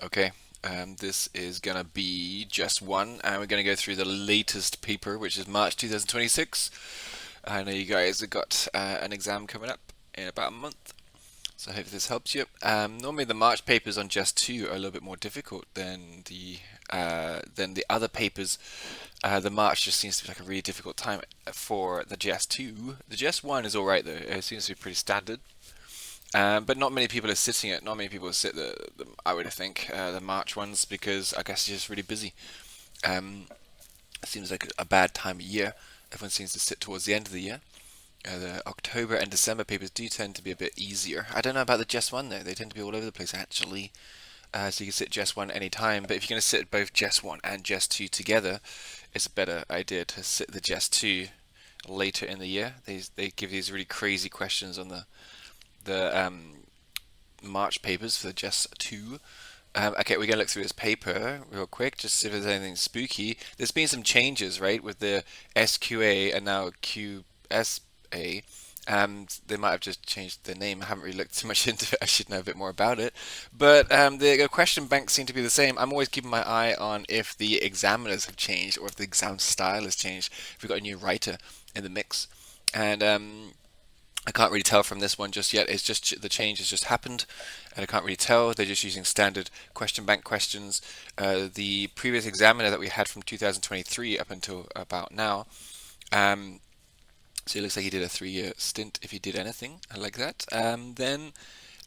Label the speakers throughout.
Speaker 1: Okay, this is gonna be just one, and we're gonna go through the latest paper, which is March 2026. I know you guys have got an exam coming up in about a month, so I hope this helps you. Normally, the March papers on Just 2 are a little bit more difficult than the other papers. The March just seems to be like a really difficult time for the Just 2. The Just 1 is all right though; it seems to be pretty standard. But not many people are sitting it. Not many people sit the I would think the March ones because I guess it's just really busy. Um, it seems like a bad time of year. Everyone seems to sit towards the end of the year. The October and December papers do tend to be a bit easier. I don't know about the Just One though. They tend to be all over the place actually. So you can sit Just One anytime. But if you're going to sit both Just One and Just Two together, it's a better idea to sit the Just Two later in the year. They give these really crazy questions on the March papers for just two. Okay, we're gonna look through this paper real quick, just see if there's anything spooky. There's been some changes, right, with the SQA and now QSA. They might have just changed the name. I haven't really looked too much into it. I should know a bit more about it. But the question banks seem to be the same. I'm always keeping my eye on if the examiners have changed or if the exam style has changed. If we've got a new writer in the mix. And I can't really tell from this one just yet. It's just the change has just happened, and I can't really tell. They're just using standard question bank questions. The previous examiner that we had from 2023 up until about now, um, so it looks like he did a 3-year stint if he did anything like that. Then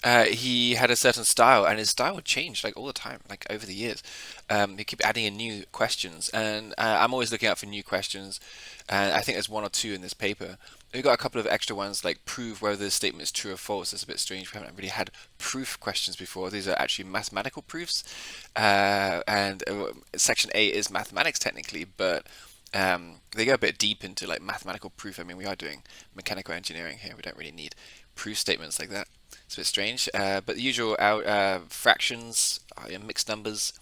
Speaker 1: he had a certain style, and his style would change like all the time, like over the years. He kept adding in new questions, and I'm always looking out for new questions. And I think there's one or two in this paper. We've got a couple of extra ones like prove whether this statement is true or false. It's a bit strange. We haven't really had proof questions before. These are actually mathematical proofs, and section A is mathematics technically, but they go a bit deep into like mathematical proof. I mean, we are doing mechanical engineering here. We don't really need proof statements like that. It's a bit strange, but the usual fractions, mixed numbers.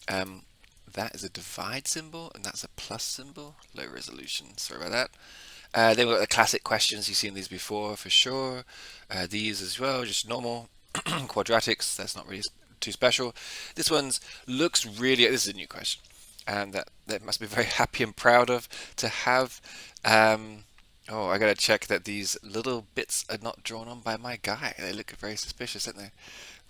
Speaker 1: Um, that is a divide symbol, and that's a plus symbol. Low resolution. Sorry about that. Then we've got the classic questions. You've seen these before for sure. These as well, just normal quadratics. That's not really too special. This one's looks really. This is a new question, and that must be very happy and proud of to have. Oh, I gotta check that these little bits are not drawn on by my guy. They look very suspicious, don't they?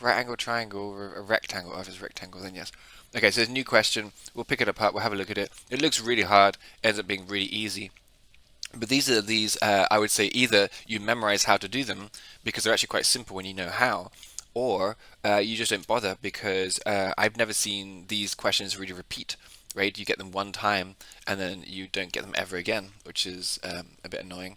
Speaker 1: Right angle triangle or a rectangle. Oh, if it's a rectangle, then yes. Okay, so there's a new question. We'll pick it apart. We'll have a look at it. It looks really hard. Ends up being really easy. But these I would say either you memorize how to do them because they're actually quite simple when you know how, or you just don't bother because I've never seen these questions really repeat. Right? You get them one time and then you don't get them ever again, which is a bit annoying.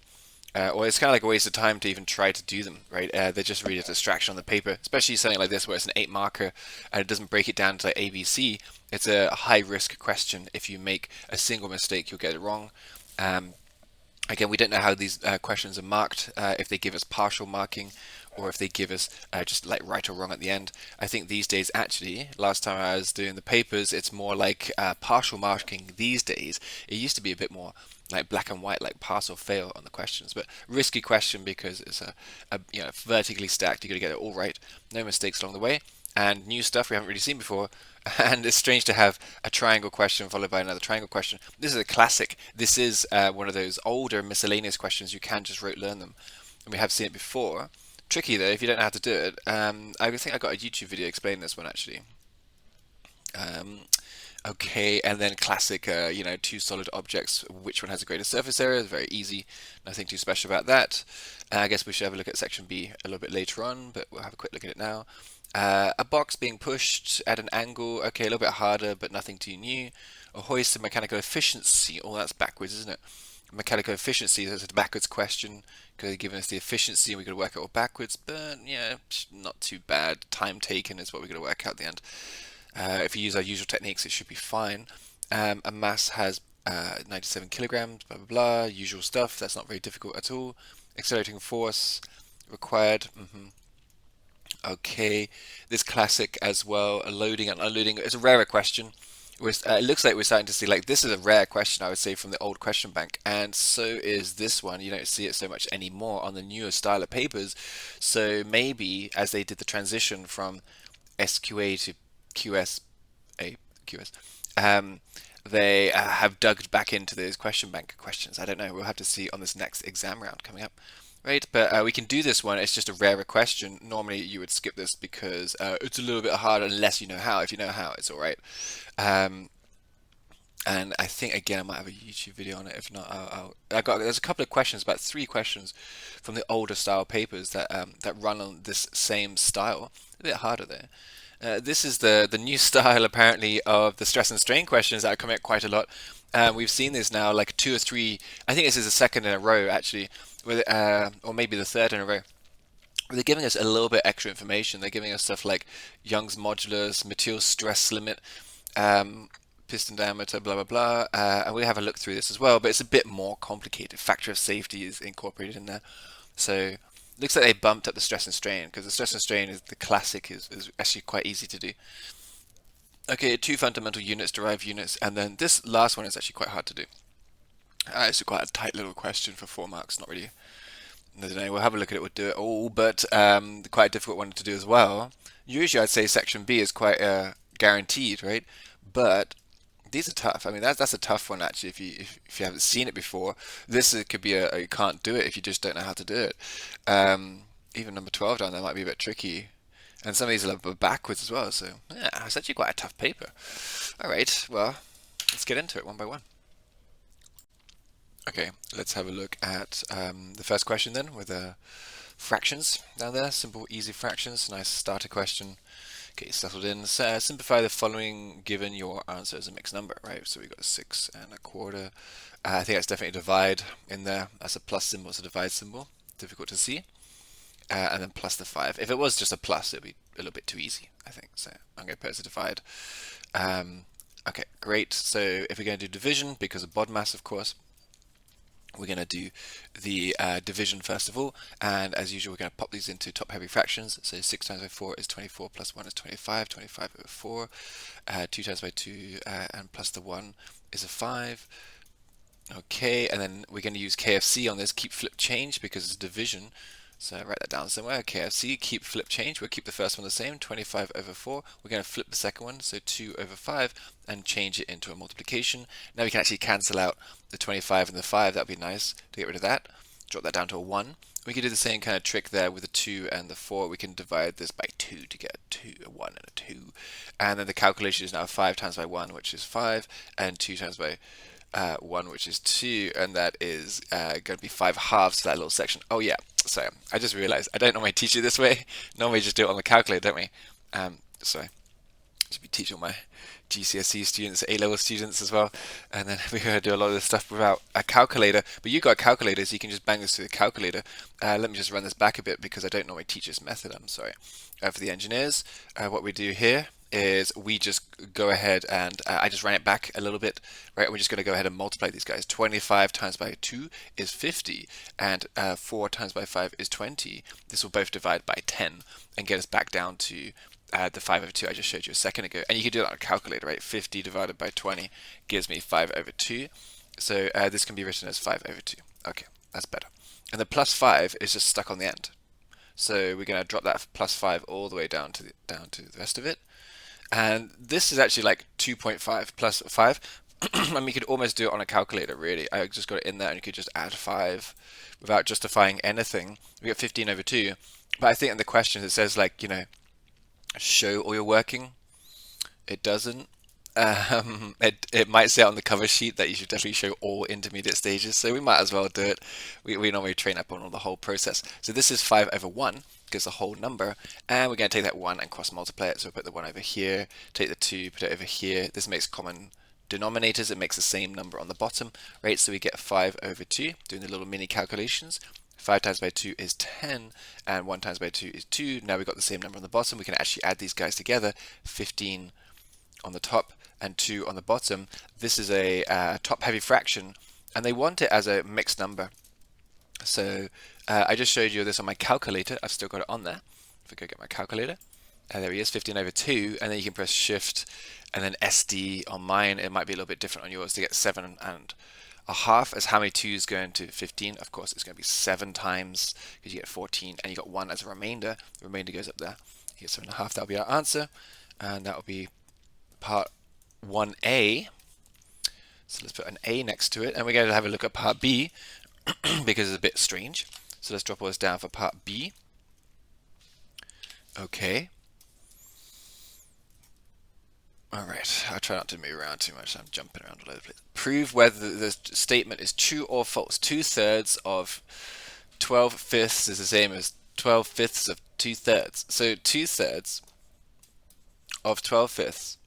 Speaker 1: Or it's kind of like a waste of time to even try to do them, right? They're just really a distraction on the paper, especially something like this where it's an 8 marker and it doesn't break it down to like ABC. It's a high risk question. If you make a single mistake, you'll get it wrong. Um, Again, we don't know how these questions are marked, if they give us partial marking or if they give us just like right or wrong at the end. I think these days, actually, last time I was doing the papers, it's more like partial marking these days. It used to be a bit more like black and white, like pass or fail on the questions, but risky question because it's a vertically stacked. You got to get it all right, no mistakes along the way, and new stuff we haven't really seen before. And it's strange to have a triangle question followed by another triangle question. This is a classic. This is one of those older miscellaneous questions. You can just rote learn them, and we have seen it before. Tricky though if you don't know how to do it. I think I got a YouTube video explaining this one actually. Um, okay, and then classic, two solid objects. Which one has a greater surface area? Very easy. Nothing too special about that. I guess we should have a look at section B a little bit later on, but we'll have a quick look at it now. A box being pushed at an angle. Okay, a little bit harder, but nothing too new. A hoist of mechanical efficiency. Oh, that's backwards, isn't it? Mechanical efficiency. That's a backwards question because they've given us the efficiency and we've got to work it all backwards. But yeah, not too bad. Time taken is what we've got to work out at the end. If we use our usual techniques, it should be fine. A mass has 97 kilograms, blah, blah, blah. Usual stuff. That's not very difficult at all. Accelerating force required. Okay, this classic as well, loading and unloading. It's a rarer question. It looks like we're starting to see like this is a rare question I would say from the old question bank, and so is this one. You don't see it so much anymore on the newer style of papers. So maybe as they did the transition from SQA to QS QS, they have dug back into those question bank questions. I don't know. We'll have to see on this next exam round coming up. Right, but we can do this one. It's just a rarer question. Normally you would skip this because it's a little bit harder unless you know how. If you know how, it's all right. Um, and I think again I might have a YouTube video on it. If not, there's a couple of questions, about 3 questions from the older style papers that run on this same style. A bit harder there. This is the new style apparently of the stress and strain questions that are coming out quite a lot. We've seen this now like 2 or 3. I think this is the second in a row actually, with or maybe the third in a row. They're giving us a little bit extra information. They're giving us stuff like Young's modulus, material stress limit, piston diameter, blah blah blah, and we have a look through this as well. But it's a bit more complicated. Factor of safety is incorporated in there, so looks like they bumped up the stress and strain because the stress and strain is the classic is actually quite easy to do. Okay, 2 fundamental units, derived units, and then this last one is actually quite hard to do. It's quite a tight little question for 4 marks. Not really. I don't know. We'll have a look at it. We'll do it all, but quite a difficult one to do as well. Usually, I'd say section B is quite guaranteed, right? But these are tough. I mean, that's a tough one actually. If you haven't seen it before, this could be a you can't do it if you just don't know how to do it. Even number 12 down there might be a bit tricky, and some of these are a little bit backwards as well. So yeah, it's actually quite a tough paper. All right, well, let's get into it one by one. Okay, let's have a look at the first question then with fractions down there. Simple, easy fractions. Nice starter question. Okay, settled in. So, simplify the following given your answer is a mixed number, right? So we got 6 1/4. I think that's definitely a divide in there. That's a plus symbol, it's a divide symbol. Difficult to see. And then plus the 5. If it was just a plus, it would be a little bit too easy, I think. So I'm going to put it as a divide. Okay, great. So if we're going to do division, because of bod mass, of course, we're going to do the division first of all, and as usual we're going to pop these into top heavy fractions. So 6 times by 4 is 24, plus 1 is 25, 25 over 4, 2 times by 2 and plus the 1 is a 5. Okay, and then we're going to use KFC on this, keep flip change, because it's division. So write that down somewhere. KFC, keep flip change. We'll keep the first one the same, 25 over 4. We're going to flip the second one, so 2 over 5, and change it into a multiplication. Now we can actually cancel out the 25 and the 5. That would be nice to get rid of that. Drop that down to a 1. We can do the same kind of trick there with the 2 and the 4. We can divide this by 2 to get a 1 and a 2. And then the calculation is now 5 times by 1, which is 5, and 2 times by 1, which is 2, and that is going to be 5 halves for that little section. Oh yeah, so I just realized I don't normally teach it this way. Normally just do it on the calculator, don't we? So I should be teaching my GCSE students, A-level students as well, and then we're going to do a lot of this stuff without a calculator. But you got a calculator, so you can just bang this through the calculator. Let me just run this back a bit because I don't normally teach this method. I'm sorry. For the engineers, what we do here is we just go ahead and I just ran it back a little bit, right? We're just going to go ahead and multiply these guys. 25 times by 2 is 50, and 4 times by 5 is 20. This will both divide by 10 and get us back down to the 5 over 2 I just showed you a second ago. And you can do that on a calculator, right? 50 divided by 20 gives me 5 over 2. So this can be written as 5 over 2. Okay, that's better. And the plus 5 is just stuck on the end. So we're going to drop that plus 5 all the way down to the rest of it. And this is actually like 2.5 plus 5. I mean, you could almost do it on a calculator, really. I just got it in there, and you could just add 5 without justifying anything. We got 15 over 2. But I think in the questions it says, like, you know, show all your working. It doesn't. It might say on the cover sheet that you should definitely show all intermediate stages, so we might as well do it. We normally train up on the whole process. So this is 5 over 1, gives a whole number, and we're going to take that 1 and cross multiply it. So we'll put the 1 over here, take the 2, put it over here. This makes common denominators. It makes the same number on the bottom, right? So we get 5 over 2, doing the little mini calculations. 5 times by 2 is 10, and 1 times by 2 is 2. Now we've got the same number on the bottom. We can actually add these guys together, 15 on the top and 2 on the bottom. This is a top-heavy fraction, and they want it as a mixed number. So I just showed you this on my calculator. I've still got it on there. If I go get my calculator, there he is, 15 over 2, and then you can press Shift and then SD on mine. It might be a little bit different on yours to get 7 and a half. As how many 2's go into 15? Of course, it's going to be 7 times, because you get 14, and you got 1 as a remainder. The remainder goes up there. You get 7 and a half. That'll be our answer. and that will be part 1A. So let's put an A next to it, and we're going to have a look at part B because it's a bit strange. So let's drop all this down for part B. Okay. Alright, I'll try not to move around too much. I'm jumping around all over the place. Prove whether the statement is true or false. 2/3 of 12/5 is the same as 12/5 of 2/3. So 2/3 of 12/5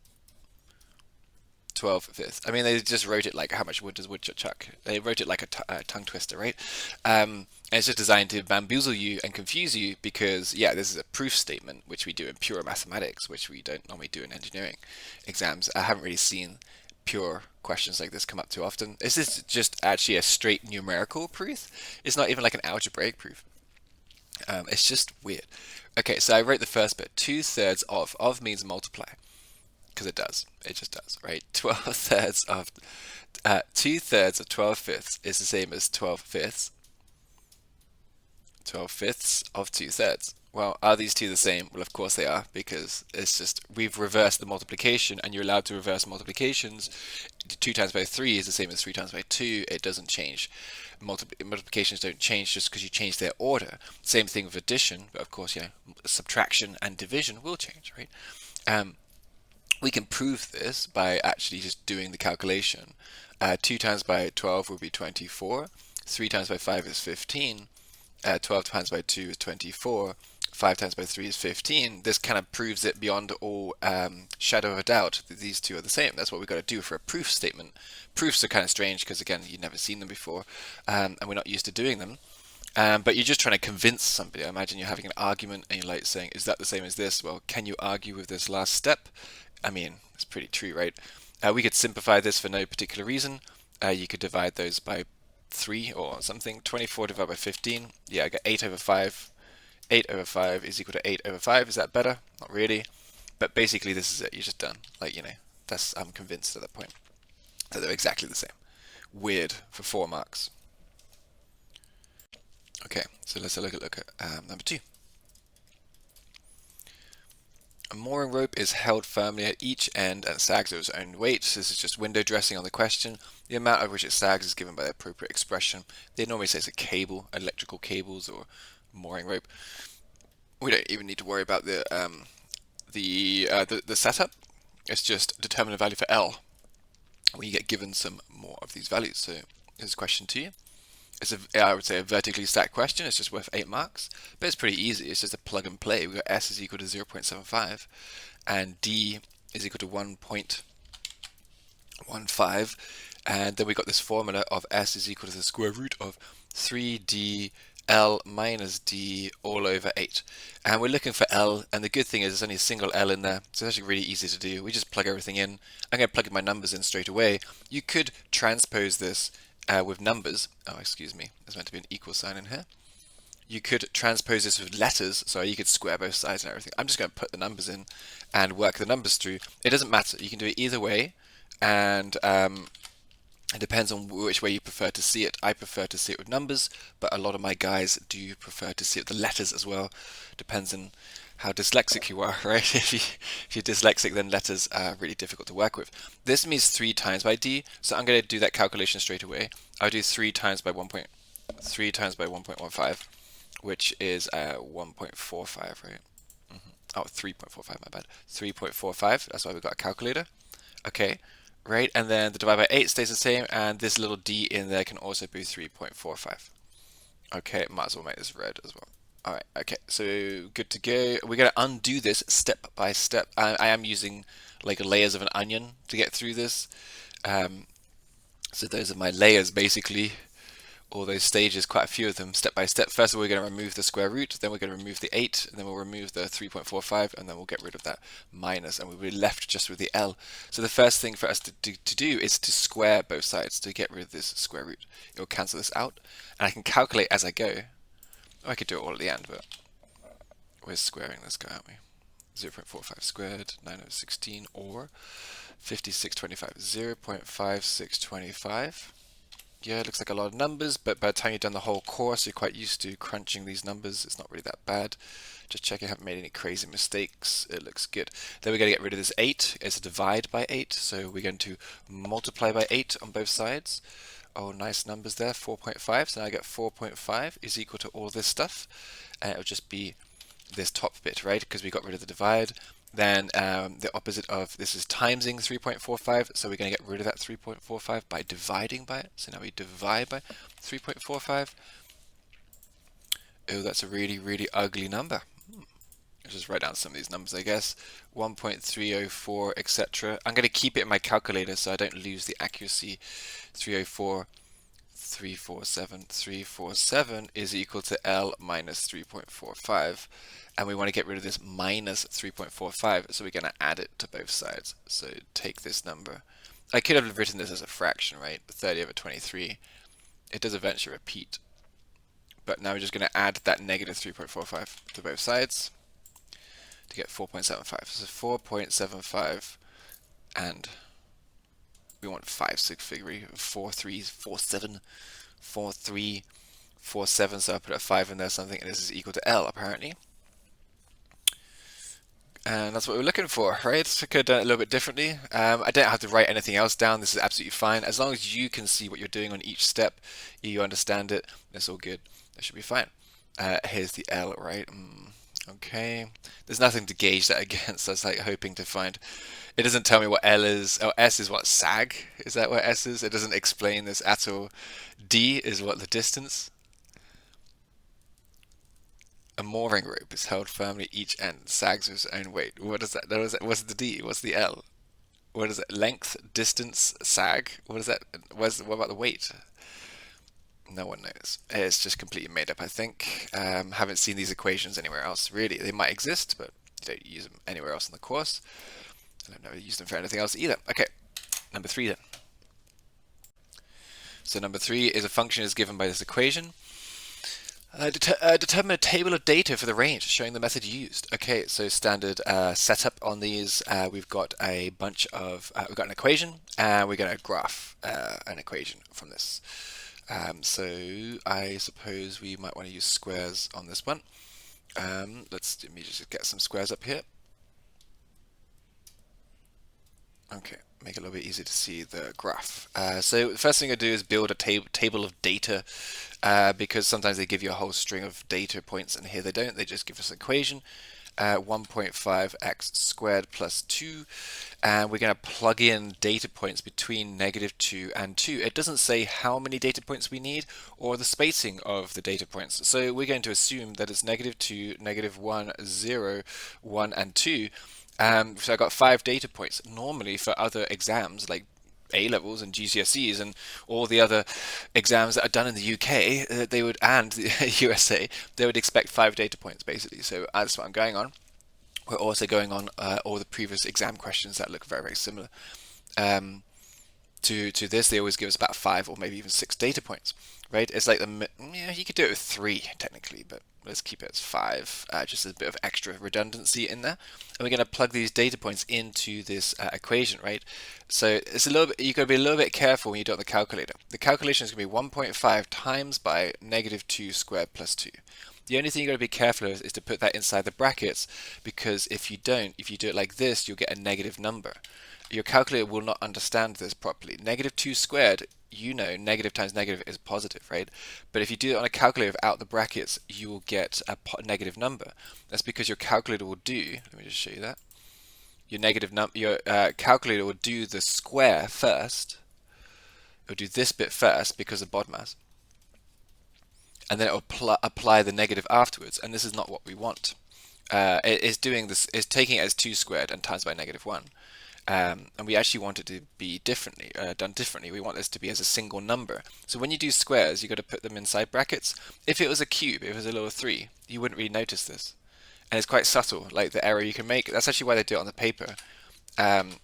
Speaker 1: 12/5. I mean, they just wrote it like how much wood does woodchuck chuck? They wrote it like a tongue twister, right? And it's just designed to bamboozle you and confuse you because, yeah, this is a proof statement, which we do in pure mathematics, which we don't normally do in engineering exams. I haven't really seen pure questions like this come up too often. This is just actually a straight numerical proof. It's not even like an algebraic proof. It's just weird. Okay, so I wrote the first bit. 2/3 of. Of means multiply. Because it does. It just does, right? 2/3 of 2/3 of 12/5 is the same as 12/5. 12/5 of 2/3. Well, are these two the same? Well, of course they are, because it's just we've reversed the multiplication, and you're allowed to reverse multiplications. 2 times by 3 is the same as 3 times by 2. It doesn't change. Multiplications don't change just because you change their order. Same thing with addition, but of course, subtraction and division will change, right? We can prove this by actually just doing the calculation. 2 times by 12 would be 24. 3 times by 5 is 15. 12 times by 2 is 24. 5 times by 3 is 15. This kind of proves it beyond all shadow of a doubt that these two are the same. That's what we've got to do for a proof statement. Proofs are kind of strange because, again, you've never seen them before, and we're not used to doing them. But you're just trying to convince somebody. I imagine you're having an argument and you're like saying, is that the same as this? Well, can you argue with this last step? I mean, it's pretty true, right? We could simplify this for no particular reason. You could divide those by 3 or something. 24 divided by 15. Yeah, I got 8/5. 8/5 is equal to 8/5. Is that better? Not really. But basically, this is it. You're just done. Like, I'm convinced at that point that they're exactly the same. Weird for 4 marks. Okay, so let's look at number 2. A mooring rope is held firmly at each end and sags of its own weight. This is just window dressing on the question. The amount at which it sags is given by the appropriate expression. They normally say it's a cable, electrical cables, or mooring rope. We don't even need to worry about the setup. It's just determine a value for L when you get given some more of these values. So here's a question to you. It's I would say a vertically stacked question. It's just worth 8 marks, but it's pretty easy. It's just a plug and play. We've got S is equal to 0.75 and D is equal to 1.15, and then we got this formula of S is equal to the square root of 3D L minus D all over 8. And we're looking for L, and the good thing is there's only a single L in there, so it's actually really easy to do. We just plug everything in. I'm going to plug my numbers in straight away. You could transpose this with numbers. Oh, excuse me, there's meant to be an equal sign in here. You could transpose this with letters, so you could square both sides and everything. I'm just going to put the numbers in and work the numbers through. It doesn't matter. You can do it either way, and it depends on which way you prefer to see it. I prefer to see it with numbers, but a lot of my guys do prefer to see it with the letters as well. Depends on how dyslexic you are, right? If you're dyslexic, then letters are really difficult to work with. This means 3 times by D, so I'm going to do that calculation straight away. I'll do 3 times by 1.15, which is 1.45, right? Oh, 3.45, my bad. 3.45, that's why we've got a calculator. Okay, right, and then the divide by 8 stays the same, and this little d in there can also be 3.45. Okay, might as well make this red as well. Alright, okay, so good to go. We're going to undo this step by step. I am using like layers of an onion to get through this. So those are my layers basically. All those stages, quite a few of them, step by step. First of all, we're going to remove the square root, then we're going to remove the 8, and then we'll remove the 3.45, and then we'll get rid of that minus, and we'll be left just with the L. So the first thing for us to do is to square both sides to get rid of this square root. It will cancel this out, and I can calculate as I go. I could do it all at the end, but we're squaring this guy, aren't we? 0.45 squared, 9016, or 5625. 0.5625 Yeah, it looks like a lot of numbers, but by the time you've done the whole course, you're quite used to crunching these numbers. It's not really that bad. Just check I haven't made any crazy mistakes. It looks good. Then we're going to get rid of this 8. It's a divide by 8, so we're going to multiply by 8 on both sides. Oh, nice numbers there, 4.5. So now I get 4.5 is equal to all this stuff. And it'll just be this top bit, right? Because we got rid of the divide. Then the opposite of this is timesing 3.45, so we're going to get rid of that 3.45 by dividing by it. So now we divide by 3.45. Oh, that's a really, really ugly number. Let's just write down some of these numbers, I guess. 1.304, etc. I'm going to keep it in my calculator so I don't lose the accuracy. 304, 347. 347 is equal to L minus 3.45. And we want to get rid of this minus 3.45, so we're going to add it to both sides. So take this number. I could have written this as a fraction, right? 30 over 23. It does eventually repeat. But now we're just going to add that negative 3.45 to both sides to get 4.75. So 4.75, and we want 5 sig figure, 4 3s, 4 7, 4 3, 4 7. So I put a 5 in there, something, and this is equal to L apparently. And that's what we're looking for, right? So I could have done it a little bit differently. I don't have to write anything else down. This is absolutely fine. As long as you can see what you're doing on each step, you understand it, it's all good. That should be fine. Here's the L, right? Okay. There's nothing to gauge that against. I was like hoping to find. It doesn't tell me what L is. Oh, S is what? Sag? Is that what S is? It doesn't explain this at all. D is what? The distance? A mooring rope is held firmly at each end, sags with its own weight. What is that? What's the D? What's the L? What is it? Length, distance, sag? What is that? What about the weight? No one knows. It's just completely made up, I think. Haven't seen these equations anywhere else, really. They might exist, but you don't use them anywhere else in the course. I don't know use them for anything else either. Okay, number 3 then. So number 3 is a function is given by this equation. Determine a table of data for the range showing the method used. Okay, so standard setup on these. We've got a bunch of, we've got an equation, and we're going to graph an equation from this. So I suppose we might want to use squares on this one. Let me just get some squares up here. Okay, make it a little bit easier to see the graph. So the first thing I do is build a table of data, because sometimes they give you a whole string of data points, and here they don't. They just give us an equation, 1.5x squared plus 2, and we're going to plug in data points between -2 and 2. It doesn't say how many data points we need or the spacing of the data points. So we're going to assume that it's -2, -1, 0, 1, and 2. So I got 5 data points. Normally for other exams like A-levels and GCSEs and all the other exams that are done in the UK, they would, and the USA, they would expect 5 data points basically. So that's what I'm going on. We're also going on all the previous exam questions that look very, very similar. To this, they always give us about 5 or maybe even 6 data points, right? It's like you could do it with 3 technically, but let's keep it as 5, just a bit of extra redundancy in there. And we're going to plug these data points into this equation, right? So it's a little bit, you've got to be a little bit careful when you do it on the calculator. The calculation is going to be 1.5 times by -2 squared plus 2. The only thing you've got to be careful of is to put that inside the brackets, because if you do it like this, you'll get a negative number. Your calculator will not understand this properly. -2 squared, you know, negative times negative is positive, right? But if you do it on a calculator without the brackets, you will get a negative number. That's because your calculator will do, let me just show you that. Your calculator will do the square first. It will do this bit first because of BODMAS. And then it will apply the negative afterwards, and this is not what we want. It's doing this, it's taking it as 2 squared and times by -1. And we actually want it to be done differently. We want this to be as a single number. So when you do squares, you've got to put them inside brackets. If it was a cube, if it was a little 3, you wouldn't really notice this. And it's quite subtle, like the error you can make. That's actually why they do it on the paper,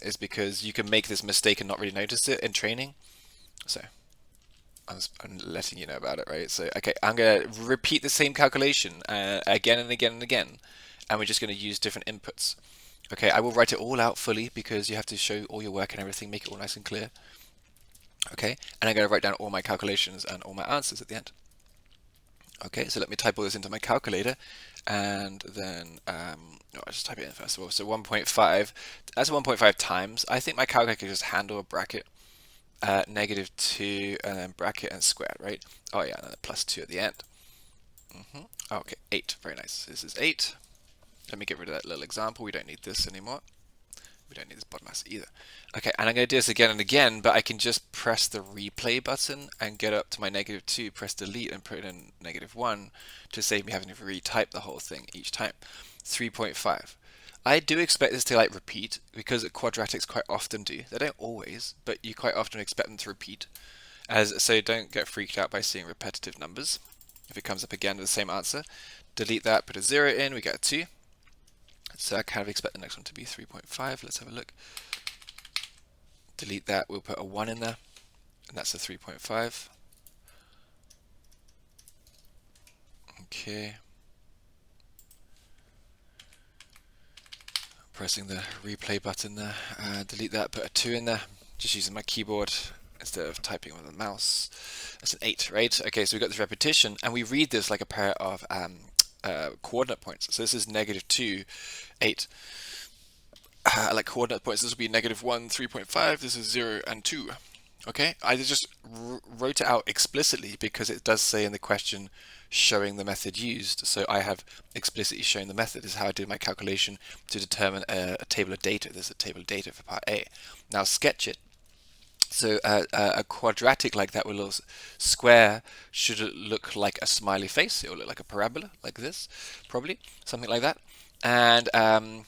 Speaker 1: is because you can make this mistake and not really notice it in training. So I'm letting you know about it, right? So, okay, I'm going to repeat the same calculation again and again and again. And we're just going to use different inputs. Okay, I will write it all out fully because you have to show all your work and everything, make it all nice and clear. Okay, and I'm going to write down all my calculations and all my answers at the end. Okay, so let me type all this into my calculator, and then no, I'll just type it in first of all. So 1.5, that's 1.5 times. I think my calculator can just handle a bracket, -2, and then bracket and squared, right? Oh yeah, and then +2 at the end. Okay, 8, very nice. This is 8. Let me get rid of that little example. We don't need this anymore. We don't need this bottom mass either. Okay, and I'm going to do this again and again, but I can just press the replay button and get up to my -2, press delete and put in -1 to save me having to retype the whole thing each time. 3.5. I do expect this to like repeat because quadratics quite often do. They don't always, but you quite often expect them to repeat. So don't get freaked out by seeing repetitive numbers. If it comes up again with the same answer, delete that, put a 0 in, we get a 2. So I kind of expect the next one to be 3.5. Let's have a look. Delete that, we'll put a 1 in there, and that's a 3.5. Okay. Pressing the replay button there. Delete that, put a 2 in there. Just using my keyboard instead of typing with the mouse. That's an 8, right? Okay, so we've got this repetition, and we read this like a pair of coordinate points. So this is -2, 8. Like coordinate points, this will be -1, 3.5, this is 0 and 2. Okay, I just wrote it out explicitly because it does say in the question showing the method used. So I have explicitly shown the method. This is how I did my calculation to determine a table of data. There's a table of data for part A. Now sketch it. So a quadratic like that with a little square should look like a smiley face. It will look like a parabola, like this, probably, something like that. And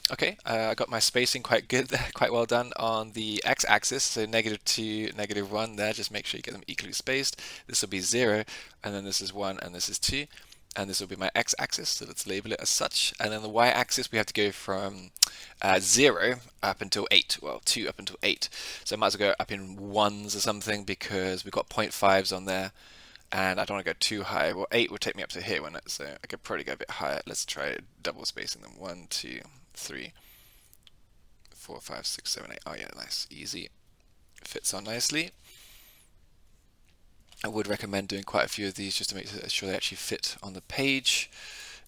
Speaker 1: okay, I got my spacing quite good there, quite well done on the x-axis. So -2, -1 there. Just make sure you get them equally spaced. This will be 0, and then this is 1, and this is 2. And this will be my x-axis, so let's label it as such. And then the y-axis, we have to go from 0 up until 8. Well, 2 up until 8. So I might as well go up in 1s or something because we've got 0.5s on there. And I don't want to go too high. Well, 8 would take me up to here, wouldn't it? So I could probably go a bit higher. Let's try double spacing them. 1, 2, 3, 4, 5, 6, 7, 8. Oh yeah, nice. Easy. Fits on nicely. I would recommend doing quite a few of these just to make sure they actually fit on the page.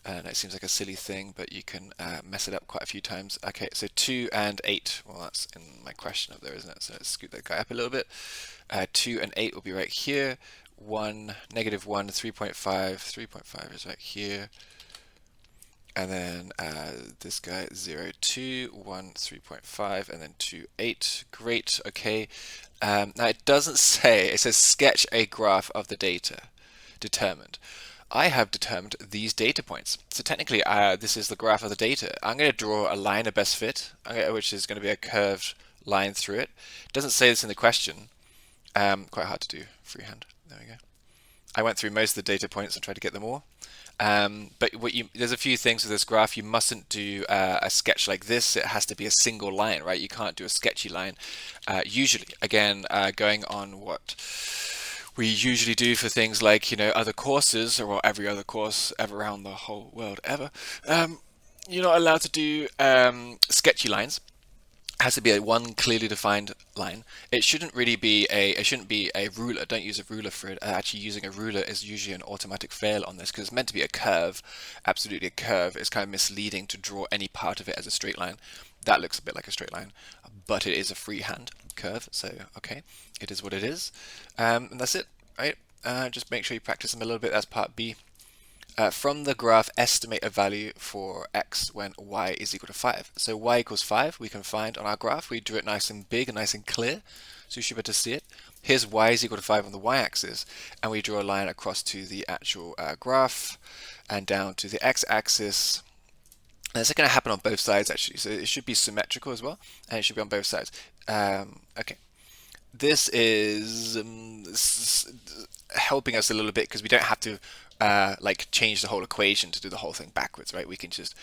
Speaker 1: And it seems like a silly thing, but you can mess it up quite a few times. Okay, so 2 and 8. Well, that's in my question up there, isn't it? So let's scoot that guy up a little bit. 2 and 8 will be right here. 1, -1, 3.5. 3.5 is right here. And then this guy, 0, 2, 1, 3.5, and then 2, 8. Great, okay. Now it doesn't say, it says sketch a graph of the data determined. I have determined these data points. So technically, this is the graph of the data. I'm going to draw a line of best fit, which is going to be a curved line through it. It doesn't say this in the question. Quite hard to do freehand. There we go. I went through most of the data points and tried to get them all. But there's a few things with this graph. You mustn't do a sketch like this. It has to be a single line, right? You can't do a sketchy line. Usually, again, going on what we usually do for things like, other courses or every other course ever around the whole world ever, you're not allowed to do sketchy lines. Has to be a one clearly defined line. It shouldn't really be a ruler. Don't use a ruler for it. Actually, using a ruler is usually an automatic fail on this because it's meant to be a curve, absolutely a curve. It's kind of misleading to draw any part of it as a straight line. That looks a bit like a straight line, but it is a freehand curve. So okay, it is what it is, and that's it, right? Just make sure you practice them a little bit. That's part B. From the graph, estimate a value for x when y is equal to 5. So y equals 5 we can find on our graph. We drew it nice and big and nice and clear, so you should be able to see it. Here's y is equal to 5 on the y-axis, and we draw a line across to the actual graph and down to the x-axis. And it's going to happen on both sides actually, so it should be symmetrical as well, and it should be on both sides. Okay. This is helping us a little bit because we don't have to like change the whole equation to do the whole thing backwards, right? We can just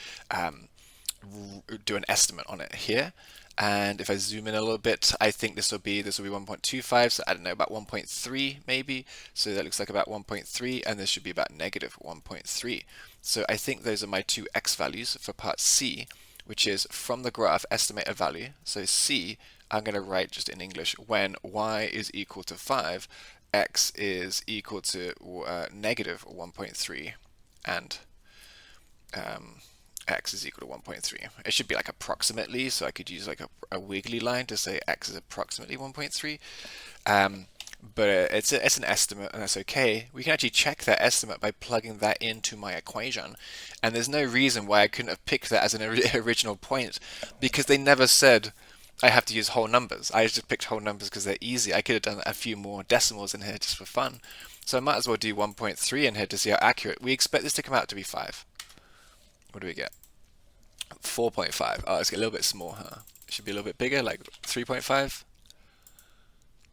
Speaker 1: do an estimate on it here. And if I zoom in a little bit, I think this will be 1.25, so I don't know, about 1.3 maybe. So that looks like about 1.3, and this should be about -1.3. So I think those are my two x values for part C, which is from the graph, estimate a value. So C, I'm going to write just in English, when y is equal to 5, x is equal to negative 1.3, and x is equal to 1.3. It should be like approximately, so I could use like a wiggly line to say x is approximately 1.3. But it's an estimate, and that's okay. We can actually check that estimate by plugging that into my equation, and there's no reason why I couldn't have picked that as an original point, because they never said I have to use whole numbers. I just picked whole numbers because they're easy. I could have done a few more decimals in here just for fun, so I might as well do 1.3 in here to see how accurate. We expect this to come out to be 5. What do we get? 4.5. Oh, it's a little bit small, huh? It should be a little bit bigger, like 3.5.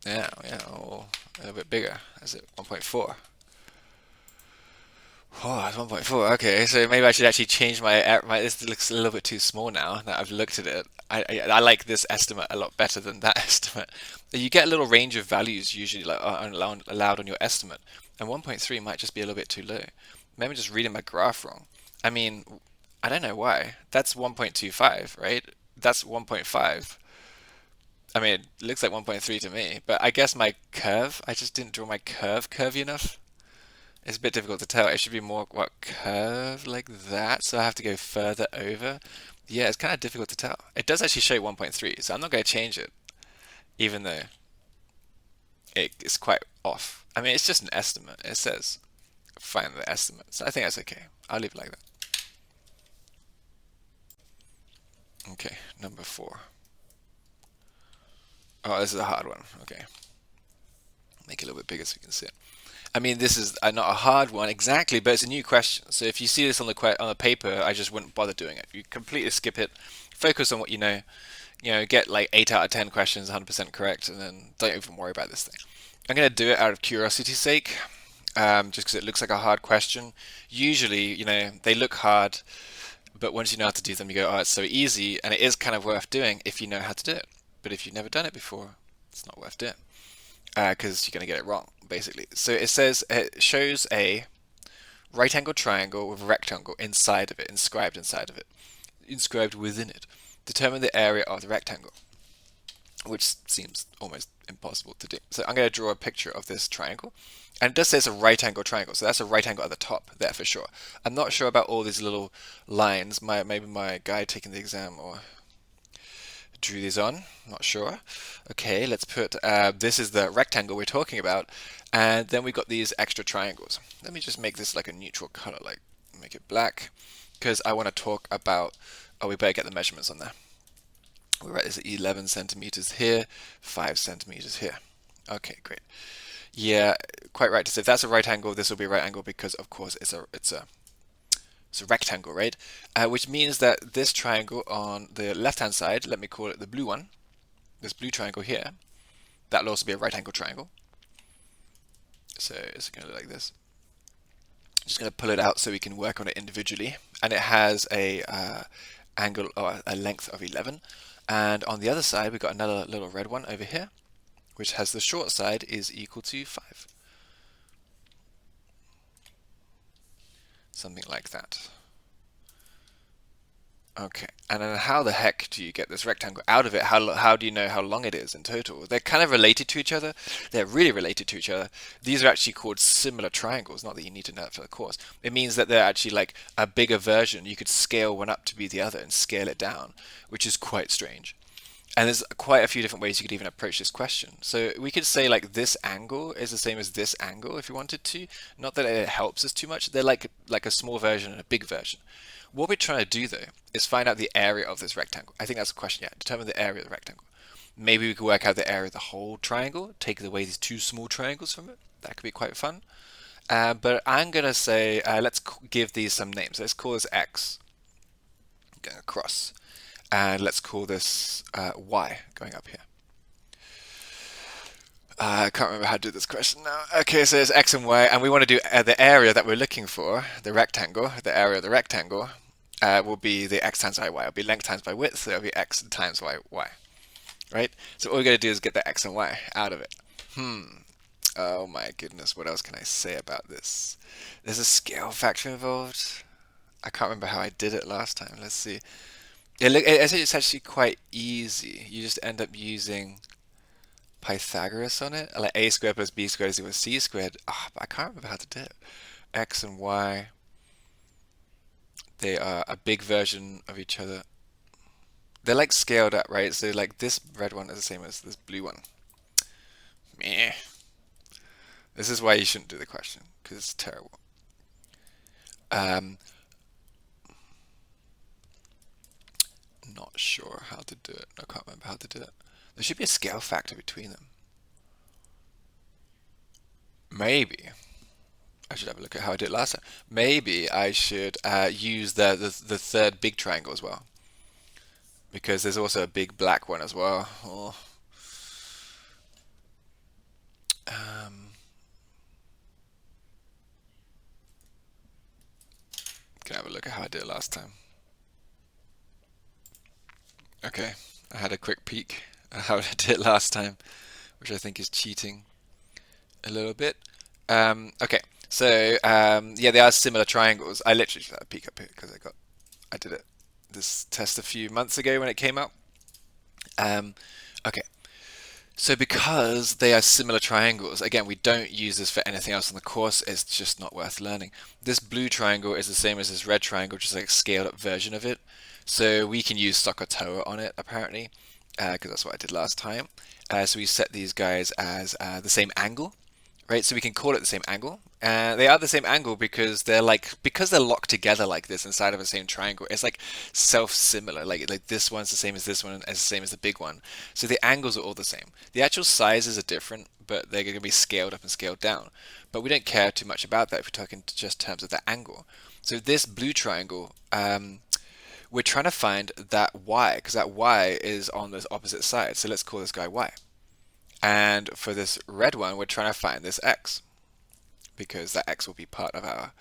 Speaker 1: Yeah, or a little bit bigger. Is it 1.4? Oh, it's 1.4. Okay, so maybe I should actually change my. This looks a little bit too small now that I've looked at it. I like this estimate a lot better than that estimate. You get a little range of values usually like allowed on your estimate, and 1.3 might just be a little bit too low. Maybe I'm just reading my graph wrong. I mean, I don't know why. That's 1.25, right? That's 1.5. I mean, it looks like 1.3 to me, but I guess my curve, I just didn't draw my curve curvy enough. It's a bit difficult to tell. It should be more, what, curve like that, so I have to go further over. Yeah, it's kind of difficult to tell. It does actually show 1.3, so I'm not going to change it, even though it's quite off. I mean, it's just an estimate. It says find the estimate, so I think that's okay. I'll leave it like that. Okay, number 4. Oh, this is a hard one. Okay. Make it a little bit bigger so you can see it. I mean, this is not a hard one exactly, but it's a new question. So if you see this on the paper, I just wouldn't bother doing it. You completely skip it. Focus on what you know. You know, get like 8 out of 10 questions 100% correct, and then don't even worry about this thing. I'm going to do it out of curiosity's sake, just because it looks like a hard question. Usually, you know, they look hard, but once you know how to do them, you go, oh, it's so easy, and it is kind of worth doing if you know how to do it. But if you've never done it before, it's not worth doing, because you're going to get it wrong, basically. So it says it shows a right angle triangle with a rectangle inside of it, inscribed inside of it, inscribed within it. Determine the area of the rectangle, which seems almost impossible to do. So I'm going to draw a picture of this triangle. And it does say it's a right angle triangle, so that's a right angle at the top there for sure. I'm not sure about all these little lines. Maybe my guy taking the exam or drew these on, not sure. Okay, let's put, this is the rectangle we're talking about, and then we've got these extra triangles. Let me just make this like a neutral color, like make it black, because I want to talk about, oh, we better get the measurements on there. We write this at 11 centimeters here, 5 centimeters here. Okay, great. Yeah, quite right to say if that's a right angle, this will be a right angle because, of course, it's a rectangle, right? Which means that this triangle on the left-hand side, let me call it the blue one, this blue triangle here, that will also be a right angle triangle. So it's going to look like this. Just going to pull it out so we can work on it individually, and it has a angle or a length of 11. And on the other side, we've got another little red one over here, which has the short side is equal to 5. Something like that. Okay, and then how the heck do you get this rectangle out of it? How do you know how long it is in total? They're kind of related to each other. They're really related to each other. These are actually called similar triangles, not that you need to know that for the course. It means that they're actually like a bigger version. You could scale one up to be the other and scale it down, which is quite strange. And there's quite a few different ways you could even approach this question. So we could say like this angle is the same as this angle if you wanted to. Not that it helps us too much. They're like a small version and a big version. What we're trying to do though is find out the area of this rectangle. I think that's the question, yeah. Determine the area of the rectangle. Maybe we could work out the area of the whole triangle, take away these 2 small triangles from it. That could be quite fun. But I'm going to say, let's give these some names. Let's call this X going across. And let's call this Y going up here. I can't remember how to do this question now. Okay, so it's X and Y, and we want to do the area that we're looking for, the rectangle, the area of the rectangle, will be the X times Y. It'll be length times by width, so it'll be X times Y, right? So all we're going to do is get the X and Y out of it. Oh my goodness, what else can I say about this? There's a scale factor involved. I can't remember how I did it last time. Let's see. It's actually quite easy. You just end up using Pythagoras on it. Like a squared plus b squared is equal to c squared. Ah, but I can't remember how to do it. X and y, they are a big version of each other. They're like scaled up, right? So like this red one is the same as this blue one. Meh. This is why you shouldn't do the question, because it's terrible. Um, not sure how to do it. I can't remember how to do it. There should be a scale factor between them. Maybe. I should have a look at how I did it last time. Maybe I should use the third big triangle as well, because there's also a big black one as well. Oh. Um, can I have a look at how I did it last time? Okay, I had a quick peek at how I did it last time, which I think is cheating a little bit. Okay, so yeah, they are similar triangles. I literally just had a peek up here because I did it this test a few months ago when it came out. Okay, so because they are similar triangles, again, we don't use this for anything else in the course. It's just not worth learning. This blue triangle is the same as this red triangle, just like a scaled up version of it. So we can use SOHCAHTOA on it apparently, because that's what I did last time. So we set these guys as the same angle, right? So we can call it the same angle. They are the same angle because they're locked together like this inside of the same triangle. It's like self-similar. Like this one's the same as this one and the same as the big one. So the angles are all the same. The actual sizes are different, but they're going to be scaled up and scaled down. But we don't care too much about that if we're talking just terms of the angle. So this blue triangle, we're trying to find that y because that y is on this opposite side. So let's call this guy y. And for this red one, we're trying to find this x because that x will be part of our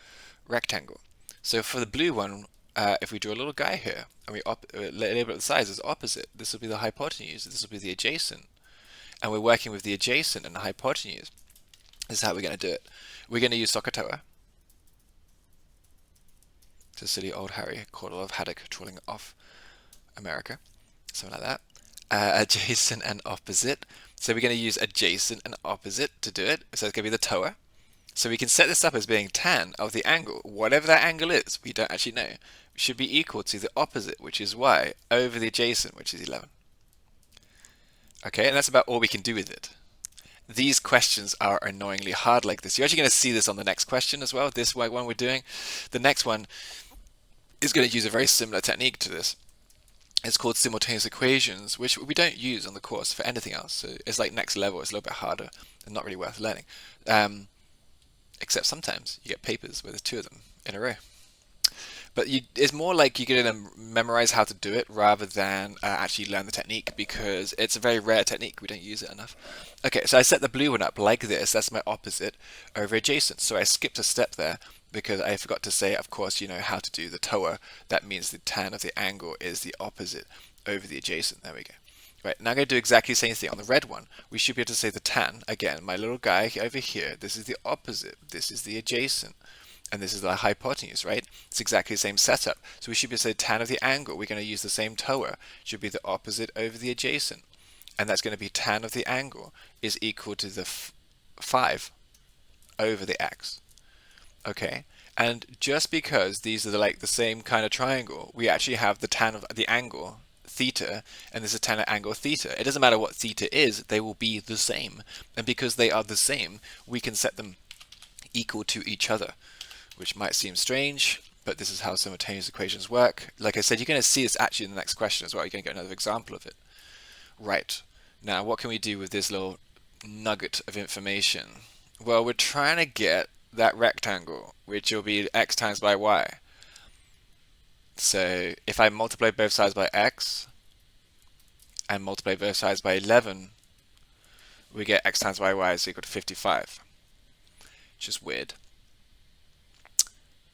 Speaker 1: rectangle. So for the blue one, if we draw a little guy here and we label it the size as opposite, this will be the hypotenuse, this will be the adjacent. And we're working with the adjacent and the hypotenuse. This is how we're going to do it. We're going to use SOHCAHTOA. So silly old Harry caught a lot of haddock trawling off America. Something like that. Adjacent and opposite. So we're going to use adjacent and opposite to do it. So it's going to be the TOA. So we can set this up as being tan of the angle, whatever that angle is, we don't actually know, should be equal to the opposite, which is y, over the adjacent, which is 11. Okay, and that's about all we can do with it. These questions are annoyingly hard like this. You're actually going to see this on the next question as well, this one we're doing. The next one is going to use a very similar technique to this. It's called simultaneous equations, which we don't use on the course for anything else. So it's like next level, it's a little bit harder and not really worth learning. Except sometimes you get papers where there's two of them in a row. But it's more like you're going to memorize how to do it rather than actually learn the technique because it's a very rare technique. We don't use it enough. Okay, so I set the blue one up like this. That's my opposite over adjacent. So I skipped a step there because I forgot to say, of course, you know how to do the TOA. That means the tan of the angle is the opposite over the adjacent. There we go. Right, now I'm going to do exactly the same thing on the red one. We should be able to say the tan, again, my little guy over here, this is the opposite, this is the adjacent, and this is the hypotenuse, right? It's exactly the same setup. So we should be able to say tan of the angle. We're going to use the same TOA. It should be the opposite over the adjacent. And that's going to be tan of the angle is equal to the 5 over the x. Okay? And just because these are like the same kind of triangle, we actually have the tan of the angle theta, and this is tan at angle theta. It doesn't matter what theta is, they will be the same. And because they are the same, we can set them equal to each other, which might seem strange, but this is how simultaneous equations work. Like I said, you're going to see this actually in the next question as well. You're going to get another example of it. Right. Now, what can we do with this little nugget of information? Well, we're trying to get that rectangle, which will be x times by y. So if I multiply both sides by x and multiply both sides by 11, we get x times by y is equal to 55. Which is weird,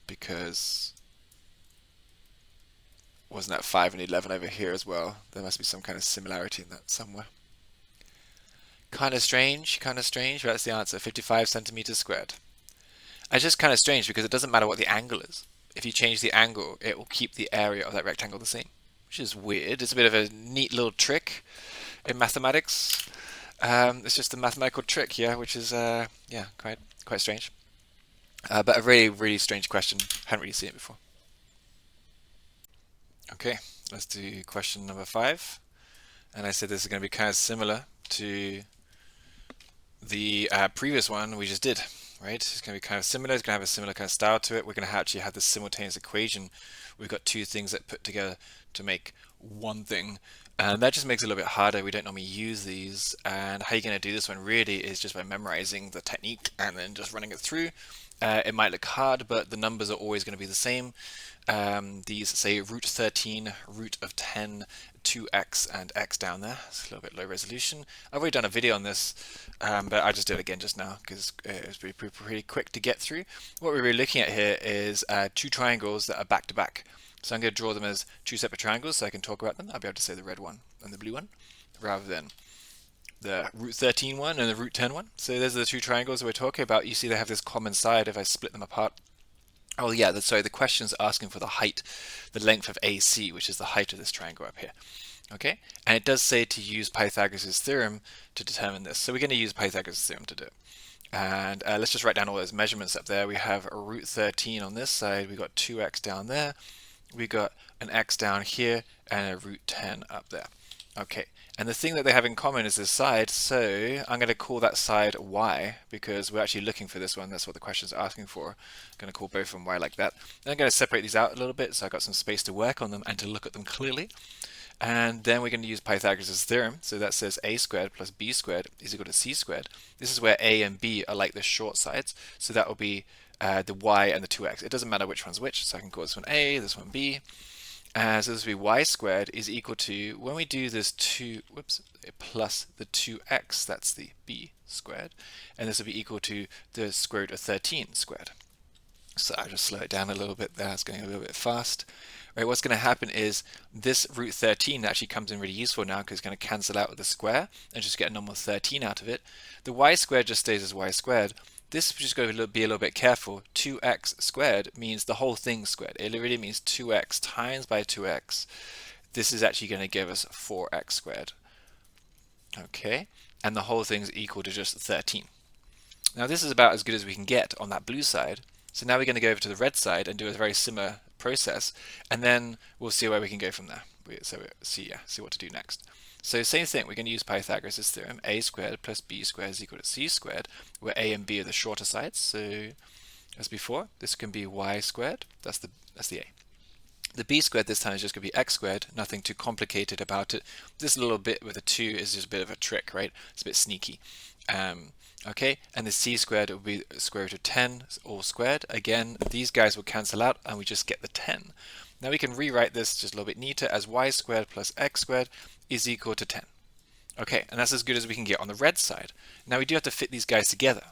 Speaker 1: because wasn't that 5 and 11 over here as well? There must be some kind of similarity in that somewhere. Kind of strange, but that's the answer, 55 centimeters squared. And it's just kind of strange because it doesn't matter what the angle is. If you change the angle, it will keep the area of that rectangle the same. which is weird. It's a bit of a neat little trick in mathematics. It's just a mathematical trick here, which is yeah, quite strange. But a really, really strange question. Hadn't really seen it before. Okay, let's do question number 5. And I said this is going to be kind of similar to the previous one we just did, right? It's going to be kind of similar. It's going to have a similar kind of style to it. We're going to actually have this simultaneous equation. We've got two things that put together to make one thing. And that just makes it a little bit harder. We don't normally use these. And how you're going to do this one really is just by memorizing the technique and then just running it through. It might look hard, but the numbers are always going to be the same. These say root 13, root of 10, 2x and x down there. It's a little bit low resolution. I've already done a video on this, but I just did it again just now because it was pretty quick to get through. What we're really looking at here is two triangles that are back to back. So I'm going to draw them as two separate triangles so I can talk about them. I'll be able to say the red one and the blue one rather than the root 13 one and the root 10 one. So those are the two triangles that we're talking about. You see they have this common side if I split them apart. Oh yeah, sorry, the question's asking for the height, the length of AC, which is the height of this triangle up here. Okay, and it does say to use Pythagoras' theorem to determine this. So we're going to use Pythagoras' theorem to do it. And let's just write down all those measurements up there. We have a root 13 on this side, we got 2x down there, we got an x down here, and a root 10 up there. Okay, and the thing that they have in common is this side, so I'm going to call that side y because we're actually looking for this one. That's what the question is asking for. I'm going to call both of them y like that. Then I'm going to separate these out a little bit so I've got some space to work on them and to look at them clearly. And then we're going to use Pythagoras' theorem. So that says a squared plus b squared is equal to c squared. This is where a and b are like the short sides. So that will be the y and the 2x. It doesn't matter which one's which. So I can call this one a, this one b. So this will be y squared is equal to, when we do this 2, plus the 2x, that's the b squared. And this will be equal to the square root of 13 squared. So I'll just slow it down a little bit there. It's going a little bit fast. Right, what's going to happen is this root 13 actually comes in really useful now because it's going to cancel out with the square and just get a normal 13 out of it. The y squared just stays as y squared. This is just going to be a little bit careful. 2x squared means the whole thing squared. It really means 2x times by 2x. This is actually going to give us 4x squared. Okay, and the whole thing's equal to just 13. Now this is about as good as we can get on that blue side. So now we're going to go over to the red side and do a very similar process, and then we'll see where we can go from there. So we'll see what to do next. So same thing, we're going to use Pythagoras' theorem. A squared plus b squared is equal to c squared, where a and b are the shorter sides. So as before, this can be y squared. That's the a. The b squared this time is just going to be x squared, nothing too complicated about it. This little bit with a 2 is just a bit of a trick, right? It's a bit sneaky. Okay, and the c squared will be square root of 10 all squared. Again, these guys will cancel out and we just get the 10. Now we can rewrite this just a little bit neater as y squared plus x squared is equal to 10. Okay, and that's as good as we can get on the red side. Now we do have to fit these guys together.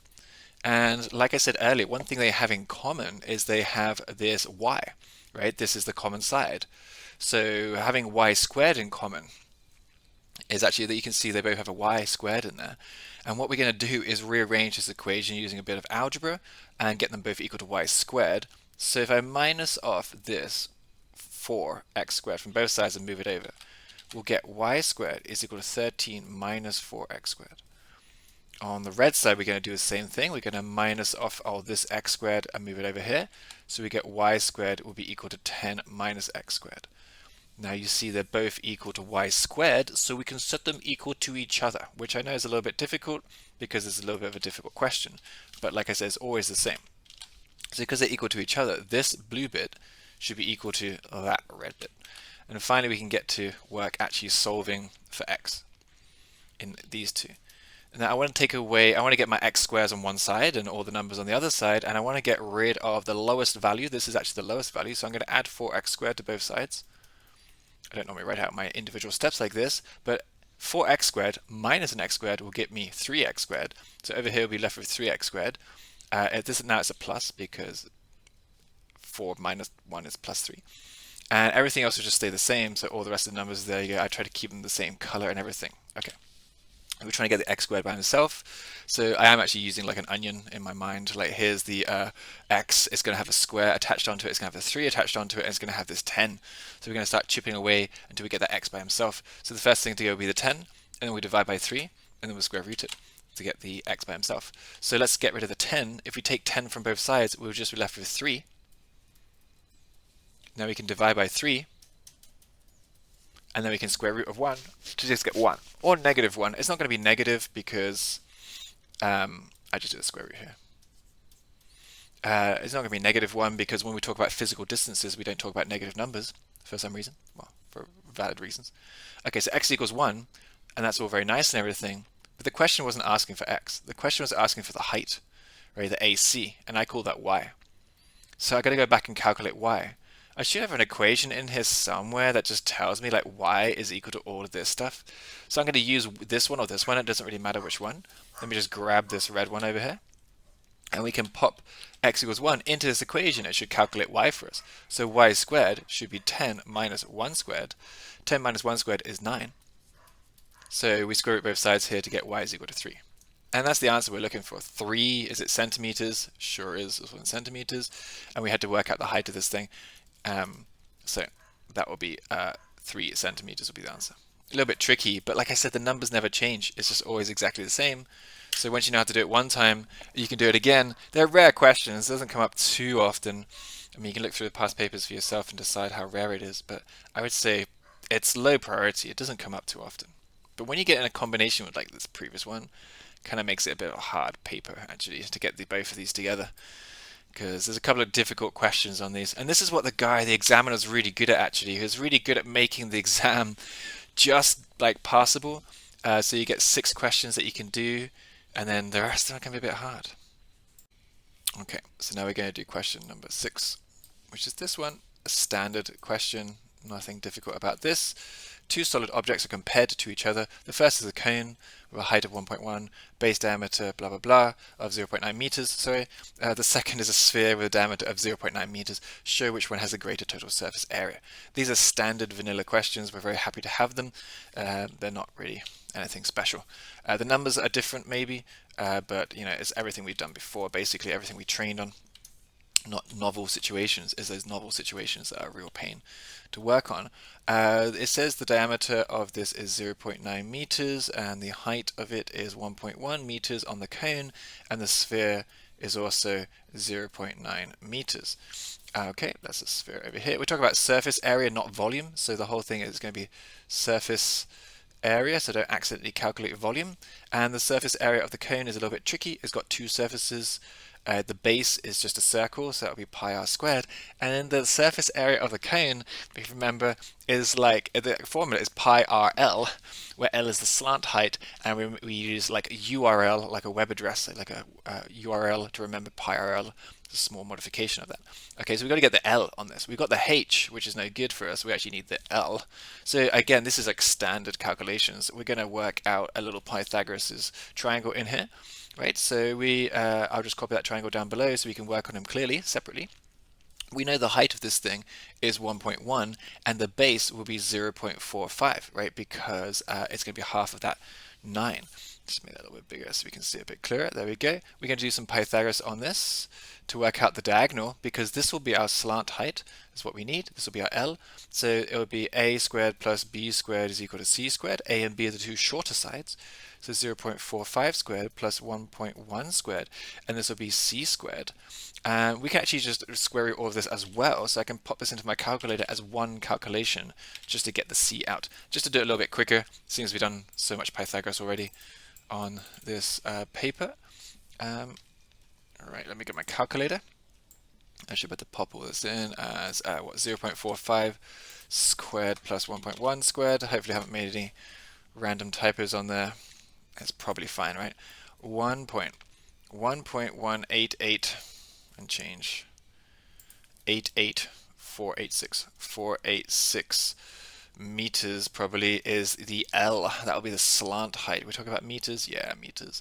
Speaker 1: And like I said earlier, one thing they have in common is they have this y, right? This is the common side. So having y squared in common is actually that you can see they both have a y squared in there. And what we're going to do is rearrange this equation using a bit of algebra and get them both equal to y squared. So if I minus off this 4x squared from both sides and move it over, we'll get y squared is equal to 13 minus 4x squared. On the red side, we're going to do the same thing. We're going to minus off all this x squared and move it over here. So we get y squared will be equal to 10 minus x squared. Now you see they're both equal to y squared, so we can set them equal to each other, which I know is a little bit difficult because it's a little bit of a difficult question. But like I said, it's always the same. So because they're equal to each other, this blue bit should be equal to that red bit. And finally, we can get to work actually solving for x in these two. Now I want to take away, I want to get my x squares on one side and all the numbers on the other side, and I want to get rid of the lowest value. This is actually the lowest value, so I'm going to add 4x squared to both sides. I don't normally write out my individual steps like this, but 4x squared minus an x squared will get me 3x squared. So over here we'll be left with 3x squared. Now it's a plus because 4 minus 1 is plus 3. And everything else will just stay the same, so all the rest of the numbers, there you go. I try to keep them the same color and everything. Okay. We're trying to get the x squared by himself. So I am actually using like an onion in my mind. Like here's the x, it's going to have a square attached onto it, it's going to have a 3 attached onto it, and it's going to have this 10. So we're going to start chipping away until we get that x by himself. So the first thing to go will be the 10, and then we divide by 3, and then we'll square root it to get the x by himself. So let's get rid of the 10. If we take 10 from both sides, we'll just be left with 3. Now we can divide by 3, and then we can square root of 1 to just get 1, or negative 1. It's not going to be negative because I just did a square root here. It's not going to be negative 1 because when we talk about physical distances, we don't talk about negative numbers for some reason. Well, for valid reasons. Okay, so x equals 1, and that's all very nice and everything, but the question wasn't asking for x. The question was asking for the height, right, the AC, and I call that y. So I got to go back and calculate y. I should have an equation in here somewhere that just tells me like y is equal to all of this stuff. So I'm going to use this one or this one. It doesn't really matter which one. Let me just grab this red one over here. And we can pop x equals 1 into this equation. It should calculate y for us. So y squared should be 10 minus 1 squared. 10 minus 1 squared is 9. So we square root both sides here to get y is equal to 3. And that's the answer we're looking for. 3, is it centimeters? Sure is, it's 1 centimeters. And we had to work out the height of this thing. So that will be 3 centimeters will be the answer. A little bit tricky, but like I said, the numbers never change. It's just always exactly the same. So once you know how to do it one time, you can do it again. They're rare questions. It doesn't come up too often. I mean, you can look through the past papers for yourself and decide how rare it is, but I would say it's low priority. It doesn't come up too often. But when you get in a combination with like this previous one, kind of makes it a bit of a hard paper actually to get both of these together, because there's a couple of difficult questions on these, and this is what the examiner is really good at actually. He was really good at making the exam just like passable. So you get 6 questions that you can do, and then the rest of them can be a bit hard. Okay, so now we're going to do question number 6, which is this one, a standard question, nothing difficult about this. 2 solid objects are compared to each other. The first is a cone with a height of 1.1, base diameter blah blah blah of 0.9 meters. The second is a sphere with a diameter of 0.9 meters. Show which one has a greater total surface area. These are standard vanilla questions. We're very happy to have them. They're not really anything special. The numbers are different maybe, but you know, it's everything we've done before. Basically everything we trained on. Not novel situations, is those novel situations that are a real pain to work on. It says the diameter of this is 0.9 meters and the height of it is 1.1 meters on the cone, and the sphere is also 0.9 meters. Okay, that's a sphere over here. We're talking about surface area, not volume, so the whole thing is going to be surface area, so don't accidentally calculate volume. And the surface area of the cone is a little bit tricky. It's got 2 surfaces. The base is just a circle, so that will be pi r squared. And then the surface area of the cone, if you remember, is like, the formula is pi rl, where L is the slant height, and we use like a URL, like a web address, like a URL to remember pi rl. It's a small modification of that. Okay, so we've got to get the L on this. We've got the H, which is no good for us. We actually need the L. So again, this is like standard calculations. We're going to work out a little Pythagoras' triangle in here. Right, so I'll just copy that triangle down below so we can work on them clearly, separately. We know the height of this thing is 1.1 and the base will be 0.45, right, because it's going to be half of that 9. Just make that a little bit bigger so we can see a bit clearer. There we go. We're going to do some Pythagoras on this to work out the diagonal, because this will be our slant height. That's what we need. This will be our L. So it will be a squared plus b squared is equal to c squared. A and b are the 2 shorter sides. So 0.45 squared plus 1.1 squared, and this will be c squared. We can actually just square root all of this as well, so I can pop this into my calculator as one calculation just to get the c out. Just to do it a little bit quicker, seems we've done so much Pythagoras already on this paper. Alright, let me get my calculator. I should better pop all this in as 0.45 squared plus 1.1 squared. Hopefully I haven't made any random typos on there. That's probably fine, right? 1.188 and change. 486. 486 meters probably is the L. That will be the slant height. We're talking about meters? Yeah, meters.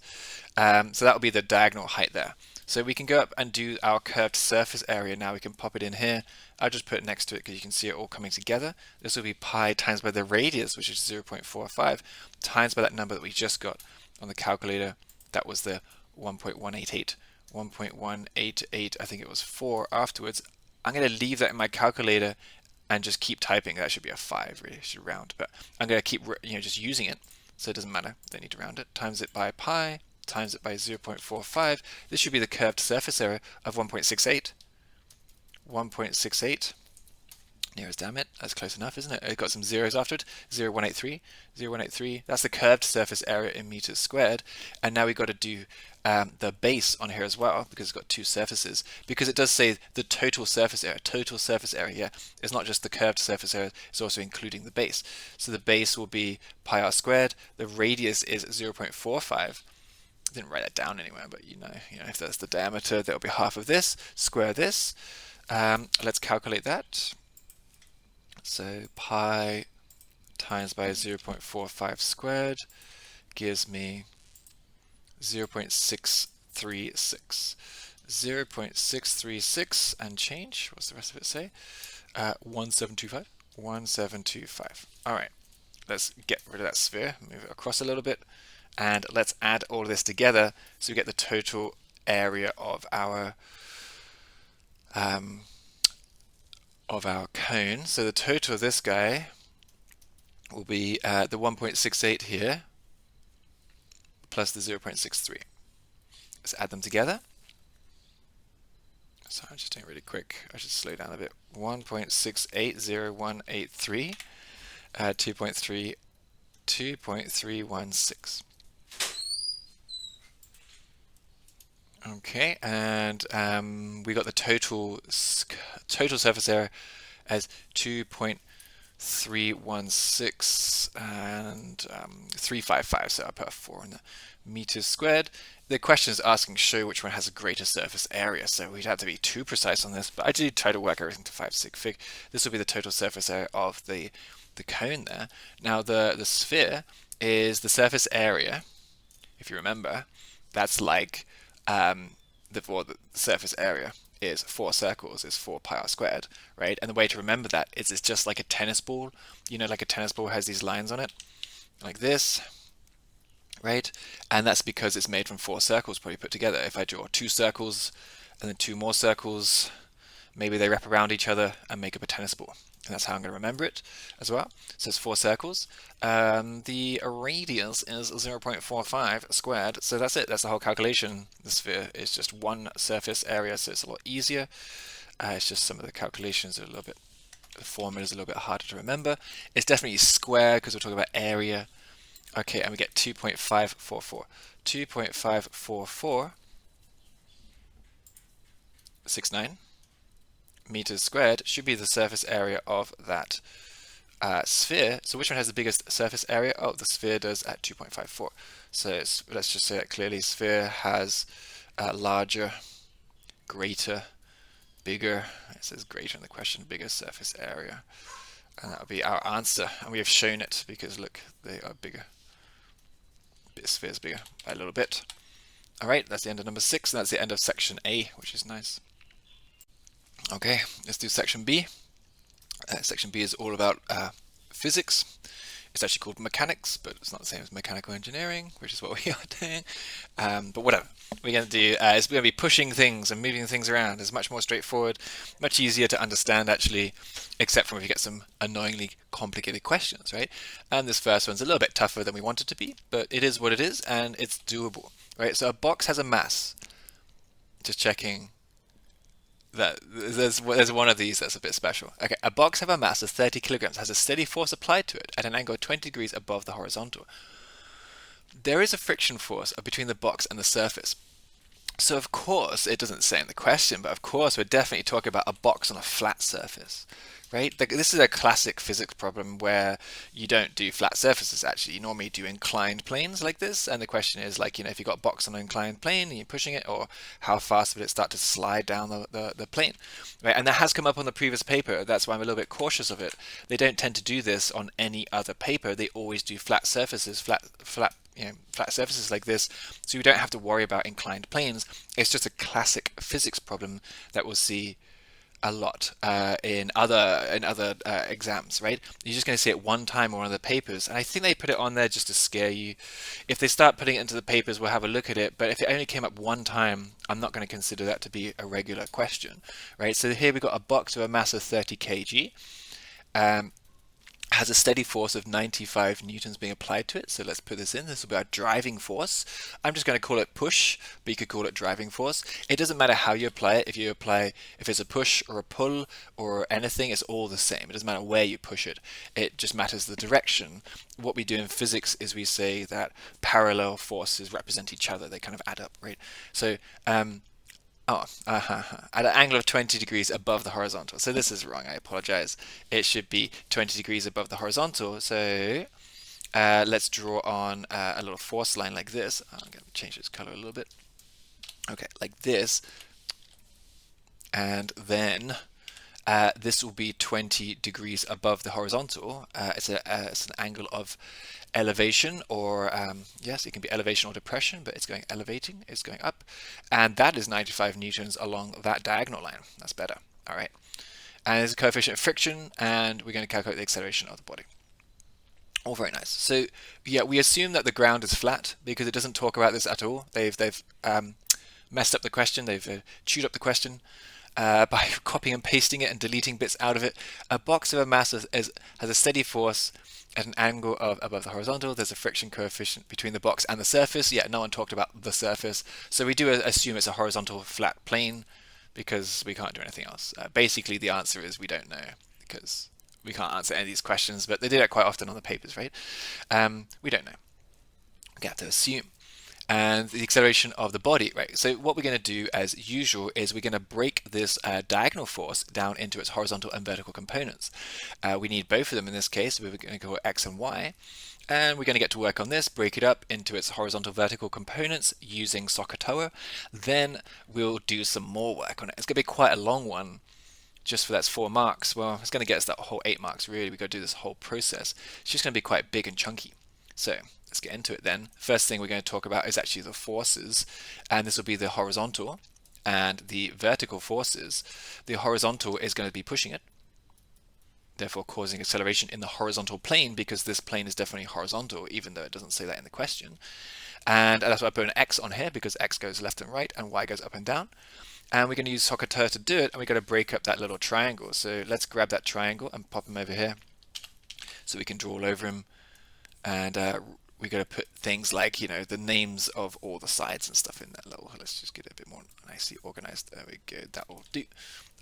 Speaker 1: So that will be the diagonal height there.
Speaker 2: So we can go up and do our curved surface area now. We can pop it in here. I'll just put it next to it because you can see it all coming together. This will be pi times by the radius, which is 0.45, times by that number that we just got on the calculator. That was the 1.188. 1.188, I think it was 4 afterwards. I'm going to leave that in my calculator and just keep typing. That should be a 5, really. I should round, but I'm going to keep just using it, so it doesn't matter. Don't need to round it. Times it by pi, times it by 0.45. This should be the curved surface area of 1.68. 1.68. Near as damn it. That's close enough, isn't it? It got some zeros after it. 0.183. 0.183. That's the curved surface area in meters squared. And now we've got to do the base on here as well, because it's got two surfaces. Because it does say the total surface area. Total surface area, yeah. It's not just the curved surface area, it's also including the base. So the base will be pi r squared. The radius is 0.45. I didn't write that down anywhere, but you know, if that's the diameter, that'll be half of this. Square this. Let's calculate that. So pi times by 0.45 squared gives me 0.636. 0.636 and change. What's the rest of it say? 1725. 1725. All right, let's get rid of that sphere, move it across a little bit, and let's add all of this together so we get the total area of our cone. So the total of this guy will be the 1.68 here plus the 0.63. Let's add them together. So I'm just doing it really quick. I should slow down a bit. 1.680183, 2.316. Okay, and we got the total surface area as 2.316 and 355. So I put a 4 in the meters squared. The question is asking show which one has a greater surface area, so we'd have to be too precise on this, but I did try to work everything to 5 sig fig. This will be the total surface area of the cone there. Now the sphere is the surface area, if you remember. That's like the surface area is 4 circles, is 4 pi r squared, right? And the way to remember that is it's just like a tennis ball. You know, like a tennis ball has these lines on it, like this, right? And that's because it's made from 4 circles probably put together. If I draw 2 circles and then 2 more circles, maybe they wrap around each other and make up a tennis ball. And that's how I'm going to remember it as well. So it's 4 circles. The radius is 0.45 squared. So that's it. That's the whole calculation. The sphere is just one surface area, so it's a lot easier. It's just some of the calculations are a little bit, the formula is a little bit harder to remember. It's definitely square because we're talking about area. Okay, and we get 2.544. 2.54469 meters squared should be the surface area of that sphere. So which one has the biggest surface area? Oh, the sphere does at 2.54. So let's just say that clearly. Sphere has larger, greater, bigger. It says greater in the question, bigger surface area. And that would be our answer. And we have shown it because look, they are bigger. The sphere is bigger by a little bit. All right, that's the end of number 6, and that's the end of section A, which is nice. Okay, let's do section B. Section B is all about physics. It's actually called mechanics, but it's not the same as mechanical engineering, which is what we are doing. But whatever. We're going to do is we're going to be pushing things and moving things around. It's much more straightforward, much easier to understand actually, except from if you get some annoyingly complicated questions, right? And this first one's a little bit tougher than we want it to be, but it is what it is, and it's doable, right? So a box has a mass. Just checking that there's one of these that's a bit special. Okay, a box of a mass of 30 kilograms has a steady force applied to it at an angle of 20 degrees above the horizontal. There is a friction force between the box and the surface. So of course, it doesn't say in the question, but of course we're definitely talking about a box on a flat surface, right? This is a classic physics problem where you don't do flat surfaces actually. You normally do inclined planes like this, and the question is like, if you've got a box on an inclined plane and you're pushing it, or how fast would it start to slide down the plane, right? And that has come up on the previous paper. That's why I'm a little bit cautious of it. They don't tend to do this on any other paper. They always do flat surfaces, flat flat surfaces like this, so we don't have to worry about inclined planes. It's just a classic physics problem that we'll see a lot in other exams, right? You're just going to see it one time or one of the papers, and I think they put it on there just to scare you. If they start putting it into the papers, we'll have a look at it. But if it only came up one time, I'm not going to consider that to be a regular question, right? So here we've got a box with a mass of 30 kg. Has a steady force of 95 newtons being applied to it. So let's put this in. This will be our driving force. I'm just going to call it push, but you could call it driving force. It doesn't matter how you apply it. If it's a push or a pull or anything, it's all the same. It doesn't matter where you push it. It just matters the direction. What we do in physics is we say that parallel forces represent each other. They kind of add up, right? So, at an angle of 20 degrees above the horizontal. So this is wrong, I apologize. It should be 20 degrees above the horizontal. So let's draw on a little force line like this. I'm going to change its color a little bit. Okay, like this. And then this will be 20 degrees above the horizontal. It's an angle of elevation, or yes, it can be elevation or depression, but it's going up, and that is 95 newtons along that diagonal line. That's better. All right, and there's a coefficient of friction, and we're going to calculate the acceleration of the body. All very nice. So yeah, we assume that the ground is flat because it doesn't talk about this at all. They've messed up the question. They've chewed up the question by copying and pasting it and deleting bits out of it. A box of a mass has a steady force at an angle of above the horizontal. There's a friction coefficient between the box and the surface. Yeah, no one talked about the surface. So we do assume it's a horizontal flat plane because we can't do anything else. Basically, the answer is we don't know because we can't answer any of these questions, but they do that quite often on the papers, right? We don't know. We have to assume. And the acceleration of the body, right? So what we're going to do as usual is we're going to break this diagonal force down into its horizontal and vertical components. We need both of them in this case. We're going to go x and y, and we're going to get to work on this, break it up into its horizontal vertical components using SOHCAHTOA. Then we'll do some more work on it. It's going to be quite a long one. Just for that's 4 marks. Well, it's going to get us that whole 8 marks really. We've got to do this whole process. It's just going to be quite big and chunky. So let's get into it then. First thing we're going to talk about is actually the forces, and this will be the horizontal and the vertical forces. The horizontal is going to be pushing it, therefore causing acceleration in the horizontal plane, because this plane is definitely horizontal, even though it doesn't say that in the question. And that's why I put an x on here, because x goes left and right and y goes up and down. And we're going to use SOHCAHTOA to do it, and we're going to break up that little triangle. So let's grab that triangle and pop him over here so we can draw all over him. And we're going to put things like, the names of all the sides and stuff in that little. Let's just get it a bit more nicely organized. There we go. That will do.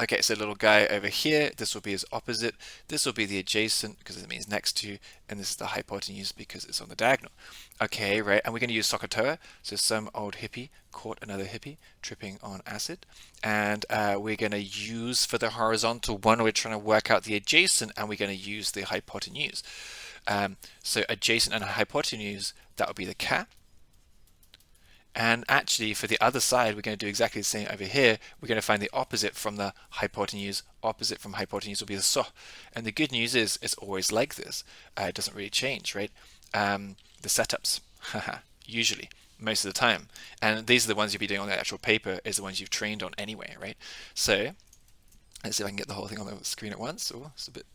Speaker 2: Okay, so little guy over here, this will be his opposite. This will be the adjacent because it means next to, and this is the hypotenuse because it's on the diagonal. Okay, right, and we're going to use SOHCAHTOA. So some old hippie caught another hippie tripping on acid. And we're going to use, for the horizontal one, we're trying to work out the adjacent, and we're going to use the hypotenuse. So adjacent and hypotenuse, that would be the K. And actually, for the other side, we're going to do exactly the same over here. We're going to find the opposite from the hypotenuse. Opposite from hypotenuse will be the SO. And the good news is, it's always like this. It doesn't really change, right? The setups, usually, most of the time. And these are the ones you'll be doing on the actual paper, is the ones you've trained on anyway, right? So let's see if I can get the whole thing on the screen at once. Oh, it's a bit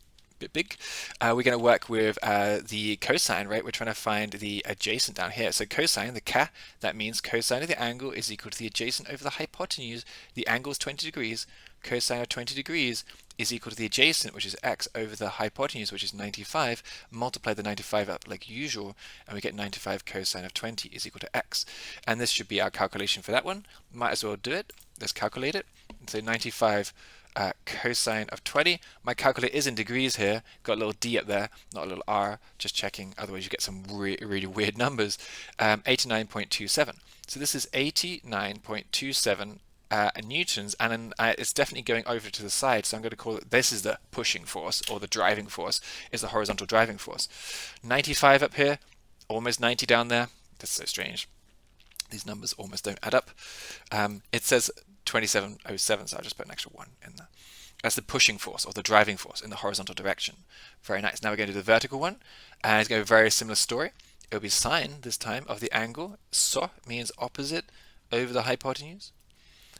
Speaker 2: big. We're going to work with the cosine, right? We're trying to find the adjacent down here. So cosine, the K, that means cosine of the angle is equal to the adjacent over the hypotenuse. The angle is 20 degrees. Cosine of 20 degrees is equal to the adjacent, which is x, over the hypotenuse, which is 95. Multiply the 95 up like usual, and we get 95 cosine of 20 is equal to x. And this should be our calculation for that one. Might as well do it. Let's calculate it. And so 95 cosine of 20. My calculator is in degrees here. Got a little d up there, not a little r. Just checking. Otherwise, you get some really weird numbers. 89.27. So this is 89.27 newtons, and then, it's definitely going over to the side. So I'm going to call it. This is the pushing force, or the driving force. Is the horizontal driving force. 95 up here, almost 90 down there. That's so strange. These numbers almost don't add up. It says 2707, so I'll just put an extra 1 in there. That's the pushing force, or the driving force, in the horizontal direction. Very nice. Now we're going to do the vertical one, and it's going to be a very similar story. it'll be sine this time of the angle. So means opposite over the hypotenuse.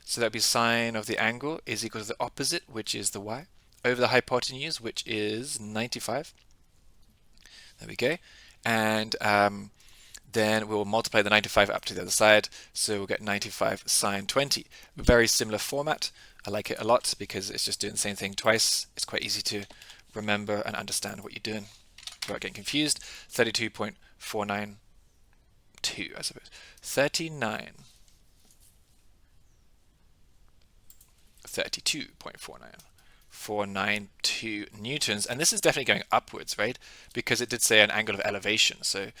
Speaker 2: So that'll be sine of the angle is equal to the opposite, which is the y, over the hypotenuse, which is 95. There we go. And then we'll multiply the 95 up to the other side, so we'll get 95 sine 20. Very similar format. I like it a lot because it's just doing the same thing twice. It's quite easy to remember and understand what you're doing without getting confused. 32.492, I suppose. 32.492 newtons, and this is definitely going upwards, right? Because it did say an angle of elevation, so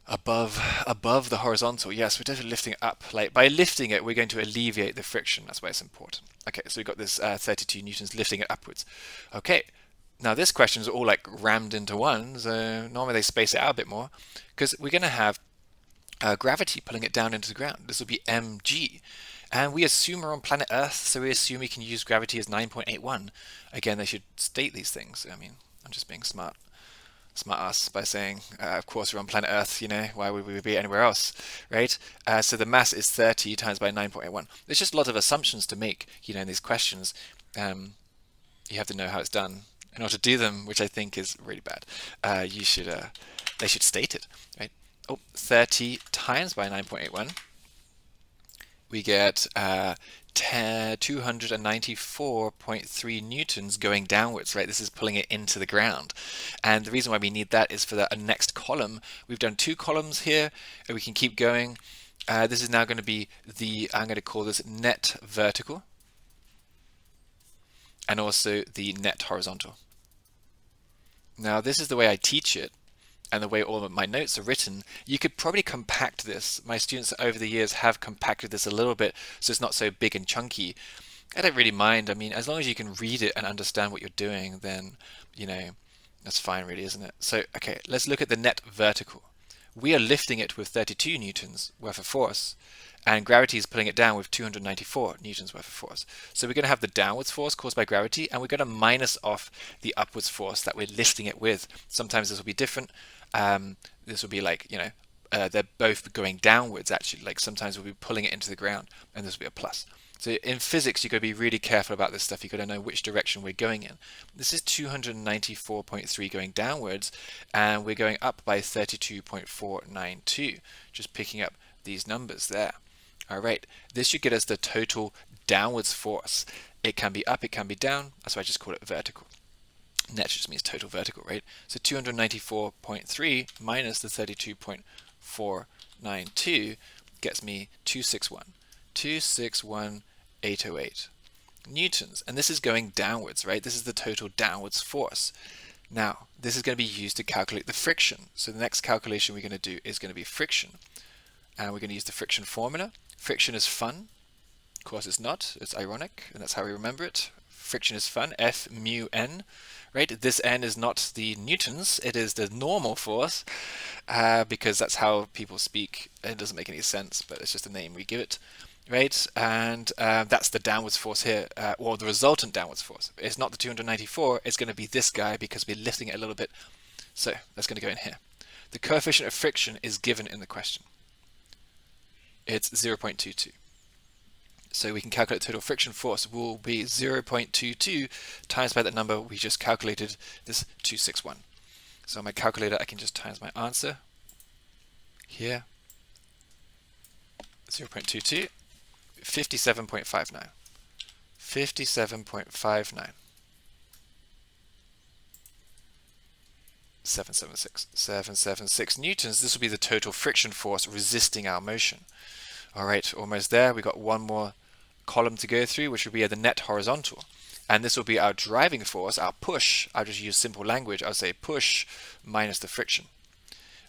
Speaker 2: above the horizontal. Yes, we're definitely lifting it up. Like by lifting it, we're going to alleviate the friction. That's why it's important. Okay, so we've got this 32 newtons lifting it upwards. Okay, now this question is all like rammed into one. So normally they space it out a bit more because we're going to have gravity pulling it down into the ground. This will be mg. And we assume we're on planet Earth, so we assume we can use gravity as 9.81. Again, they should state these things. I mean, I'm just being smart ass by saying, of course, we're on planet Earth, why would we be anywhere else, right? So the mass is 30 times by 9.81. There's just a lot of assumptions to make, in these questions. You have to know how it's done in order to do them, which I think is really bad. They should state it, right? 30 times by 9.81. We get 294.3 newtons going downwards, right? This is pulling it into the ground. And the reason why we need that is for the next column. We've done 2 columns here, and we can keep going. This is now going to be I'm going to call this net vertical, and also the net horizontal. Now, this is the way I teach it, and the way all of my notes are written. You could probably compact this. My students over the years have compacted this a little bit so it's not so big and chunky. I don't really mind. I mean, as long as you can read it and understand what you're doing, then, that's fine really, isn't it? So, okay, let's look at the net vertical. We are lifting it with 32 newtons worth of force, and gravity is pulling it down with 294 newtons worth of force. So we're going to have the downwards force caused by gravity, and we're going to minus off the upwards force that we're lifting it with. Sometimes this will be different. This will be like, they're both going downwards actually. Like sometimes we'll be pulling it into the ground, and this will be a plus. So in physics, you've got to be really careful about this stuff. You've got to know which direction we're going in. This is 294.3 going downwards, and we're going up by 32.492. Just picking up these numbers there. All right, this should get us the total downwards force. It can be up, it can be down. That's why I just call it vertical. Net just means total vertical, right? So 294.3 minus the 32.492 gets me 261,808 newtons. And this is going downwards, right? This is the total downwards force. Now, this is going to be used to calculate the friction. So the next calculation we're going to do is going to be friction. And we're going to use the friction formula. Friction is fun. Of course it's not. It's ironic, and that's how we remember it. Friction is fun, F mu n. Right? This n is not the newtons, it is the normal force, because that's how people speak. It doesn't make any sense, but it's just a name we give it. Right? And that's the downwards force here, or the resultant downwards force. It's not the 294, it's going to be this guy because we're lifting it a little bit. So that's going to go in here. The coefficient of friction is given in the question. It's 0.22. So we can calculate total friction force will be 0.22 times by that number we just calculated, this 261. So on my calculator I can just times my answer here, 0.22, 57.59. 57.59. 776 newtons. This will be the total friction force resisting our motion. All right, almost there. We got one more column to go through, which will be the net horizontal. And this will be our driving force, our push. I'll just use simple language. I'll say push minus the friction.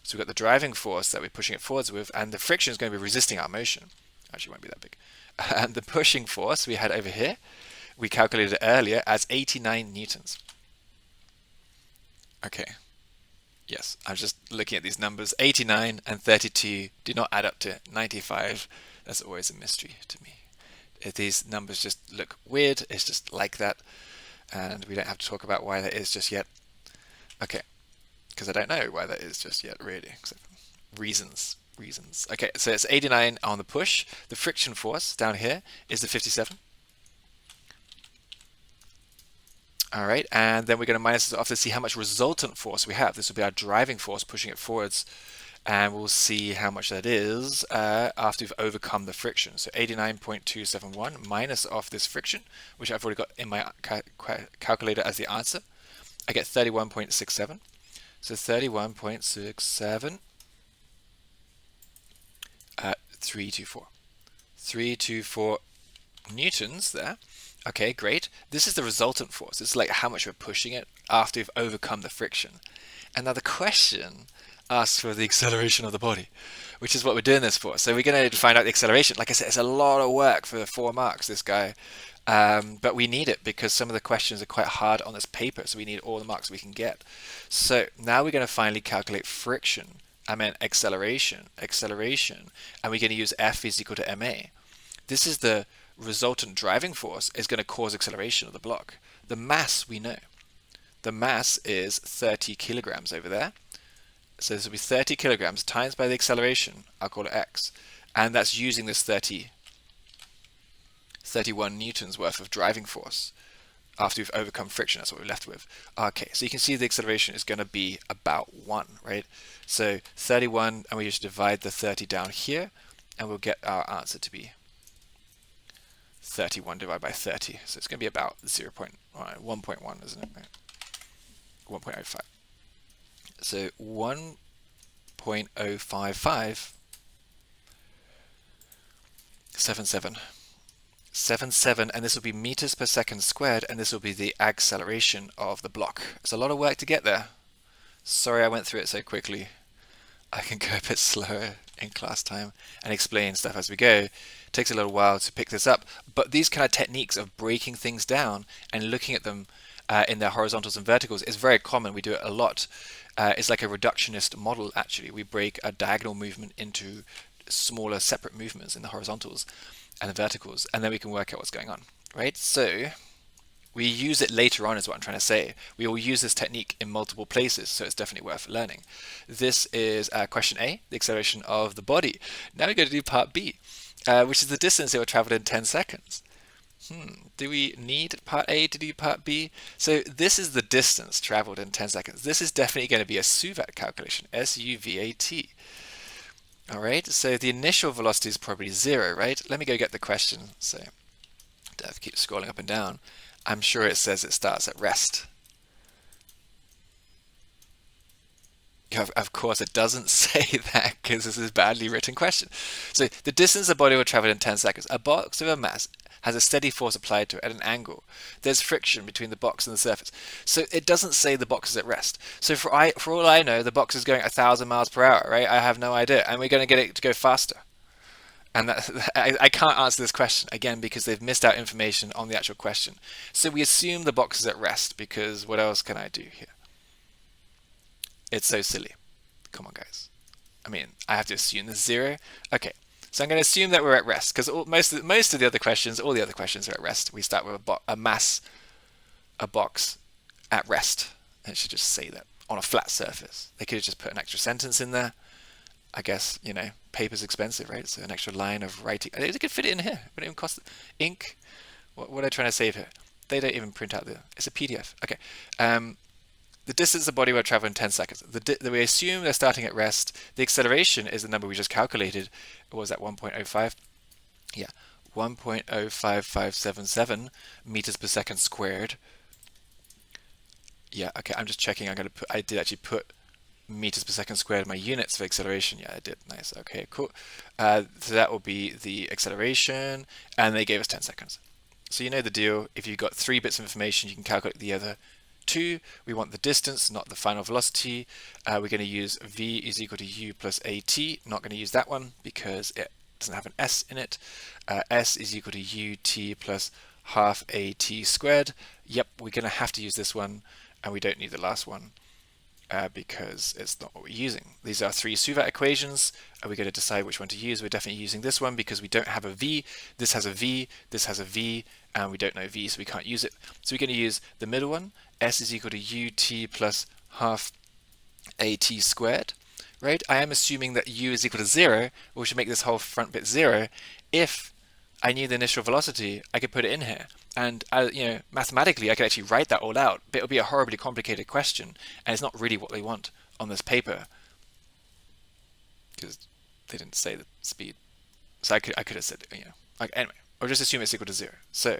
Speaker 2: So we've got the driving force that we're pushing it forwards with, and the friction is going to be resisting our motion. Actually, it won't be that big. And the pushing force we had over here, we calculated it earlier as 89 newtons. Okay. Yes, I'm just looking at these numbers. 89 and 32 do not add up to 95. That's always a mystery to me. If these numbers just look weird, it's just like that. And we don't have to talk about why that is just yet. Okay. because I don't know why that is just yet, really. Except reasons. Okay, so it's 89 on the push. The friction force down here is the 57. All right, and then we're going to minus it off to see how much resultant force we have. This will be our driving force pushing it forwards, and we'll see how much that is after we've overcome the friction. So 89.271 minus off this friction, which I've already got in my calculator as the answer. I get 31.67. So 31.67, 324. 324 newtons there. Okay, great. This is the resultant force. It's like how much we're pushing it after we've overcome the friction. And now the question asks for the acceleration of the body, which is what we're doing this for. So we're going to find out the acceleration. Like I said, it's a lot of work for the 4 marks, this guy. But we need it because some of the questions are quite hard on this paper, so we need all the marks we can get. So now we're going to finally calculate friction. I meant acceleration, and we're going to use F is equal to ma. This is the resultant driving force is going to cause acceleration of the block. The mass we know. The mass is 30 kilograms over there. So this will be 30 kilograms times by the acceleration. I'll call it x. And that's using this 31 newtons worth of driving force after we've overcome friction. That's what we're left with. Okay, so you can see the acceleration is going to be about 1, right? So 31, and we just divide the 30 down here, and we'll get our answer to be 31 divided by 30. So it's going to be about 1.1, isn't it? 1.05. So 1.055 77, and this will be meters per second squared, and this will be the acceleration of the block. It's a lot of work to get there. Sorry I went through it so quickly. I can go a bit slower in class time and explain stuff as we go. It takes a little while to pick this up, but these kind of techniques of breaking things down and looking at them in their horizontals and verticals is very common. We do it a lot. It's like a reductionist model, actually. We break a diagonal movement into smaller separate movements in the horizontals and the verticals, and then we can work out what's going on, right? So we use it later on is what I'm trying to say. We will use this technique in multiple places, so it's definitely worth learning. This is question A, the acceleration of the body. Now we're going to do part B, which is the distance it will travel in 10 seconds. Do we need part A to do part B? So this is the distance traveled in 10 seconds. This is definitely going to be a SUVAT calculation, S-U-V-A-T. All right, so the initial velocity is probably 0, right? Let me go get the question. So I have to keep scrolling up and down. I'm sure it says it starts at rest. Of course, it doesn't say that because this is a badly written question. So the distance the body will travel in 10 seconds. A box of a mass has a steady force applied to it at an angle. There's friction between the box and the surface. So it doesn't say the box is at rest. So for all I know, the box is going 1,000 miles per hour, right? I have no idea. And we're going to get it to go faster. And I can't answer this question, again, because they've missed out information on the actual question. So we assume the box is at rest, because what else can I do here? It's so silly. Come on, guys. I mean, I have to assume there's 0. Okay. So I'm going to assume that we're at rest, because most of the other questions, all the other questions are at rest. We start with a mass, a box, at rest. And it should just say that on a flat surface. They could have just put an extra sentence in there. I guess, you know, paper's expensive, right? So an extra line of writing. They could fit it in here. It wouldn't even cost ink. What are they trying to save here? They don't even print out it's a PDF. Okay. The distance the body will travel in 10 seconds. We assume they're starting at rest. The acceleration is the number we just calculated. What was that, 1.05? Yeah, 1.05577 meters per second squared. Yeah, okay, I'm just checking. I did actually put meters per second squared in my units for acceleration. Yeah, I did. Nice. Okay, cool. So that will be the acceleration, and they gave us 10 seconds. So you know the deal. If you've got 3 bits of information, you can calculate the other 2. We want the distance, not the final velocity. We're going to use v is equal to u plus at. Not going to use that one because it doesn't have an s in it. S is equal to ut plus half at squared. Yep, we're going to have to use this one, and we don't need the last one because it's not what we're using. These are 3 SUVAT equations. We're going to decide which one to use. We're definitely using this one because we don't have a v. This has a v, this has a v, and we don't know v, so we can't use it. So we're going to use the middle one. S is equal to ut plus half AT squared, right? I am assuming that u is equal to 0, we should make this whole front bit 0. If I knew the initial velocity, I could put it in here. And mathematically, I could actually write that all out, but it would be a horribly complicated question, and it's not really what they want on this paper, because they didn't say the speed. So I could have said, like, anyway, I'll just assume it's equal to 0. So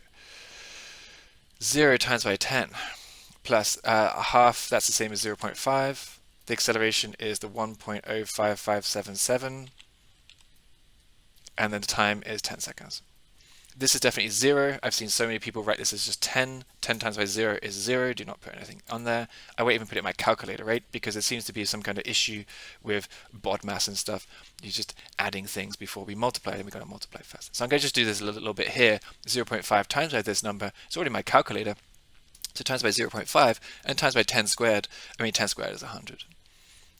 Speaker 2: 0 times by 10 plus a half, that's the same as 0.5. The acceleration is the 1.05577, and then the time is 10 seconds. This is definitely 0. I've seen so many people write this as just 10. 10 times by 0 is 0. Do not put anything on there. I won't even put it in my calculator, right? Because there seems to be some kind of issue with BODMAS and stuff. You're just adding things before we multiply, and we've got to multiply first. So I'm going to just do this a little bit here. 0.5 times by this number. It's already in my calculator. So times by 0.5 and times by 10 squared. 10 squared is 100.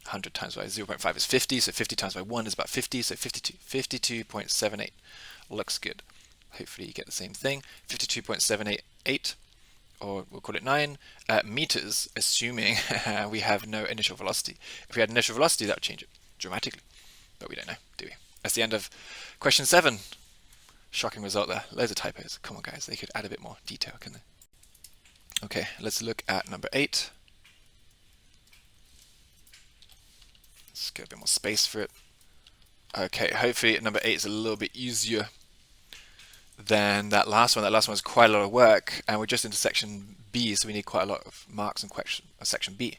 Speaker 2: 100 times by 0.5 is 50. So 50 times by 1 is about 50. So 52. 52.78. Looks good. Hopefully you get the same thing. 52.788, or we'll call it 9 meters, assuming we have no initial velocity. If we had initial velocity, that would change it dramatically. But we don't know, do we? That's the end of question 7. Shocking result there. Loads of typos. Come on, guys. They could add a bit more detail, can they? Okay, let's look at number 8. Let's get a bit more space for it. Okay, hopefully number 8 is a little bit easier than that last one. That last one was quite a lot of work, and we're just into section B, so we need quite a lot of marks in section B.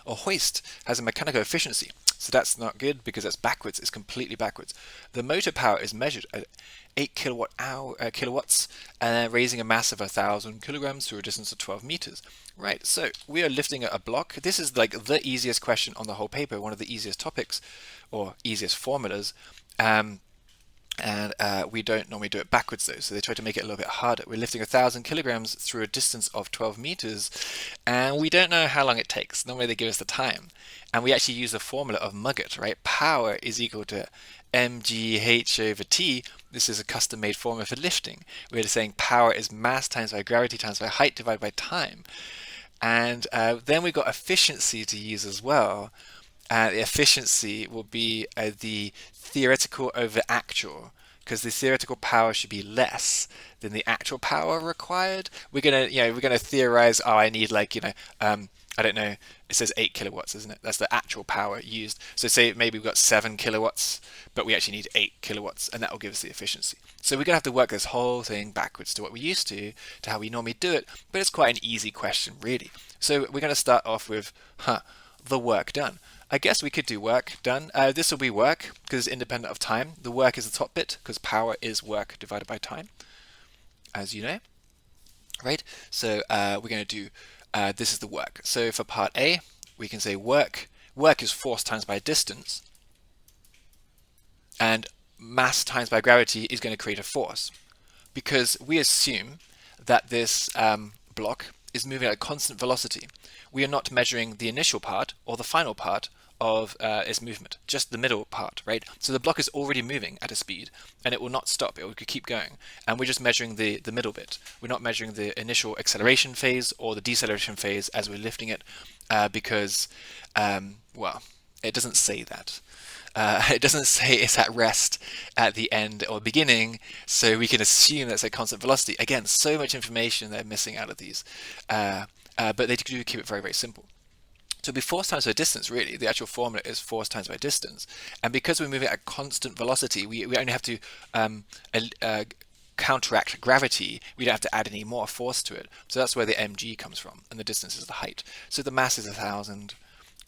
Speaker 2: A hoist has a mechanical efficiency, so that's not good because that's backwards. It's completely backwards. The motor power is measured at 8 kilowatts, and raising a mass of 1,000 kilograms through a distance of 12 meters. Right, so we are lifting a block. This is like the easiest question on the whole paper, one of the easiest topics, or easiest formulas. And we don't normally do it backwards though, so they try to make it a little bit harder. We're lifting 1,000 kilograms through a distance of 12 meters, and we don't know how long it takes. Normally they give us the time, and we actually use the formula of Muggett, right? Power is equal to mgh over t. This is a custom-made formula for lifting. We're saying power is mass times by gravity times by height divided by time, and then we've got efficiency to use as well. The efficiency will be the theoretical over actual, because the theoretical power should be less than the actual power required. We're gonna theorize. Oh, I need I don't know. It says 8 kilowatts, isn't it? That's the actual power used. So say maybe we've got 7 kilowatts, but we actually need 8 kilowatts, and that will give us the efficiency. So we're gonna have to work this whole thing backwards to what we used to how we normally do it. But it's quite an easy question, really. So we're gonna start off with the work done. I guess we could do work done. This will be work because it's independent of time. The work is the top bit because power is work divided by time, as you know, right? So we're going to do, this is the work. So for part A, we can say work is force times by distance, and mass times by gravity is going to create a force, because we assume that this block is moving at a constant velocity. We are not measuring the initial part or the final part of its movement, just the middle part, right? So the block is already moving at a speed, and it will not stop. It will keep going, and we're just measuring the middle bit. We're not measuring the initial acceleration phase or the deceleration phase as we're lifting it, because well, it doesn't say that. It doesn't say it's at rest at the end or beginning, so we can assume that's at constant velocity. Again, so much information they're missing out of these, but they do keep it very, very simple. So it'll be force times by distance, really. The actual formula is force times by distance. And because we're moving at constant velocity, we only have to counteract gravity. We don't have to add any more force to it. So that's where the mg comes from, and the distance is the height. So the mass is 1,000.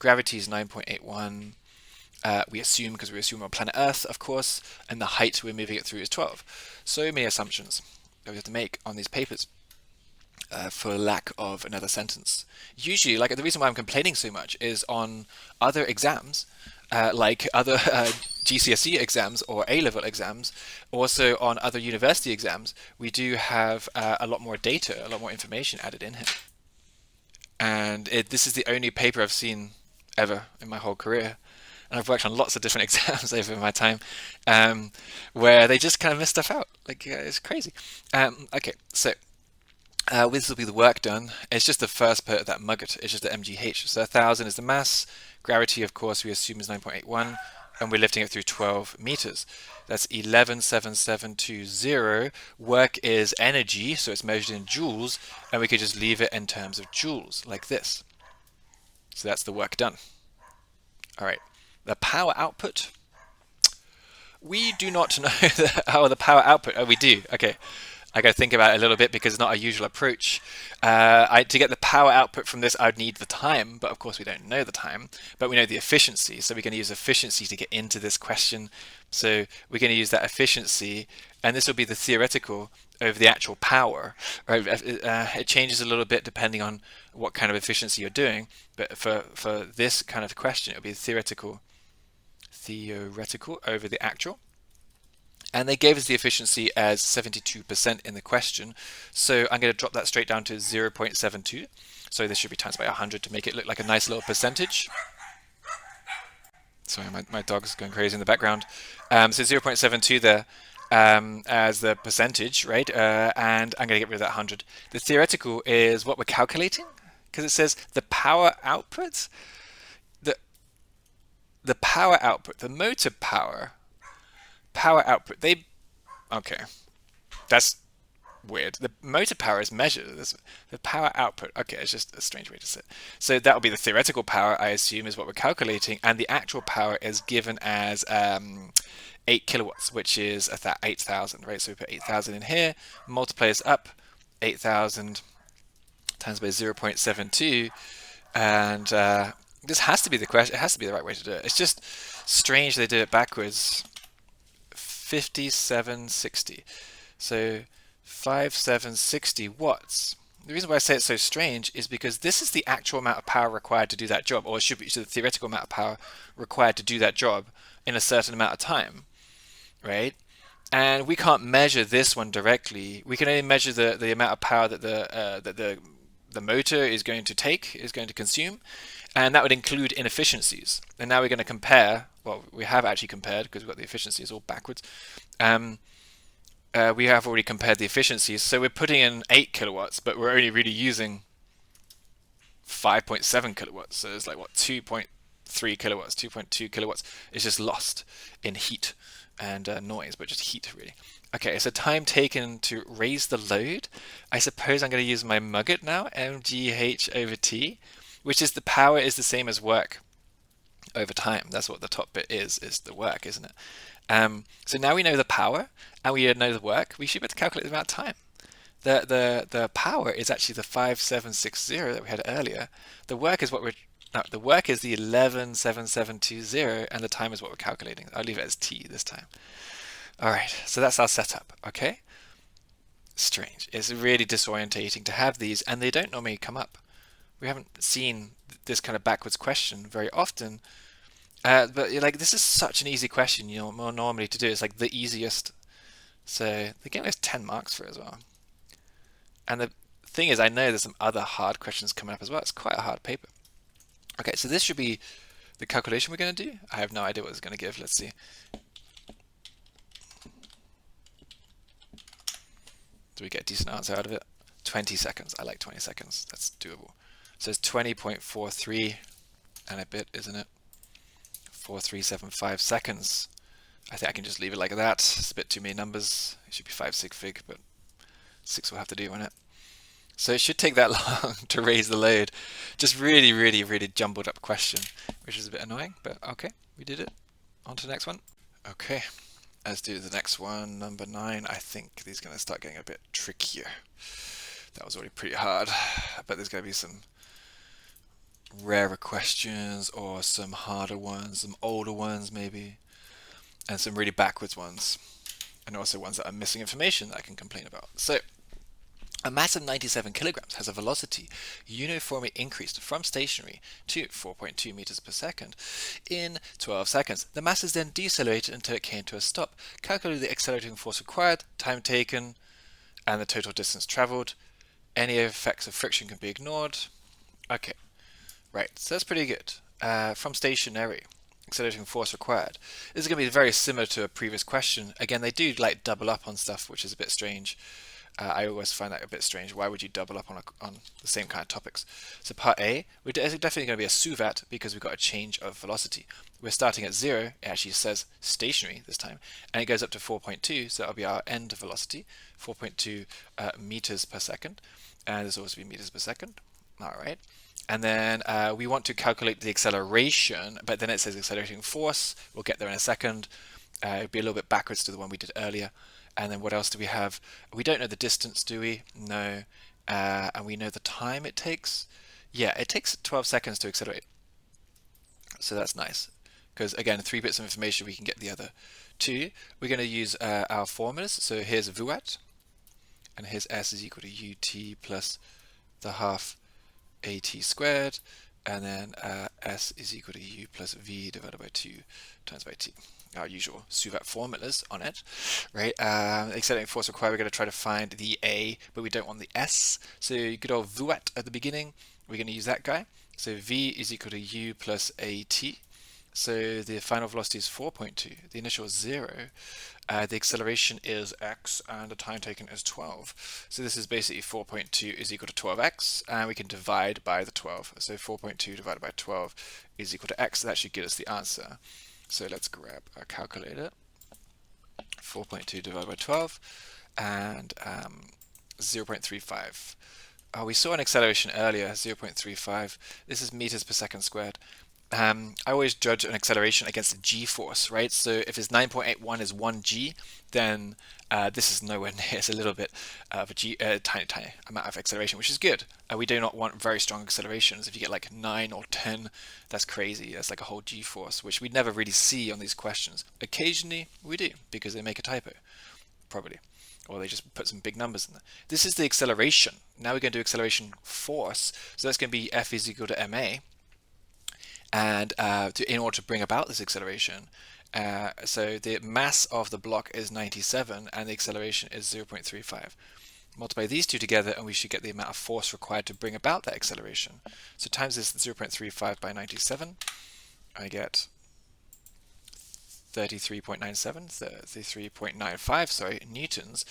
Speaker 2: Gravity is 9.81. We assume, because we assume on planet Earth, of course, and the height we're moving it through is 12. So many assumptions that we have to make on these papers. For lack of another sentence. Usually, the reason why I'm complaining so much is on other exams, like other GCSE exams or A-level exams, also on other university exams, we do have a lot more data, a lot more information added in here. And this is the only paper I've seen ever in my whole career. And I've worked on lots of different exams over my time, where they just kind of miss stuff out. It's crazy. Okay, so this will be the work done. It's just the first part of that Muggett. It's just the mgh. So 1,000 is the mass. Gravity, of course, we assume is 9.81, and we're lifting it through 12 meters. That's 117720. Work is energy, so it's measured in joules, and we could just leave it in terms of joules, like this. So that's the work done. All right, the power output. We do not know how the power output. Oh, we do. Okay. I got to think about it a little bit because it's not our usual approach. To get the power output from this, I would need the time, but of course we don't know the time, but we know the efficiency. So we're going to use efficiency to get into this question. So we're going to use that efficiency, and this will be the theoretical over the actual power. Right? It changes a little bit depending on what kind of efficiency you're doing, but for this kind of question, it will be theoretical over the actual. And they gave us the efficiency as 72% in the question. So I'm going to drop that straight down to 0.72. So this should be times by 100 to make it look like a nice little percentage. Sorry, my dog's going crazy in the background. So 0.72 there as the percentage, right? And I'm going to get rid of that 100. The theoretical is what we're calculating, because it says the power output. The power output, the motor power output, okay, that's weird. The motor power is measured. The power output, okay, it's just a strange way to say it. So that will be the theoretical power, I assume, is what we're calculating, and the actual power is given as 8 kilowatts, which is 8,000, right? So we put 8,000 in here, multiply this up, 8,000 times by 0.72, and this has to be the question. It has to be the right way to do it. It's just strange they did it backwards. 5760. So 5760 watts. The reason why I say it's so strange is because this is the actual amount of power required to do that job, or it should be the theoretical amount of power required to do that job in a certain amount of time, right? And we can't measure this one directly. We can only measure the amount of power that the motor is going to consume, and that would include inefficiencies. And now we're going to compare. Well, we have actually compared because we've got the efficiencies all backwards. We have already compared the efficiencies, so we're putting in 8 kilowatts, but we're only really using 5.7 kilowatts. So it's like what, 2.3 kilowatts, 2.2 kilowatts is just lost in heat and noise, but just heat really. Okay, so time taken to raise the load. I suppose I'm going to use my Mugget now, mgh over t, which is the power is the same as work over time. That's what the top bit is the work, isn't it? So now we know the power and we know the work. We should be able to calculate the amount of time. The power is actually the 5760 that we had earlier. The work is the work is the 117720, and the time is what we're calculating. I'll leave it as t this time. All right, so that's our setup. Okay. Strange. It's really disorientating to have these, and they don't normally come up. We haven't seen this kind of backwards question very often. But like, this is such an easy question, more normally to do. It's like the easiest. So they gave us 10 marks for it as well. And the thing is, I know there's some other hard questions coming up as well. It's quite a hard paper. Okay, so this should be the calculation we're going to do. I have no idea what it's going to give. Let's see. Do we get a decent answer out of it? 20 seconds. I like 20 seconds. That's doable. So it's 20.43 and a bit, isn't it? 4375 seconds. I think I can just leave it like that. It's a bit too many numbers. It should be 5 sig fig, but 6 will have to do, won't it? So it should take that long to raise the load. Just really, really, really jumbled up question, which is a bit annoying, but okay, we did it. On to the next one. Okay, let's do the next one, number 9. I think these are going to start getting a bit trickier. That was already pretty hard, but there's going to be some rarer questions or some harder ones, some older ones maybe, and some really backwards ones, and also ones that are missing information that I can complain about. So a mass of 97 kilograms has a velocity uniformly increased from stationary to 4.2 meters per second in 12 seconds. The mass is then decelerated until it came to a stop. Calculate the accelerating force required, time taken, and the total distance traveled. Any effects of friction can be ignored. Okay, right, so that's pretty good. From stationary, accelerating force required. This is going to be very similar to a previous question. Again, they do like double up on stuff, which is a bit strange. I always find that a bit strange. Why would you double up on the same kind of topics? So part A, we're definitely going to be a suvat because we've got a change of velocity. We're starting at 0, it actually says stationary this time, and it goes up to 4.2, so that'll be our end velocity, 4.2 meters per second, and there's always be meters per second. All right. And then we want to calculate the acceleration, but then it says accelerating force. We'll get there in a second. It'll be a little bit backwards to the one we did earlier. And then what else do we have? We don't know the distance, do we? No. And we know the time it takes. Yeah, it takes 12 seconds to accelerate. So that's nice. Because again, 3 bits of information, we can get the other 2. We're going to use our formulas. So here's vuat, and here's s is equal to ut plus the half at squared, and then s is equal to u plus v divided by 2 times by t. Our usual suvat formulas on it, right? Accelerating force required, we're going to try to find the a, but we don't want the s. So good old vuat at the beginning, we're going to use that guy. So v is equal to u plus at. So the final velocity is 4.2. The initial is 0. The acceleration is x, and the time taken is 12. So this is basically 4.2 is equal to 12x, and we can divide by the 12. So 4.2 divided by 12 is equal to x. That should give us the answer. So let's grab our calculator. 4.2 divided by 12, and 0.35. We saw an acceleration earlier, 0.35. This is meters per second squared. I always judge an acceleration against a g-force, right? So if it's 9.81 is 1g, then this is nowhere near. It's a little bit of a tiny amount of acceleration, which is good. We do not want very strong accelerations. If you get like 9 or 10, that's crazy. That's like a whole g-force, which we'd never really see on these questions. Occasionally we do, because they make a typo, probably. Or they just put some big numbers in there. This is the acceleration. Now we're going to do acceleration force. So that's going to be F is equal to ma. And in order to bring about this acceleration, so the mass of the block is 97 and the acceleration is 0.35. Multiply these two together and we should get the amount of force required to bring about that acceleration. So times this 0.35 by 97, I get 33.95 newtons.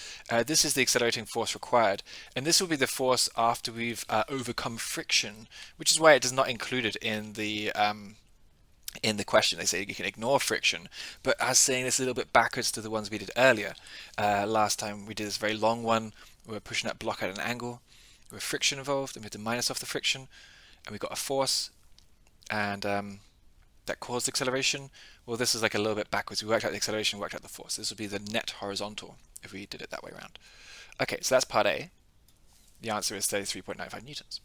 Speaker 2: This is the accelerating force required, and this will be the force after we've overcome friction, which is why it does not include it in the question. They say you can ignore friction, but I was saying this a little bit backwards to the ones we did earlier. Last time we did this very long one. We were pushing that block at an angle with friction involved, and we had to minus off the friction, and we got a force, and that caused acceleration. Well, this is like a little bit backwards. We worked out the acceleration, worked out the force. This would be the net horizontal if we did it that way around. Okay, so that's part A. The answer is 33.95 newtons.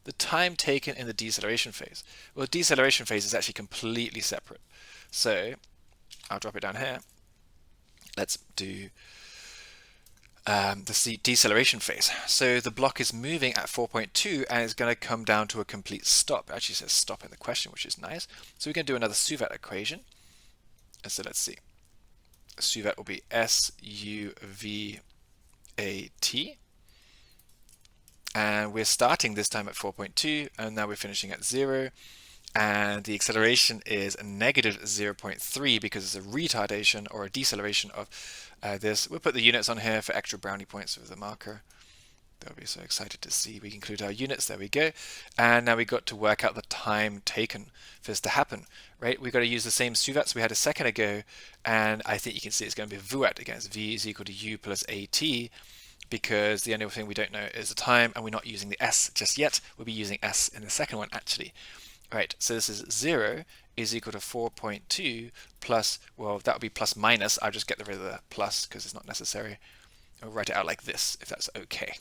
Speaker 2: The time taken in the deceleration phase. Well, the deceleration phase is actually completely separate. So I'll drop it down here. Let's do the deceleration phase. So the block is moving at 4.2 and it's going to come down to a complete stop. It actually says stop in the question, which is nice. So we can do another suvat equation. And so let's see. Suvat will be SUVAT. And we're starting this time at 4.2 and now we're finishing at 0. And the acceleration is negative 0.3 because it's a retardation or a deceleration of this. We'll put the units on here for extra brownie points with the marker. They'll be so excited to see we include our units. There we go. And now we got to work out the time taken for this to happen, right? We've got to use the same suvats we had a second ago, and I think you can see it's going to be vuat against v is equal to u plus at, because the only thing we don't know is the time, and we're not using the s just yet. We'll be using s in the second one actually. Right, so this is 0 is equal to 4.2 plus, well, that would be plus minus. I'll just get rid of the plus because it's not necessary. I'll write it out like this if that's okay.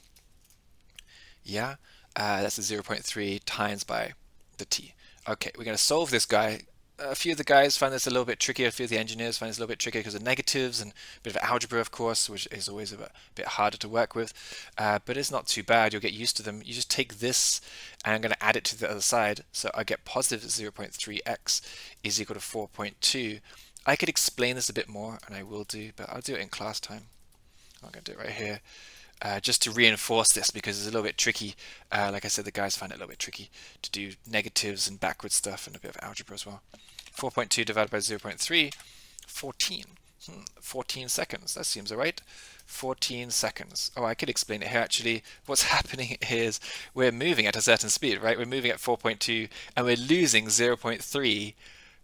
Speaker 2: Yeah, that's a 0.3 times by the t. Okay, we're going to solve this guy. A few of the guys find this a little bit tricky. A few of the engineers find this a little bit tricky because of negatives and a bit of algebra, of course, which is always a bit harder to work with. But it's not too bad. You'll get used to them. You just take this, and I'm going to add it to the other side. So I get positive 0.3x is equal to 4.2. I could explain this a bit more, and I will do, but I'll do it in class time. I'm going to do it right here. Just to reinforce this because it's a little bit tricky. Like I said, the guys find it a little bit tricky to do negatives and backward stuff and a bit of algebra as well. 4.2 divided by 0.3, 14. 14 seconds. That seems alright. 14 seconds. Oh, I could explain it here actually. What's happening is we're moving at a certain speed, right? We're moving at 4.2 and we're losing 0.3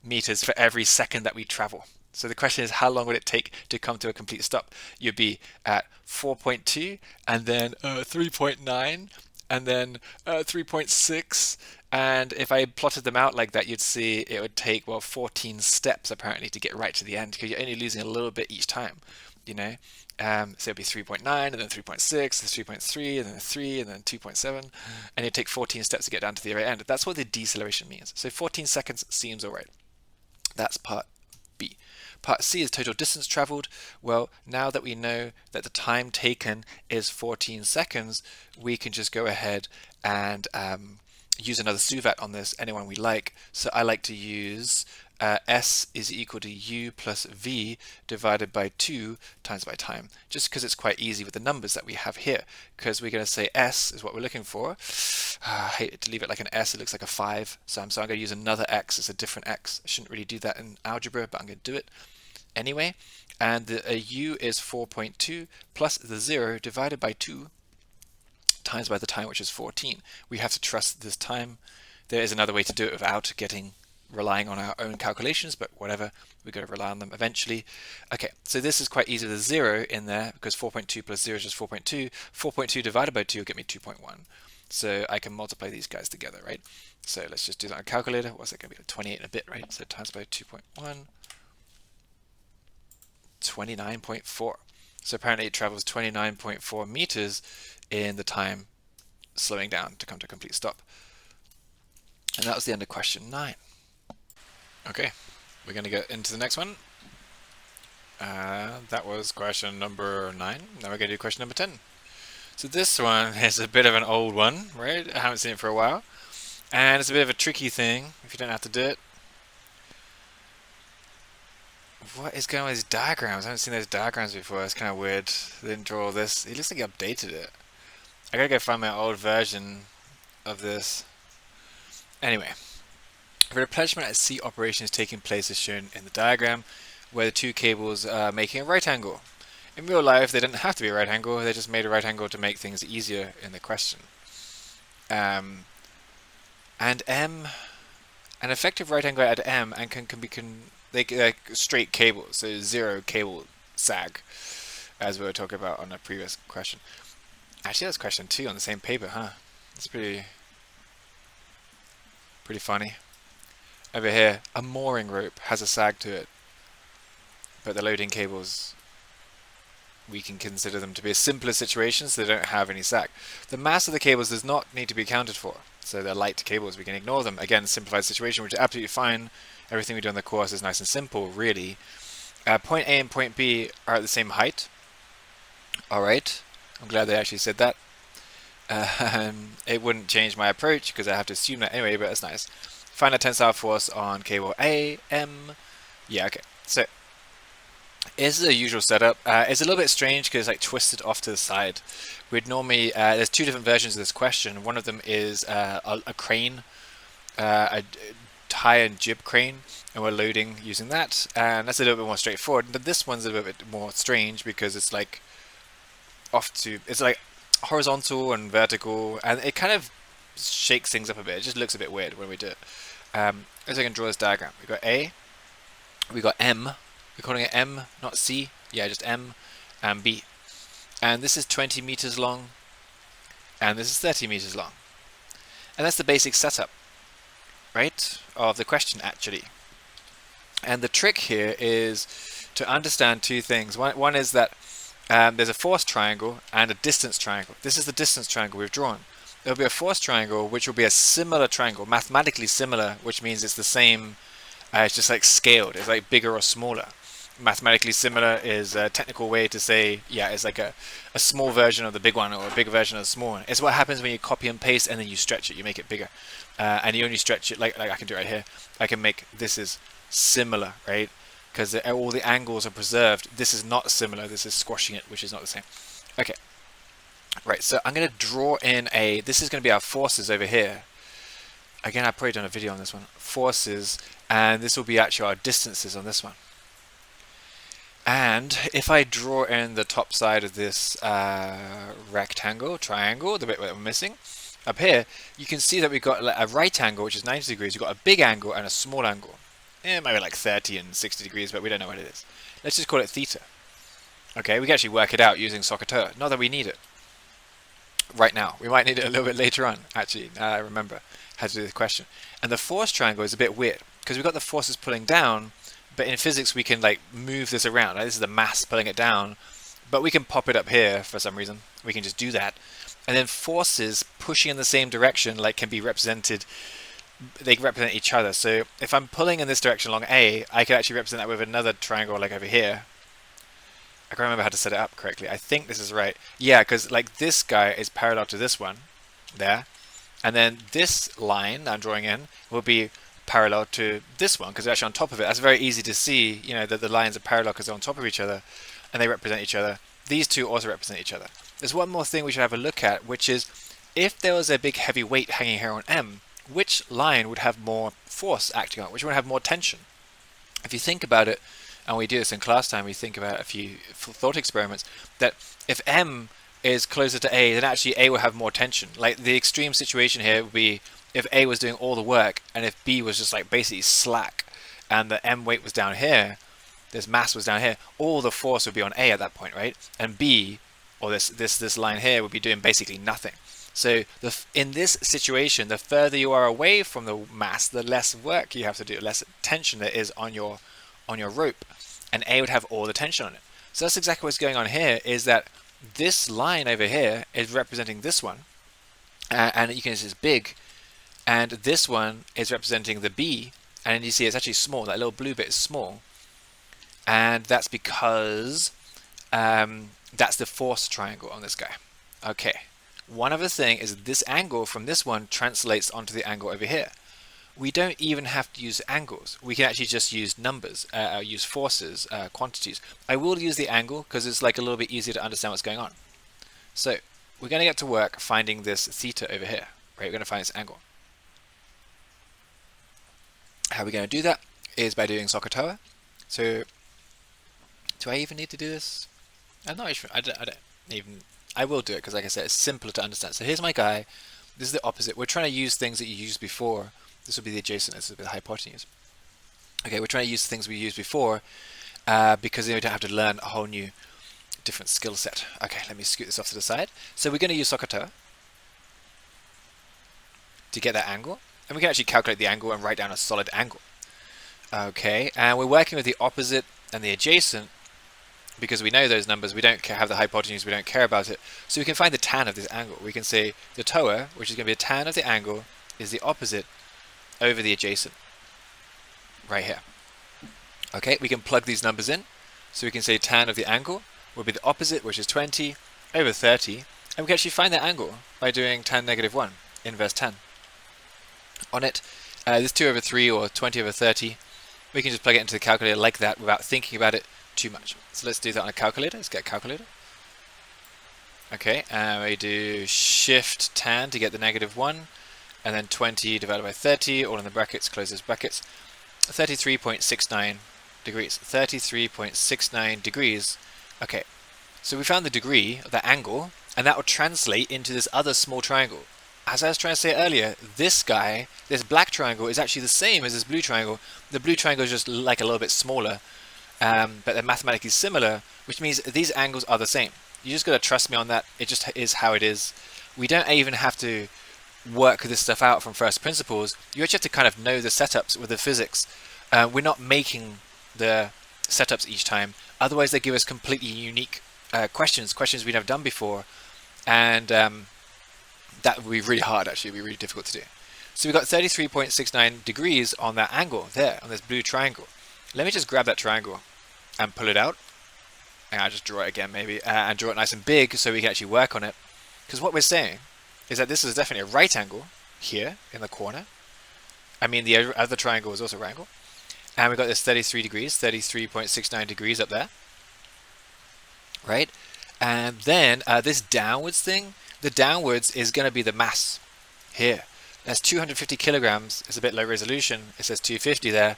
Speaker 2: meters for every second that we travel. So the question is, how long would it take to come to a complete stop? You'd be at 4.2 and then 3.9 and then 3.6. And if I plotted them out like that, you'd see it would take, well, 14 steps apparently to get right to the end, because you're only losing a little bit each time, you know? So it'd be 3.9 and then 3.6, then 3.3 and then 3 and then 2.7, and it'd take 14 steps to get down to the very end. That's what the deceleration means. So 14 seconds seems all right. That's part B. Part C is total distance traveled. Well, now that we know that the time taken is 14 seconds, we can just go ahead and use another suvat on this, anyone we like. So I like to use S is equal to U plus V divided by 2 times by time, just because it's quite easy with the numbers that we have here, because we're going to say S is what we're looking for. I hate to leave it like an S, it looks like a 5, so I'm going to use another X, it's a different X. I shouldn't really do that in algebra, but I'm going to do it anyway. And the U is 4.2 plus the 0 divided by 2 times by the time, which is 14. We have to trust this time. There is another way to do it without relying on our own calculations, but whatever, we've got to rely on them eventually. Okay, so this is quite easy with a 0 in there, because 4.2 plus 0 is just 4.2. 4.2 divided by 2 will get me 2.1. So I can multiply these guys together, right? So let's just do that on a calculator. What's that going to be? 28 and a bit, right? So times by 2.1, 29.4. So apparently it travels 29.4 meters in the time slowing down to come to a complete stop. And that was the end of question 9. Okay, we're going to get into the next one. That was question number 9. Now we're going to do question number 10. So this one is a bit of an old one, right? I haven't seen it for a while. And it's a bit of a tricky thing if you don't have to do it. What is going on with these diagrams? I haven't seen those diagrams before. It's kind of weird. They didn't draw all this. It looks like he updated it. I gotta go find my old version of this. Anyway, for replenishment at sea, operation is taking place as shown in the diagram, where the two cables are making a right angle. In real life, they didn't have to be a right angle. They just made a right angle to make things easier in the question. And M, an effective right angle at M and can be straight cables, so 0 cable sag, as we were talking about on a previous question. Actually, that's question 2 on the same paper, huh? It's pretty funny. Over here, a mooring rope has a sag to it, but the loading cables, we can consider them to be a simpler situation, so they don't have any sag. The mass of the cables does not need to be accounted for, so they're light cables, we can ignore them. Again, simplified situation, which is absolutely fine. Everything we do in the course is nice and simple, really. Point A and point B are at the same height. Alright, I'm glad they actually said that. It wouldn't change my approach, because I have to assume that anyway, but that's nice. Find a tensile force on cable A, M. Yeah, okay. So, this is a usual setup. It's a little bit strange because it's like twisted off to the side. We'd normally, there's 2 different versions of this question. One of them is a crane, a tie and jib crane, and we're loading using that, and that's a little bit more straightforward. But this one's a little bit more strange because it's like it's like horizontal and vertical, and it kind of shakes things up a bit. It just looks a bit weird when we do it. As I can draw this diagram, we got A, we got M. We're calling it M, not C. Yeah, just M and B. And this is 20 meters long, and this is 30 meters long. And that's the basic setup, right, of the question, actually. And the trick here is to understand 2 things. One is that there's a force triangle and a distance triangle. This is the distance triangle we've drawn. There will be a force triangle, which will be a similar triangle, mathematically similar, which means it's the same, it's just like scaled. It's like bigger or smaller. Mathematically similar is a technical way to say, yeah, it's like a small version of the big one or a bigger version of the small one. It's what happens when you copy and paste and then you stretch it, you make it bigger. And you only stretch it, like I can do right here. I can make this is similar, right? Because all the angles are preserved. This is not similar, this is squashing it, which is not the same. Okay, right, so I'm going to draw in this is going to be our forces over here. Again, I've probably done a video on this one. Forces, and this will be actually our distances on this one. And if I draw in the top side of this triangle, the bit that we're missing, up here, you can see that we've got a right angle, which is 90 degrees. You've got a big angle and a small angle. It might be like 30 and 60 degrees, but we don't know what it is. Let's just call it theta. Okay, we can actually work it out using SOHCAHTOA. Not that we need it right now. We might need it a little bit later on, actually. Now I remember how to do this question. And the force triangle is a bit weird, because we've got the forces pulling down, but in physics we can like move this around. Like, this is the mass pulling it down, but we can pop it up here for some reason. We can just do that. And then forces pushing in the same direction like can be represented, they represent each other. So if I'm pulling in this direction along A, I can actually represent that with another triangle like over here. I can't remember how to set it up correctly. I think this is right. Yeah, because like this guy is parallel to this one there. And then this line I'm drawing in will be parallel to this one because they're actually on top of it. That's very easy to see, you know, that the lines are parallel because they're on top of each other and they represent each other. These two also represent each other. There's one more thing we should have a look at, which is if there was a big heavy weight hanging here on M, which line would have more force acting on it? Which one would have more tension? If you think about it, and we do this in class time, we think about a few thought experiments, that if M is closer to A, then actually A will have more tension. Like the extreme situation here would be if A was doing all the work and if B was just like basically slack and the M weight was down here, this mass was down here, all the force would be on A at that point, right? And B, or this line here, would be doing basically nothing. So in this situation, the further you are away from the mass, the less work you have to do, less tension there is on your rope, and A would have all the tension on it. So that's exactly what's going on here, is that this line over here is representing this one, and you can see it's big, and this one is representing the B, and you see it's actually small. That little blue bit is small, and that's because that's the force triangle on this guy. Okay, one other thing is this angle from this one translates onto the angle over here. We don't even have to use angles. We can actually just use numbers, use forces, quantities. I will use the angle because it's like a little bit easier to understand what's going on. So we're going to get to work finding this theta over here. Right, we're going to find this angle. How we're going to do that is by doing SOHCAHTOA. So do I even need to do this? I'm not sure. I don't even. I will do it because, like I said, it's simpler to understand. So here's my guy. This is the opposite. We're trying to use things that you used before. This will be the adjacent, this will be the hypotenuse. Okay, we're trying to use things we used before because then we don't have to learn a whole new different skill set. Okay, let me scoot this off to the side. So we're going to use SOHCAHTOA to get that angle. And we can actually calculate the angle and write down a solid angle. Okay, and we're working with the opposite and the adjacent because we know those numbers, we don't have the hypotenuse, we don't care about it. So we can find the tan of this angle. We can say the TOA, which is going to be a tan of the angle, is the opposite over the adjacent right here. Okay, we can plug these numbers in, so we can say tan of the angle will be the opposite, which is 20 over 30, and we can actually find that angle by doing tan negative 1 inverse tan on it. This 2 over 3 or 20 over 30, we can just plug it into the calculator like that without thinking about it too much. So let's do that on a calculator. Let's get a calculator. Okay, and we do shift tan to get the negative 1, and then 20 divided by 30, all in the brackets, close those brackets, 33.69 degrees. 33.69 degrees. Okay, so we found the degree of that angle, and that will translate into this other small triangle. As I was trying to say earlier, this guy, this black triangle, is actually the same as this blue triangle. The blue triangle is just like a little bit smaller, but they're mathematically similar, which means these angles are the same. You just got to trust me on that. It just is how it is. We don't even have to work this stuff out from first principles. You actually have to kind of know the setups with the physics. We're not making the setups each time, otherwise they give us completely unique questions we've never done before, and that would be really hard. Actually, it would be really difficult to do. So we've got 33.69 degrees on that angle there, on this blue triangle. Let me just grab that triangle and pull it out, and I'll just draw it again maybe, and draw it nice and big so we can actually work on it, because what we're saying is that this is definitely a right angle here in the corner. I mean, the other triangle is also a right angle. And we've got this 33 degrees, 33.69 degrees up there. Right? And then this downwards thing, the downwards is going to be the mass here. That's 250 kilograms. It's a bit low resolution. It says 250 there.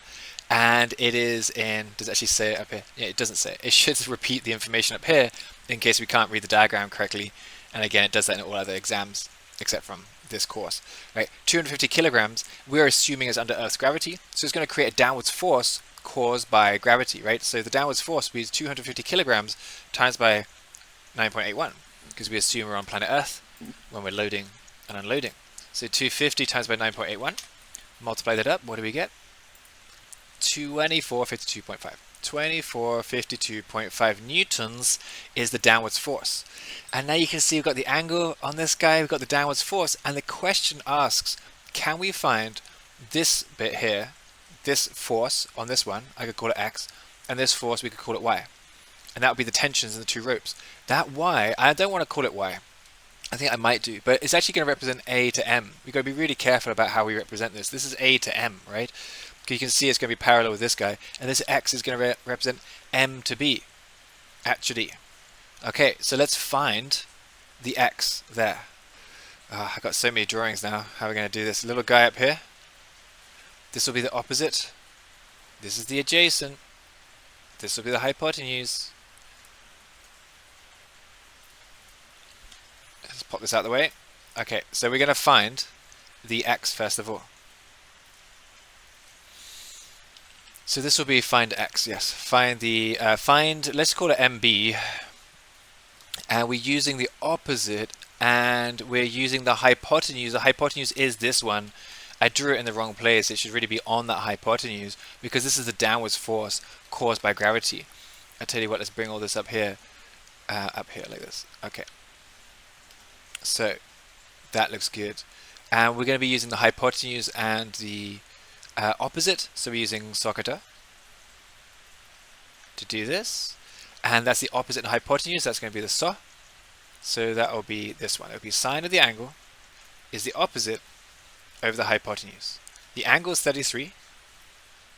Speaker 2: and it is in, does it actually say it up here? Yeah, it doesn't say it. It should repeat the information up here in case we can't read the diagram correctly. And again, it does that in all other exams except from this course, right? 250 kilograms, we're assuming is under Earth's gravity, so it's going to create a downwards force caused by gravity, right? So the downwards force will be 250 kilograms times by 9.81, because we assume we're on planet Earth when we're loading and unloading. So 250 times by 9.81, multiply that up, what do we get? 2452.5. 2452.5 newtons is the downwards force. And now you can see we've got the angle on this guy, we've got the downwards force, and the question asks, can we find this bit here, this force on this one, I could call it X, and this force we could call it Y. And that would be the tensions in the two ropes. That Y, I don't want to call it Y. I think I might do, but it's actually going to represent A to M. We've got to be really careful about how we represent this. This is A to M, right? You can see it's going to be parallel with this guy, and this X is going to represent M to B, actually. Okay, so let's find the X there. I've got so many drawings now. How are we going to do this? Little guy up here. This will be the opposite. This is the adjacent. This will be the hypotenuse. Let's pop this out of the way. Okay, so we're going to find the X first of all. So this will be find X, yes. Find the, let's call it MB. And we're using the opposite, and we're using the hypotenuse. The hypotenuse is this one. I drew it in the wrong place. It should really be on that hypotenuse, because this is the downwards force caused by gravity. I tell you what, let's bring all this up here like this. Okay. So that looks good. And we're going to be using the hypotenuse and the opposite, so we're using Socrator to do this, and that's the opposite in hypotenuse. That's going to be the so that will be this one. It will be sine of the angle is the opposite over the hypotenuse. The angle is 33,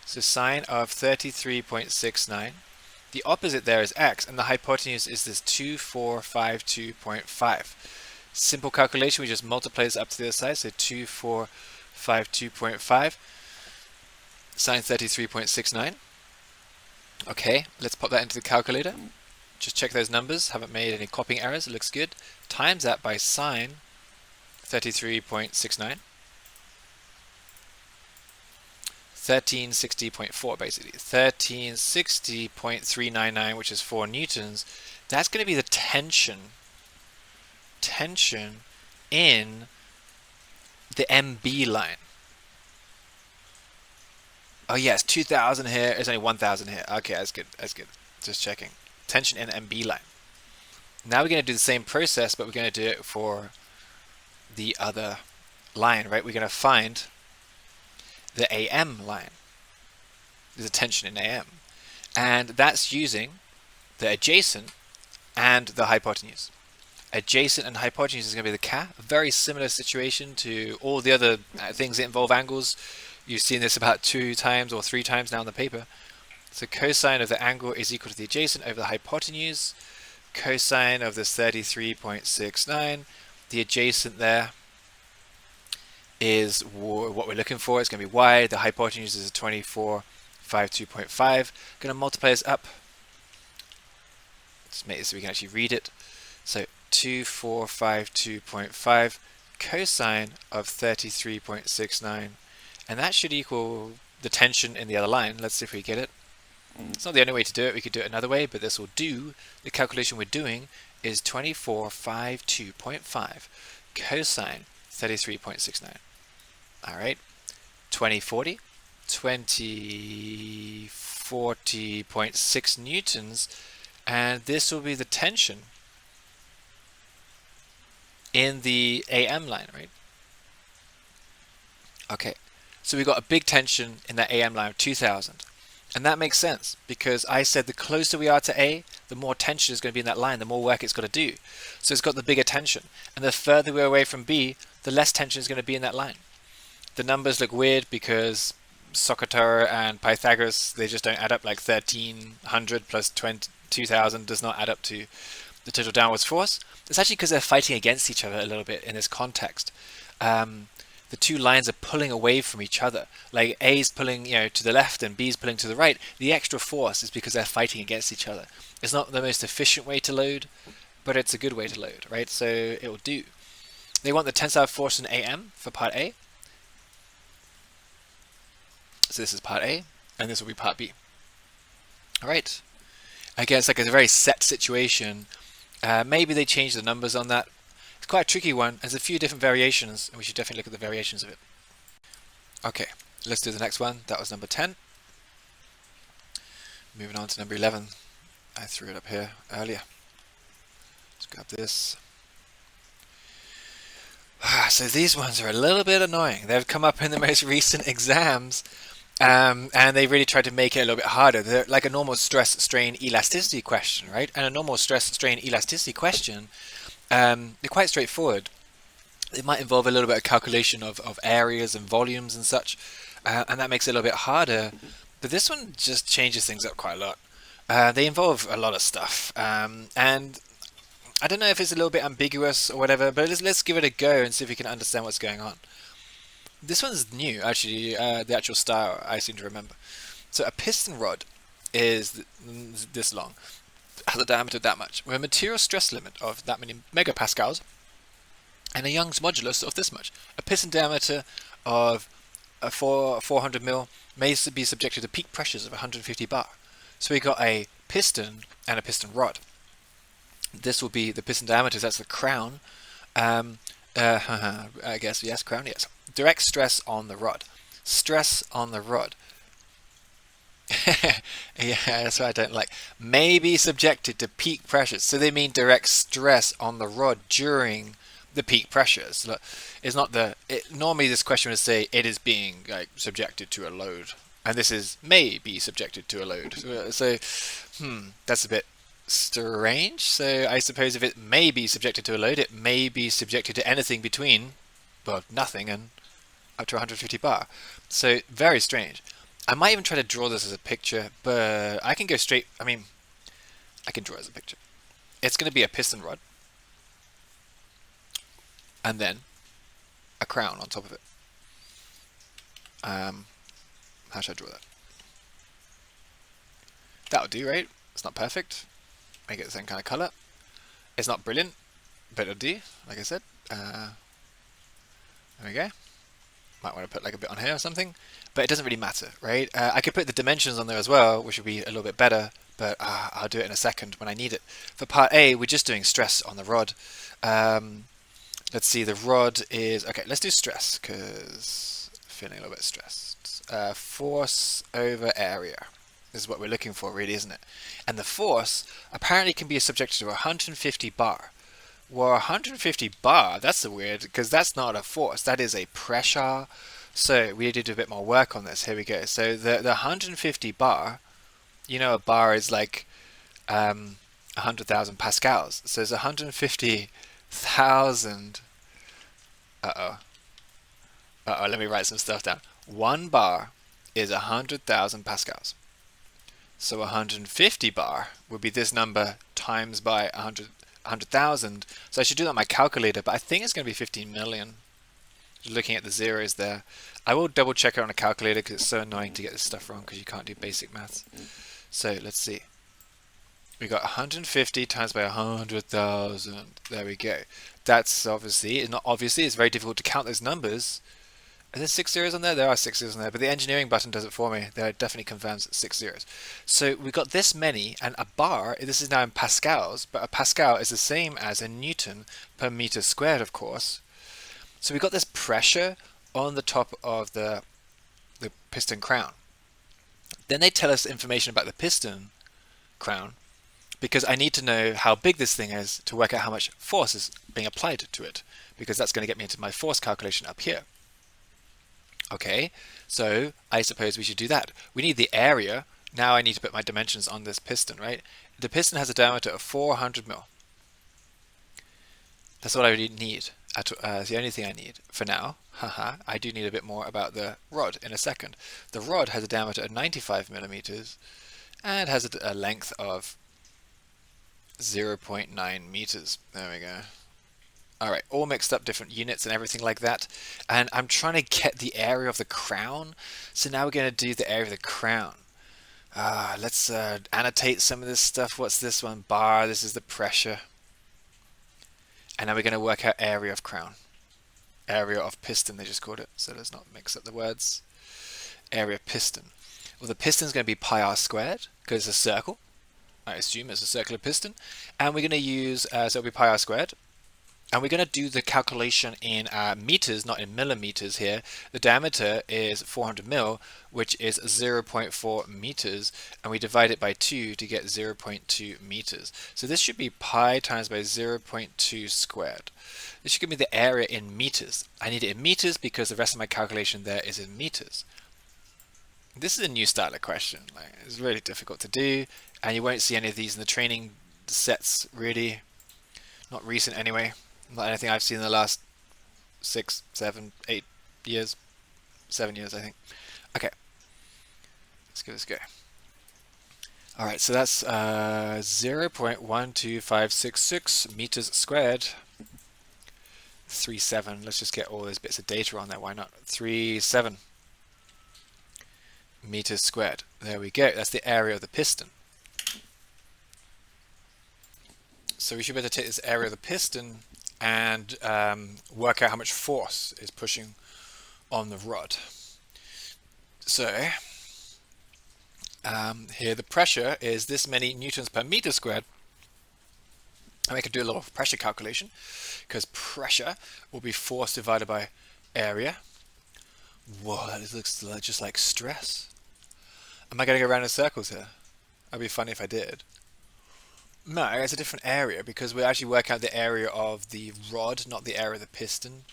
Speaker 2: so sine of 33.69. The opposite there is x, and the hypotenuse is this 2452.5. Simple calculation, we just multiply this up to the other side, so 2452.5 sine 33.69. Okay, let's pop that into the calculator. Just check those numbers, haven't made any copying errors, it looks good. Times that by sine 33.69. 1360.4 basically. 1360.399, which is 4 newtons. That's going to be the tension in the MB line. Oh yes, 2,000 here. It's only 1,000 here. Okay, that's good. That's good. Just checking. Tension in MB line. Now we're going to do the same process, but we're going to do it for the other line, right? We're going to find the AM line. There's a tension in AM. And that's using the adjacent and the hypotenuse. Adjacent and hypotenuse is going to be the Ka. A very similar situation to all the other things that involve angles. You've seen this about 2 times or 3 times now in the paper. So cosine of the angle is equal to the adjacent over the hypotenuse. Cosine of this 33.69. The adjacent there is what we're looking for. It's going to be y. The hypotenuse is a 2452.5. Going to multiply this up. Let's make this so we can actually read it. So 2452.5 cosine of 33.69. And that should equal the tension in the other line. Let's see if we get it. It's not the only way to do it. We could do it another way, but this will do. The calculation we're doing is 2452.5 cosine 33.69. All right. 2040. 2040.6 newtons. And this will be the tension in the AM line, right? Okay. So we've got a big tension in that AM line of 2000. And that makes sense because I said the closer we are to A, the more tension is going to be in that line, the more work it's got to do. So it's got the bigger tension. And the further we're away from B, the less tension is going to be in that line. The numbers look weird because Socrator and Pythagoras, they just don't add up. Like 1300 plus 2000 does not add up to the total downwards force. It's actually because they're fighting against each other a little bit in this context. the two lines are pulling away from each other. Like A's pulling, to the left and B's pulling to the right. The extra force is because they're fighting against each other. It's not the most efficient way to load, but it's a good way to load, right? So it will do. They want the tensile force in AM for part A. So this is part A, and this will be part B. All right. Again, it's like a very set situation. Maybe they change the numbers on that. It's quite a tricky one. There's a few different variations, and we should definitely look at the variations of it. Okay, let's do the next one. That was number 10. Moving on to number 11. I threw it up here earlier. Let's grab this. So these ones are a little bit annoying. They've come up in the most recent exams, and they really tried to make it a little bit harder. They're like a normal stress, strain, elasticity question, right? And a normal stress, strain, elasticity question, they're quite straightforward. It might involve a little bit of calculation of areas and volumes and such, and that makes it a little bit harder. But this one just changes things up quite a lot. They involve a lot of stuff, and I don't know if it's a little bit ambiguous or whatever, but let's give it a go and see if we can understand what's going on. This one's new, actually, the actual style I seem to remember. So a piston rod is this long, has a diameter that much, with a material stress limit of that many megapascals, and a Young's modulus of this much. A piston diameter of 400 mil may be subjected to peak pressures of 150 bar. So we got a piston and a piston rod. This will be the piston diameters, that's the crown. I guess, yes, crown, yes. Direct stress on the rod. Stress on the rod. Yeah, that's what I don't like. May be subjected to peak pressures. So they mean direct stress on the rod during the peak pressures. It's not normally this question would say it is being subjected to a load. And this is may be subjected to a load. So that's a bit strange. So I suppose if it may be subjected to a load, it may be subjected to anything between, well, nothing and up to 150 bar. So very strange. I might even try to draw this as a picture, but I can go straight. I can draw it as a picture. It's going to be a piston rod, and then a crown on top of it. How should I draw that? That'll do, right? It's not perfect. Make it the same kind of color. It's not brilliant, but it'll do, like I said. There we go. Might want to put like a bit on here or something, but it doesn't really matter, right? I could put the dimensions on there as well, which would be a little bit better, but I'll do it in a second when I need it. For part A, we're just doing stress on the rod. Let's see, the rod is, okay, let's do stress, because I'm feeling a little bit stressed. Force over area. This is what we're looking for, really, isn't it? And the force apparently can be subjected to 150 bar. Well, 150 bar, that's weird, because that's not a force, that is a pressure. So we need to do a bit more work on this. Here we go. So the 150 bar, a bar is like 100,000 pascals. So it's 150,000. Let me write some stuff down. 1 bar is 100,000 pascals. So 150 bar would be this number times by 100,000. So I should do that on my calculator, but I think it's going to be 15 million. Just looking at the zeros there. I will double check it on a calculator because it's so annoying to get this stuff wrong because you can't do basic maths. So let's see. We got 150 times by 100,000. There we go. That's obviously, not obviously, it's very difficult to count those numbers. Are there 6 zeros on there? There are 6 zeros on there, but the engineering button does it for me. There definitely confirms 6 zeros. So we've got this many, and a bar, this is now in pascals, but a pascal is the same as a Newton per meter squared, of course. So we've got this pressure on the top of the piston crown. Then they tell us information about the piston crown, because I need to know how big this thing is to work out how much force is being applied to it, because that's going to get me into my force calculation up here. Okay, so I suppose we should do that. We need the area. Now I need to put my dimensions on this piston, right? The piston has a diameter of 400 mil. That's what I really need. It's the only thing I need for now. I do need a bit more about the rod in a second. The rod has a diameter of 95 millimeters and has a length of 0.9 meters. There we go. All right, all mixed up, different units and everything like that. And I'm trying to get the area of the crown. So now we're going to do the area of the crown. Let's annotate some of this stuff. What's this one? Bar. This is the pressure. And now we're going to work out area of crown. Area of piston, they just called it. So let's not mix up the words. Area of piston. Well, the piston is going to be pi r squared because it's a circle. I assume it's a circular piston. And we're going to use, so it'll be pi r squared. And we're going to do the calculation in meters, not in millimeters here. The diameter is 400 mil, which is 0.4 meters, and we divide it by 2 to get 0.2 meters. So this should be pi times by 0.2 squared. This should give me the area in meters. I need it in meters because the rest of my calculation there is in meters. This is a new style of question. It's really difficult to do, and you won't see any of these in the training sets, really. Not recent anyway. Not anything I've seen in the last 6, 7, 8 years. 7 years, I think. Okay. Let's give this a go. Alright, so that's 0.12566 meters squared. 37. Let's just get all those bits of data on there. Why not? 37 meters squared. There we go. That's the area of the piston. So we should be able to take this area of the piston and work out how much force is pushing on the rod. So here the pressure is this many newtons per meter squared. And we can do a little pressure calculation because pressure will be force divided by area. Whoa, that looks just like stress. Am I going to go around in circles here? That'd be funny if I did. No, it's a different area because we actually work out the area of the rod, not the area of the piston.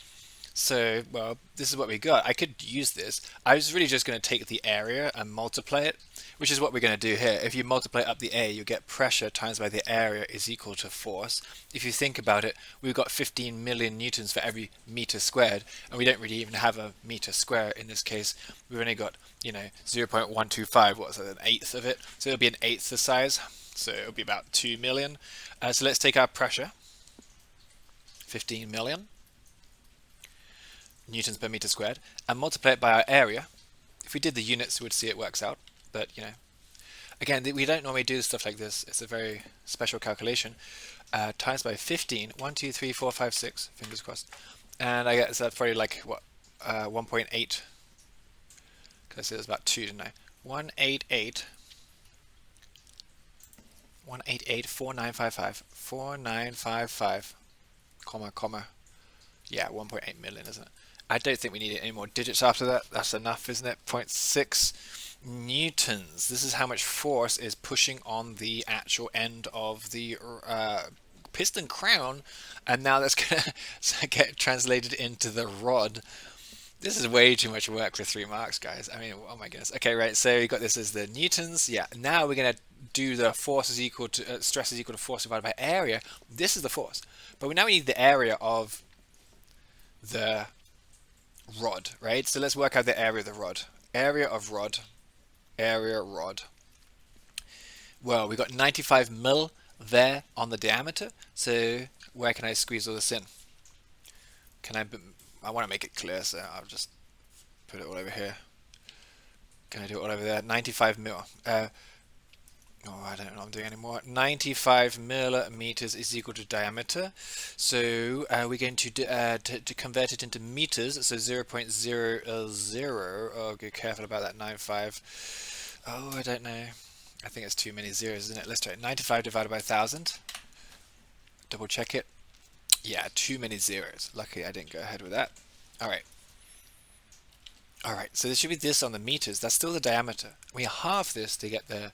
Speaker 2: So, well, this is what we got. I could use this. I was really just going to take the area and multiply it, which is what we're going to do here. If you multiply up the A, you get pressure times by the area is equal to force. If you think about it, we've got 15 million newtons for every meter squared, and we don't really even have a meter square in this case. We've only got, 0.125, what's that, an eighth of it? So it'll be an eighth the size. So it'll be about 2 million. So let's take our pressure, 15 million newtons per meter squared, and multiply it by our area. If we did the units, we would see it works out. But, again, we don't normally do stuff like this. It's a very special calculation. Times by 15, 1, 2, 3, 4, 5, 6, fingers crossed. And I guess that's probably like, 1.8. Because I said it was about 2, didn't I? 188. 1884955 comma, yeah, 1.8 million, isn't it? I don't think we need any more digits after that. That's enough, isn't it? 0.6 newtons. This is how much force is pushing on the actual end of the piston crown, and now that's going to get translated into the rod. This is way too much work for 3 marks, guys. I mean, oh my goodness. Okay, right, so you got this as the newtons. Yeah, now we're going to do the force is equal to, stress is equal to force divided by area. This is the force. But now we need the area of the rod, right? So let's work out the area of the rod. Area of rod. Area rod. Well, we got 95 mil there on the diameter. So where can I squeeze all this in? I want to make it clear, so I'll just put it all over here. Can I do it all over there? 95 mil. I don't know what I'm doing anymore. 95 millimeters is equal to diameter. So we're going to convert it into meters. So 0.00. Oh, be careful about that 95. Oh, I don't know. I think it's too many zeros, isn't it? Let's try it. 95 divided by 1,000. Double check it. Yeah, too many zeros. Luckily I didn't go ahead with that. Alright. Alright, so there should be this on the meters. That's still the diameter. We halve this to get the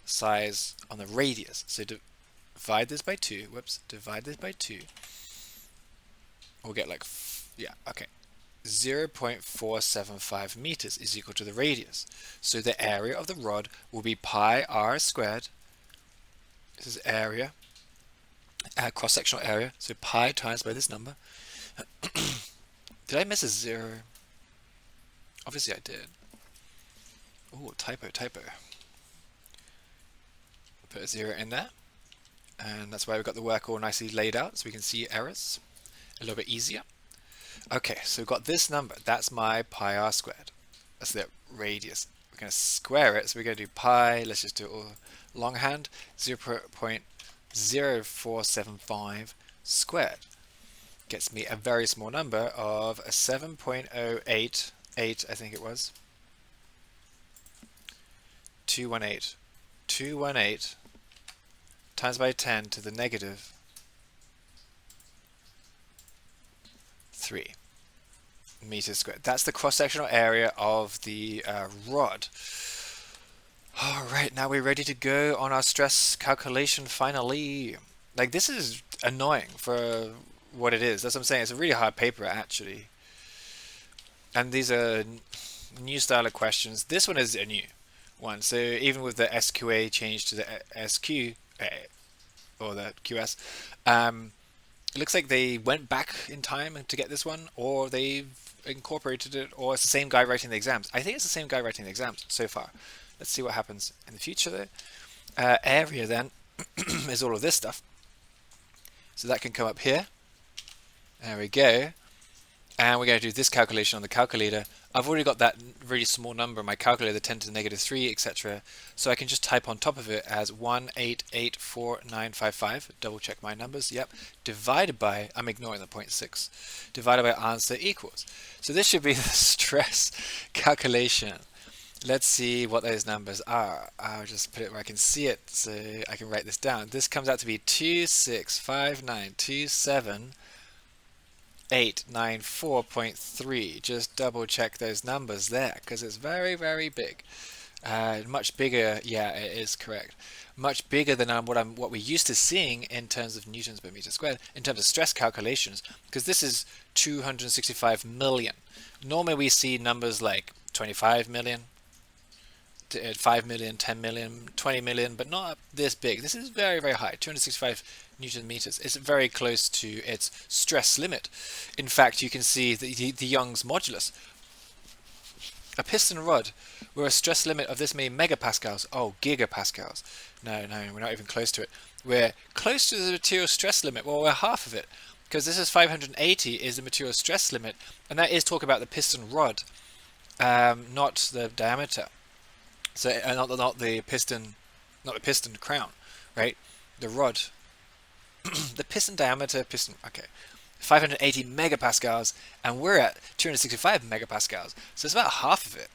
Speaker 2: size on the radius. So divide this by 2. Whoops. Divide this by 2. We'll get like, yeah, okay. 0.475 meters is equal to the radius. So the area of the rod will be pi r squared. This is area. Cross-sectional area, so pi times by this number. Did I miss a 0? Obviously I did. Oh, typo. Put a 0 in there, and that's why we've got the work all nicely laid out so we can see errors. a little bit easier. Okay, so we've got this number. That's my pi r squared. That's the radius. We're going to square it. So we're going to do pi, let's just do it all longhand, 0.0475 squared. Gets me a very small number of 7.088, I think it was. 218. 218 times by 10 to the negative 3 meters squared. That's the cross-sectional area of the rod. All right, now we're ready to go on our stress calculation finally. Like, this is annoying for what it is. That's what I'm saying. It's a really hard paper, actually. And these are new style of questions. This one is a new one. So even with the SQA change to the SQ, or the QS, it looks like they went back in time to get this one, or they've incorporated it, or it's the same guy writing the exams. I think it's the same guy writing the exams so far. Let's see what happens in the future though. Area then is all of this stuff. So that can come up here. There we go. And we're going to do this calculation on the calculator. I've already got that really small number in my calculator, 10 to the negative 3, etc. So I can just type on top of it as 1884955, double check my numbers, yep, divided by, I'm ignoring the 0.6, divided by answer equals. So this should be the stress calculation. Let's see what those numbers are. I'll just put it where I can see it so I can write this down. This comes out to be 265927894.3. Just double check those numbers there because it's very, very big. Much bigger, yeah, it is correct. Much bigger than what we're used to seeing in terms of newtons per meter squared, in terms of stress calculations, because this is 265 million. Normally we see numbers like 25 million, 5 million, 10 million, 20 million, but not this big. This is very, very high, 265 Newton meters. It's very close to its stress limit. In fact, you can see the Young's modulus. A piston rod with a stress limit of this many megapascals. Oh, gigapascals. No, we're not even close to it. We're close to the material stress limit. Well, we're half of it, because this is 580 is the material stress limit, and that is talk about the piston rod, not the diameter. So not the piston crown, right? The rod, the piston diameter, okay, 580 megapascals, and we're at 265 megapascals, so it's about half of it.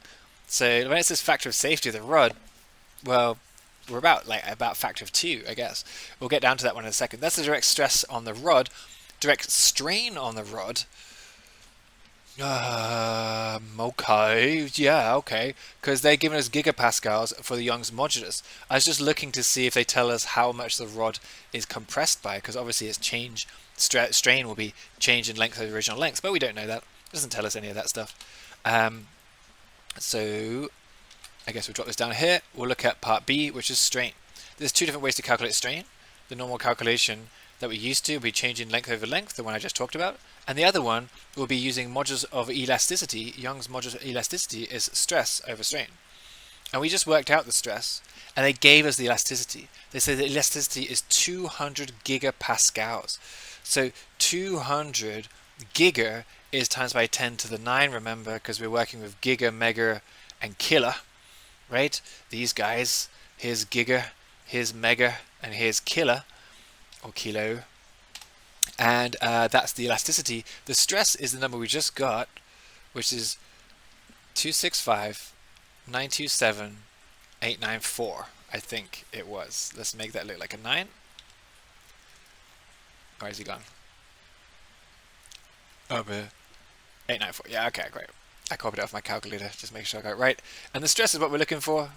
Speaker 2: So when it says factor of safety of the rod, well, we're about factor of 2, I guess. We'll get down to that one in a second. That's the direct stress on the rod. Direct strain on the rod. Okay, yeah, okay, because they're giving us gigapascals for the Young's modulus. I was just looking to see if they tell us how much the rod is compressed by, because obviously its strain will be change in length of the original length, but we don't know that. It doesn't tell us any of that stuff. So I guess we'll drop this down here. We'll look at part B, which is strain. There's two different ways to calculate strain. The normal calculation that we used to will be changing length over length, the one I just talked about. And the other one will be using modulus of elasticity. Young's modulus of elasticity is stress over strain. And we just worked out the stress, and they gave us the elasticity. They say the elasticity is 200 gigapascals. So 200 giga is times by 10 to the 9, remember, because we're working with giga, mega, and kilo, right? These guys, here's giga, here's mega, and here's kilo, or kilo. And that's the elasticity. The stress is the number we just got, which is 265,927,894, I think it was. Let's make that look like a 9. Where is he gone? Oh, 894. Yeah, okay, great. I copied it off my calculator, just make sure I got it right. And the stress is what we're looking for.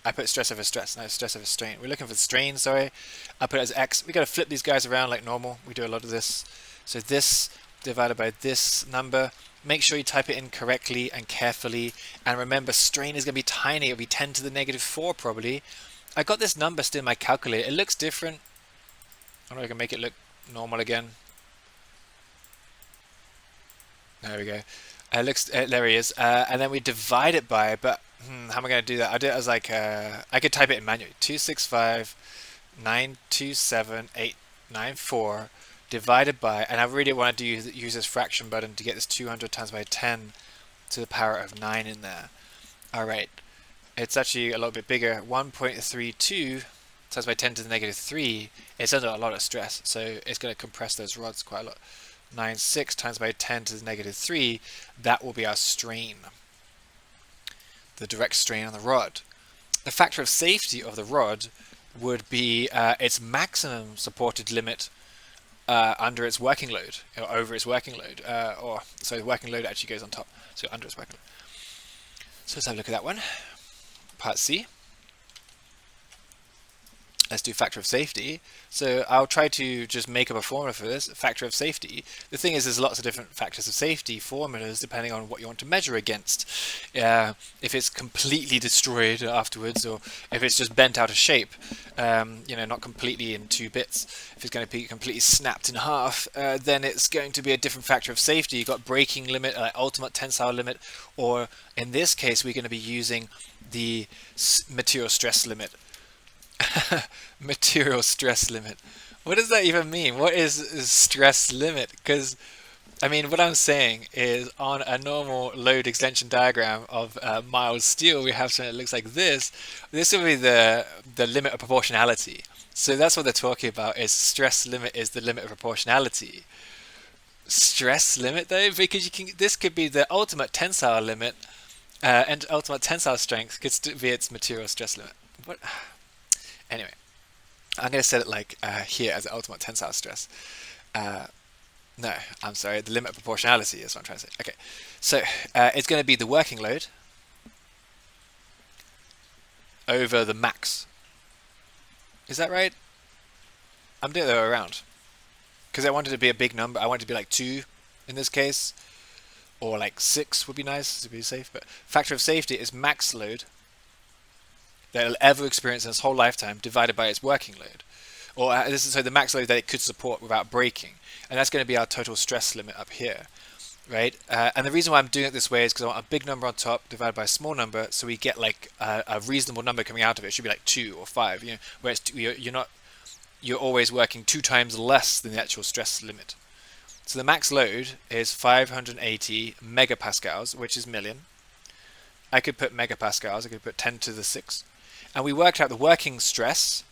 Speaker 2: I put stress over stress, no, stress over strain. We're looking for strain, sorry. I put it as X. We got to flip these guys around like normal. We do a lot of this. So this divided by this number. Make sure you type it in correctly and carefully. And remember, strain is going to be tiny. It'll be 10 to the negative 4 probably. I got this number still in my calculator. It looks different. I don't know if I can make it look normal again. There we go. There he is. And then we divide it by, but how am I going to do that? I do it as like, I could type it in manually. 265,927,894 divided by, and I really want to use this fraction button to get this 200 times by 10 to the power of 9 in there. Alright, it's actually a little bit bigger. 1.32 times by 10 to the negative 3. It's under a lot of stress, so it's going to compress those rods quite a lot. 96 times by 10 to the negative 3, that will be our strain. The direct strain on the rod. The factor of safety of the rod would be its maximum supported limit under its working load, or over its working load, so the working load actually goes on top, so under its working load. So let's have a look at that one. Part C. Let's do factor of safety. So I'll try to just make up a formula for this, factor of safety. The thing is, there's lots of different factors of safety formulas depending on what you want to measure against. If it's completely destroyed afterwards, or if it's just bent out of shape, not completely in 2 bits. If it's going to be completely snapped in half, then it's going to be a different factor of safety. You've got breaking limit, ultimate tensile limit, or in this case, we're going to be using the material stress limit. Material stress limit. What does that even mean? What is stress limit? Because, I mean, what I'm saying is on a normal load extension diagram of mild steel, we have something that looks like this. This will be the limit of proportionality. So that's what they're talking about, is stress limit is the limit of proportionality. Stress limit, though, because this could be the ultimate tensile limit, and ultimate tensile strength could be its material stress limit. What? Anyway, I'm going to set it like here as the ultimate tensile stress. No, I'm sorry, the limit of proportionality is what I'm trying to say. Okay, so it's going to be the working load over the max. Is that right? I'm doing it the other way around. Because I wanted it to be a big number. I wanted it to be like 2 in this case. Or like 6 would be nice to be safe. But factor of safety is max load that it'll ever experience in its whole lifetime divided by its working load, or this is so the max load that it could support without breaking, and that's going to be our total stress limit up here, right? And the reason why I'm doing it this way is because I want a big number on top divided by a small number, so we get like a reasonable number coming out of it. It should be like 2 or 5, where you're always working 2 times less than the actual stress limit. So the max load is 580 megapascals, which is million. I could put megapascals. I could put 10 to the 6. And we worked out the working stress,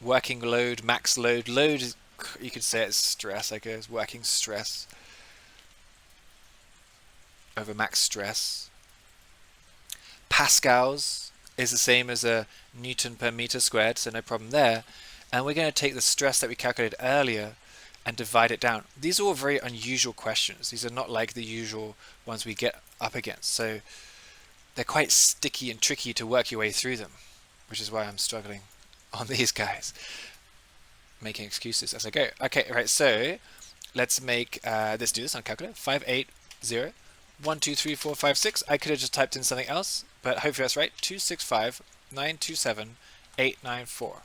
Speaker 2: working load, max load. Load is, you could say it's stress, I guess, working stress over max stress. Pascals is the same as a Newton per meter squared, so no problem there. And we're going to take the stress that we calculated earlier and divide it down. These are all very unusual questions. These are not like the usual ones we get up against. So they're quite sticky and tricky to work your way through them, which is why I'm struggling on these guys, making excuses as I go. Okay, right, so let's let's do this on calculator. 580, 1, 2, 3, 4, 5, 6. I could have just typed in something else, but hopefully that's right. 265, 927, 894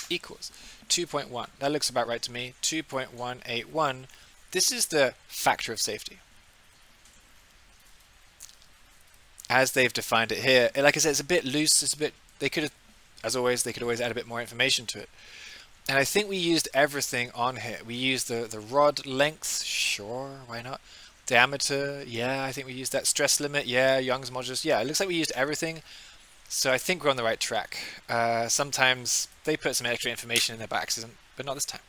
Speaker 2: equals 2.1. That looks about right to me. 2.181. This is the factor of safety, as they've defined it here. Like I said, it's a bit loose. It's a bit. They could have, as always, they could always add a bit more information to it. And I think we used everything on here. We used the rod length. Sure, why not? Diameter. Yeah, I think we used that. Stress limit. Yeah, Young's modulus. Yeah, it looks like we used everything. So I think we're on the right track. Sometimes they put some extra information in there by accident, but not this time.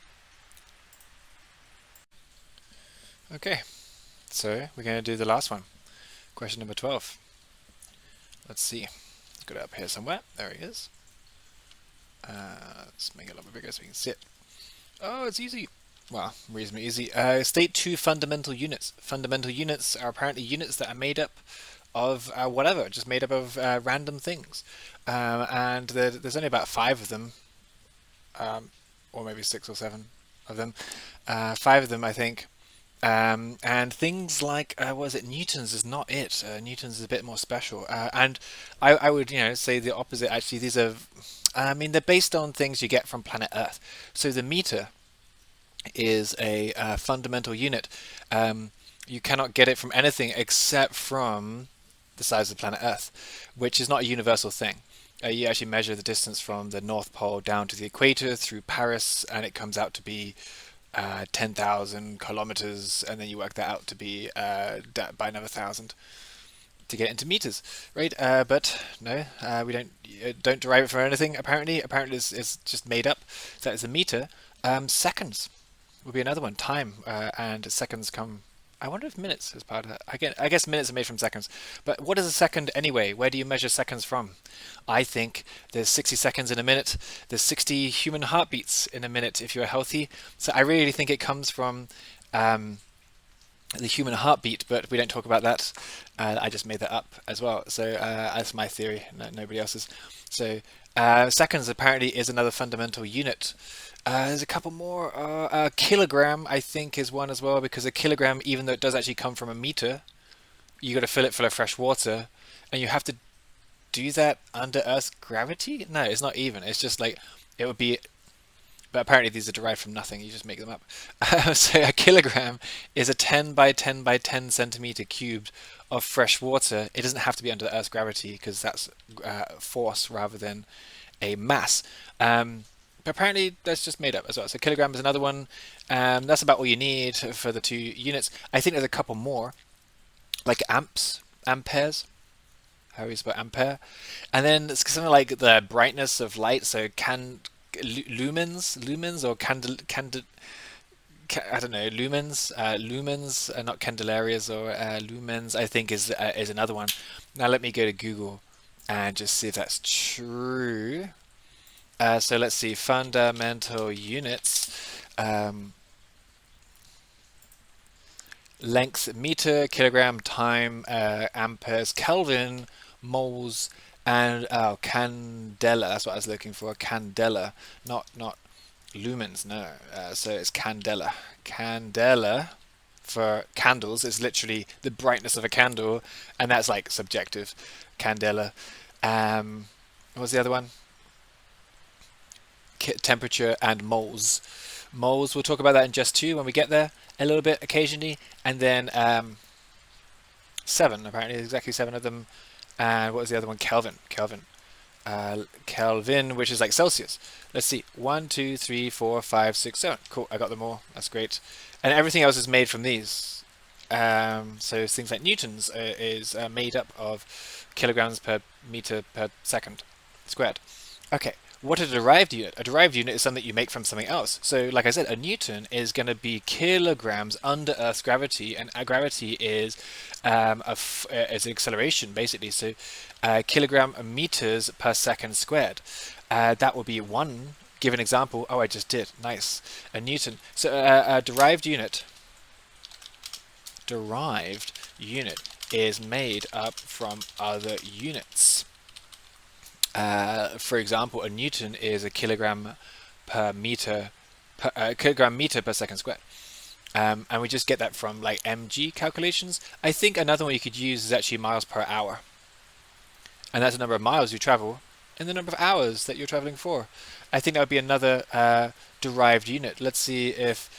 Speaker 2: Okay, so we're going to do the last one. Question number 12. Let's see. Got it up here somewhere. There he is. Let's make it a little bit bigger so we can see it. Oh, it's easy. Well, reasonably easy. State 2 fundamental units. Fundamental units are apparently units that are made up of whatever, just made up of random things. And there's only about 5 of them, or maybe 6 or 7 of them. 5 of them, I think. And things like, what is it, Newtons is not it. Newtons is a bit more special. And I would, say the opposite. Actually, these are, they're based on things you get from planet Earth. So the meter is a fundamental unit. You cannot get it from anything except from the size of the planet Earth, which is not a universal thing. You actually measure the distance from the North Pole down to the equator through Paris, and it comes out to be 10,000 kilometers, and then you work that out to be by another 1,000 to get into meters, right? But no, we don't derive it from anything. Apparently, it's just made up. So that is a meter. Seconds would be another one. Time and seconds come. I wonder if minutes is part of that. I guess minutes are made from seconds. But what is a second anyway? Where do you measure seconds from? I think there's 60 seconds in a minute. There's 60 human heartbeats in a minute if you're healthy. So I really think it comes from the human heartbeat, but we don't talk about that. I just made that up as well. So that's my theory, nobody else's. So seconds apparently is another fundamental unit. There's a couple more. A kilogram, I think, is one as well, because a kilogram, even though it does actually come from a meter, you got to fill it full of fresh water, and you have to do that under Earth's gravity? No, it's not even. It's just like it would be. But apparently these are derived from nothing. You just make them up. So a kilogram is a 10 by 10 by 10 centimeter cubed of fresh water. It doesn't have to be under Earth's gravity because that's force rather than a mass. But apparently that's just made up as well. So kilogram is another one. That's about all you need for the two units. I think there's a couple more, like amps, amperes. How do you spell ampere? And then it's something like the brightness of light. So lumens or I don't know, lumens, not candelarias or lumens. I think is another one. Now let me go to Google and just see if that's true. So let's see, fundamental units. Length, meter, kilogram, time, amperes, Kelvin, moles, and candela. That's what I was looking for. Candela, not lumens. No. So it's candela. Candela for candles is literally the brightness of a candle, and that's like subjective. Candela. What was the other one? Temperature and moles. Moles. We'll talk about that in just two when we get there a little bit occasionally, and then 7 apparently, exactly 7 of them. And what was the other one? Kelvin. Kelvin, which is like Celsius. Let's see. 1, 2, 3, 4, 5, 6, 7. Cool. I got them all. That's great. And everything else is made from these. So things like newtons is made up of kilograms per meter per second squared. Okay. What is a derived unit? A derived unit is something you make from something else. So, like I said, a newton is going to be kilograms under Earth's gravity, and gravity is is an acceleration, basically. So, kilogram meters per second squared. That would be one. Give an example. Oh, I just did. Nice. A newton. So, a derived unit is made up from other units. For example, a newton is a kilogram meter per second squared. And we just get that from like mg calculations. I think another one you could use is actually miles per hour. And that's the number of miles you travel and the number of hours that you're traveling for. I think that would be another derived unit. Let's see if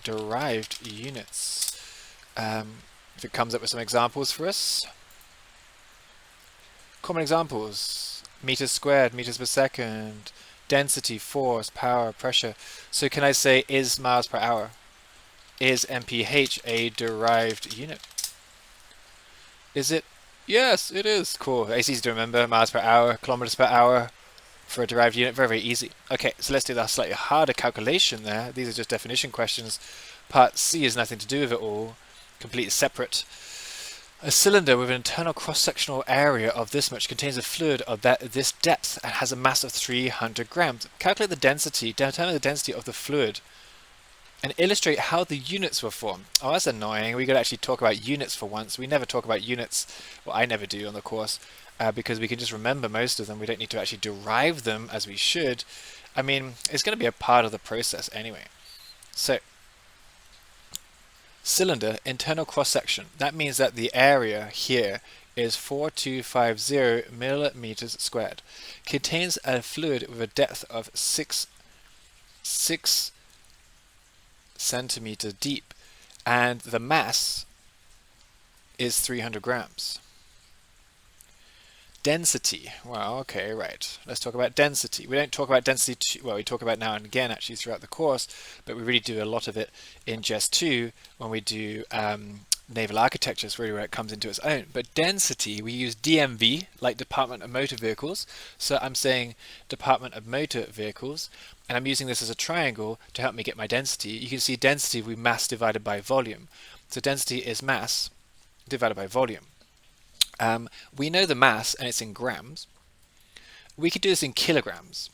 Speaker 2: derived units, if it comes up with some examples for us. Common examples. Meters squared, meters per second, density, force, power, pressure. So can I say, is miles per hour? Is mph a derived unit? Is it? Yes, it is. Cool. It's easy to remember. Miles per hour, kilometers per hour for a derived unit. Very, very easy. Okay, so let's do that slightly harder calculation there. These are just definition questions. Part C has nothing to do with it all. Completely separate. A cylinder with an internal cross-sectional area of this much contains a fluid of this depth and has a mass of 300 grams. Calculate the density, determine the density of the fluid, and illustrate how the units were formed. Oh, that's annoying. We could actually talk about units for once. We never talk about units. Well, I never do on the course, because we can just remember most of them. We don't need to actually derive them as we should. I mean, it's going to be a part of the process anyway. So, cylinder, internal cross-section. That means that the area here is 4250 millimeters squared. Contains a fluid with a depth of 6 centimeters deep, and the mass is 300 grams. Density. Well, okay, right. Let's talk about density. We don't talk about density well, we talk about now and again actually throughout the course, but we really do a lot of it in GES 2 when we do naval architecture is really where it comes into its own. But density, we use DMV, like Department of Motor Vehicles. So I'm saying Department of Motor Vehicles, and I'm using this as a triangle to help me get my density. You can see density, we mass divided by volume. So density is mass divided by volume. We know the mass, and it's in grams. We could do this in kilograms.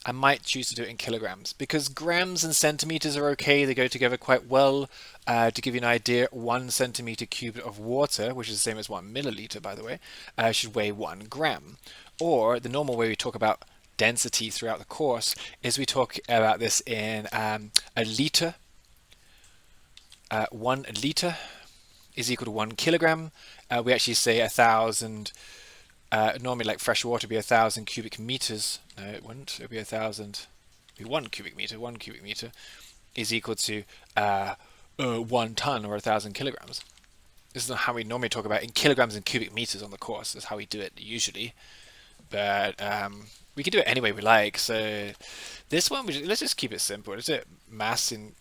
Speaker 2: I might choose to do it in kilograms because grams and centimeters are okay. They go together quite well. To give you an idea, 1 centimeter cubed of water, which is the same as 1 milliliter, by the way, should weigh 1 gram. Or the normal way we talk about density throughout the course is we talk about this in a liter. 1 liter is equal to 1 kilogram. We actually say 1,000. Normally, like fresh water, would be 1,000 cubic meters. No, it wouldn't. It would be 1,000. Be 1 cubic meter. 1 cubic meter is equal to 1 ton or 1,000 kilograms. This is not how we normally talk about in kilograms and cubic meters on the course. That's how we do it usually. But we can do it any way we like. So this one, let's just keep it simple. Let's do it mass in.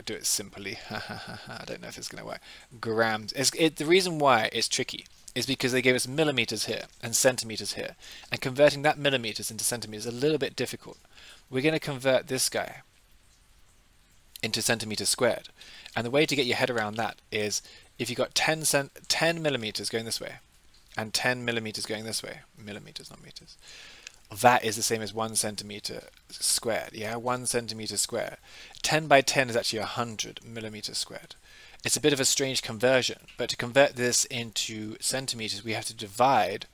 Speaker 2: Do it simply. I don't know if it's going to work. Grams. The reason why it's tricky is because they gave us millimeters here and centimeters here. And converting that millimeters into centimeters is a little bit difficult. We're going to convert this guy into centimeters squared. And the way to get your head around that is if you've got 10 millimeters going this way and 10 millimeters going this way, millimeters, not meters, that is the same as 1 centimeter squared. Yeah, 1 centimeter squared. 10 by 10 is actually 100 millimeters squared. It's a bit of a strange conversion, but to convert this into centimeters, we have to divide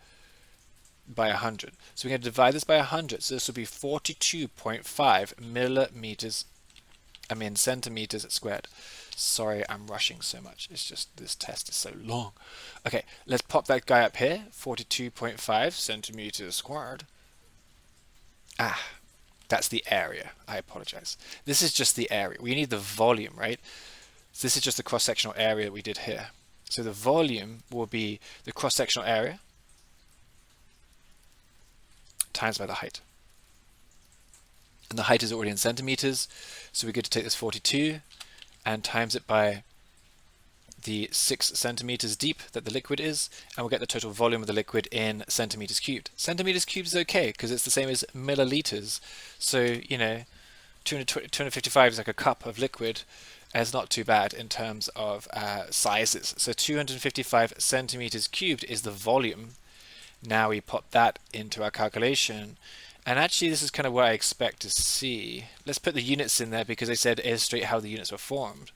Speaker 2: by 100. So we're going to divide this by 100. So this will be 42.5 centimeters squared. Sorry, I'm rushing so much. It's just this test is so long. Okay, let's pop that guy up here. 42.5 centimeters squared. That's the area. I apologize. This is just the area. We need the volume, right? So this is just the cross-sectional area we did here. So the volume will be the cross-sectional area times by the height. And the height is already in centimeters, so we're going to take this 42 and times it by the 6 centimeters deep that the liquid is, and we'll get the total volume of the liquid in centimeters cubed. Centimeters cubed is okay because it's the same as milliliters. So, 255 is like a cup of liquid. And it's not too bad in terms of sizes. So 255 centimeters cubed is the volume. Now we pop that into our calculation. And actually, this is kind of what I expect to see. Let's put the units in there because they said illustrate how the units were formed.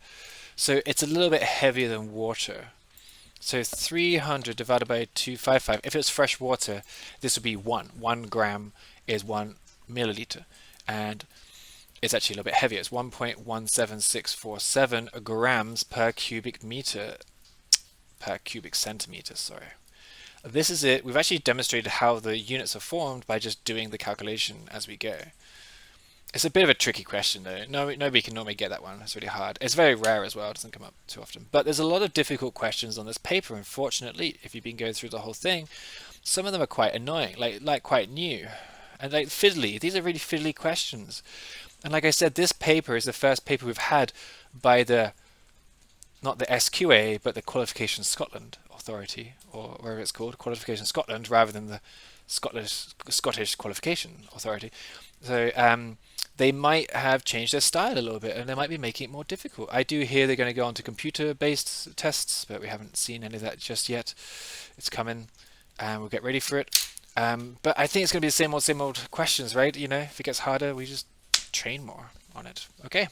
Speaker 2: So it's a little bit heavier than water. So 300 divided by 255. If it was fresh water, this would be 1. 1 gram is 1 milliliter. And it's actually a little bit heavier. It's 1.17647 grams per cubic meter, per cubic centimeter, sorry. This is it. We've actually demonstrated how the units are formed by just doing the calculation as we go. It's a bit of a tricky question though. Nobody can normally get that one. It's really hard. It's very rare as well. It doesn't come up too often. But there's a lot of difficult questions on this paper, unfortunately. If you've been going through the whole thing, some of them are quite annoying, like quite new. And like fiddly. These are really fiddly questions. And like I said, this paper is the first paper we've had by not the SQA, but the Qualification Scotland Authority, or whatever it's called, Qualification Scotland, rather than the Scottish Qualification Authority. So they might have changed their style a little bit, and they might be making it more difficult. I do hear they're going to go on to computer-based tests, but we haven't seen any of that just yet. It's coming, and we'll get ready for it. But I think it's going to be the same old questions, right? If it gets harder, we just train more on it. Okay,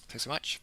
Speaker 2: thanks so much.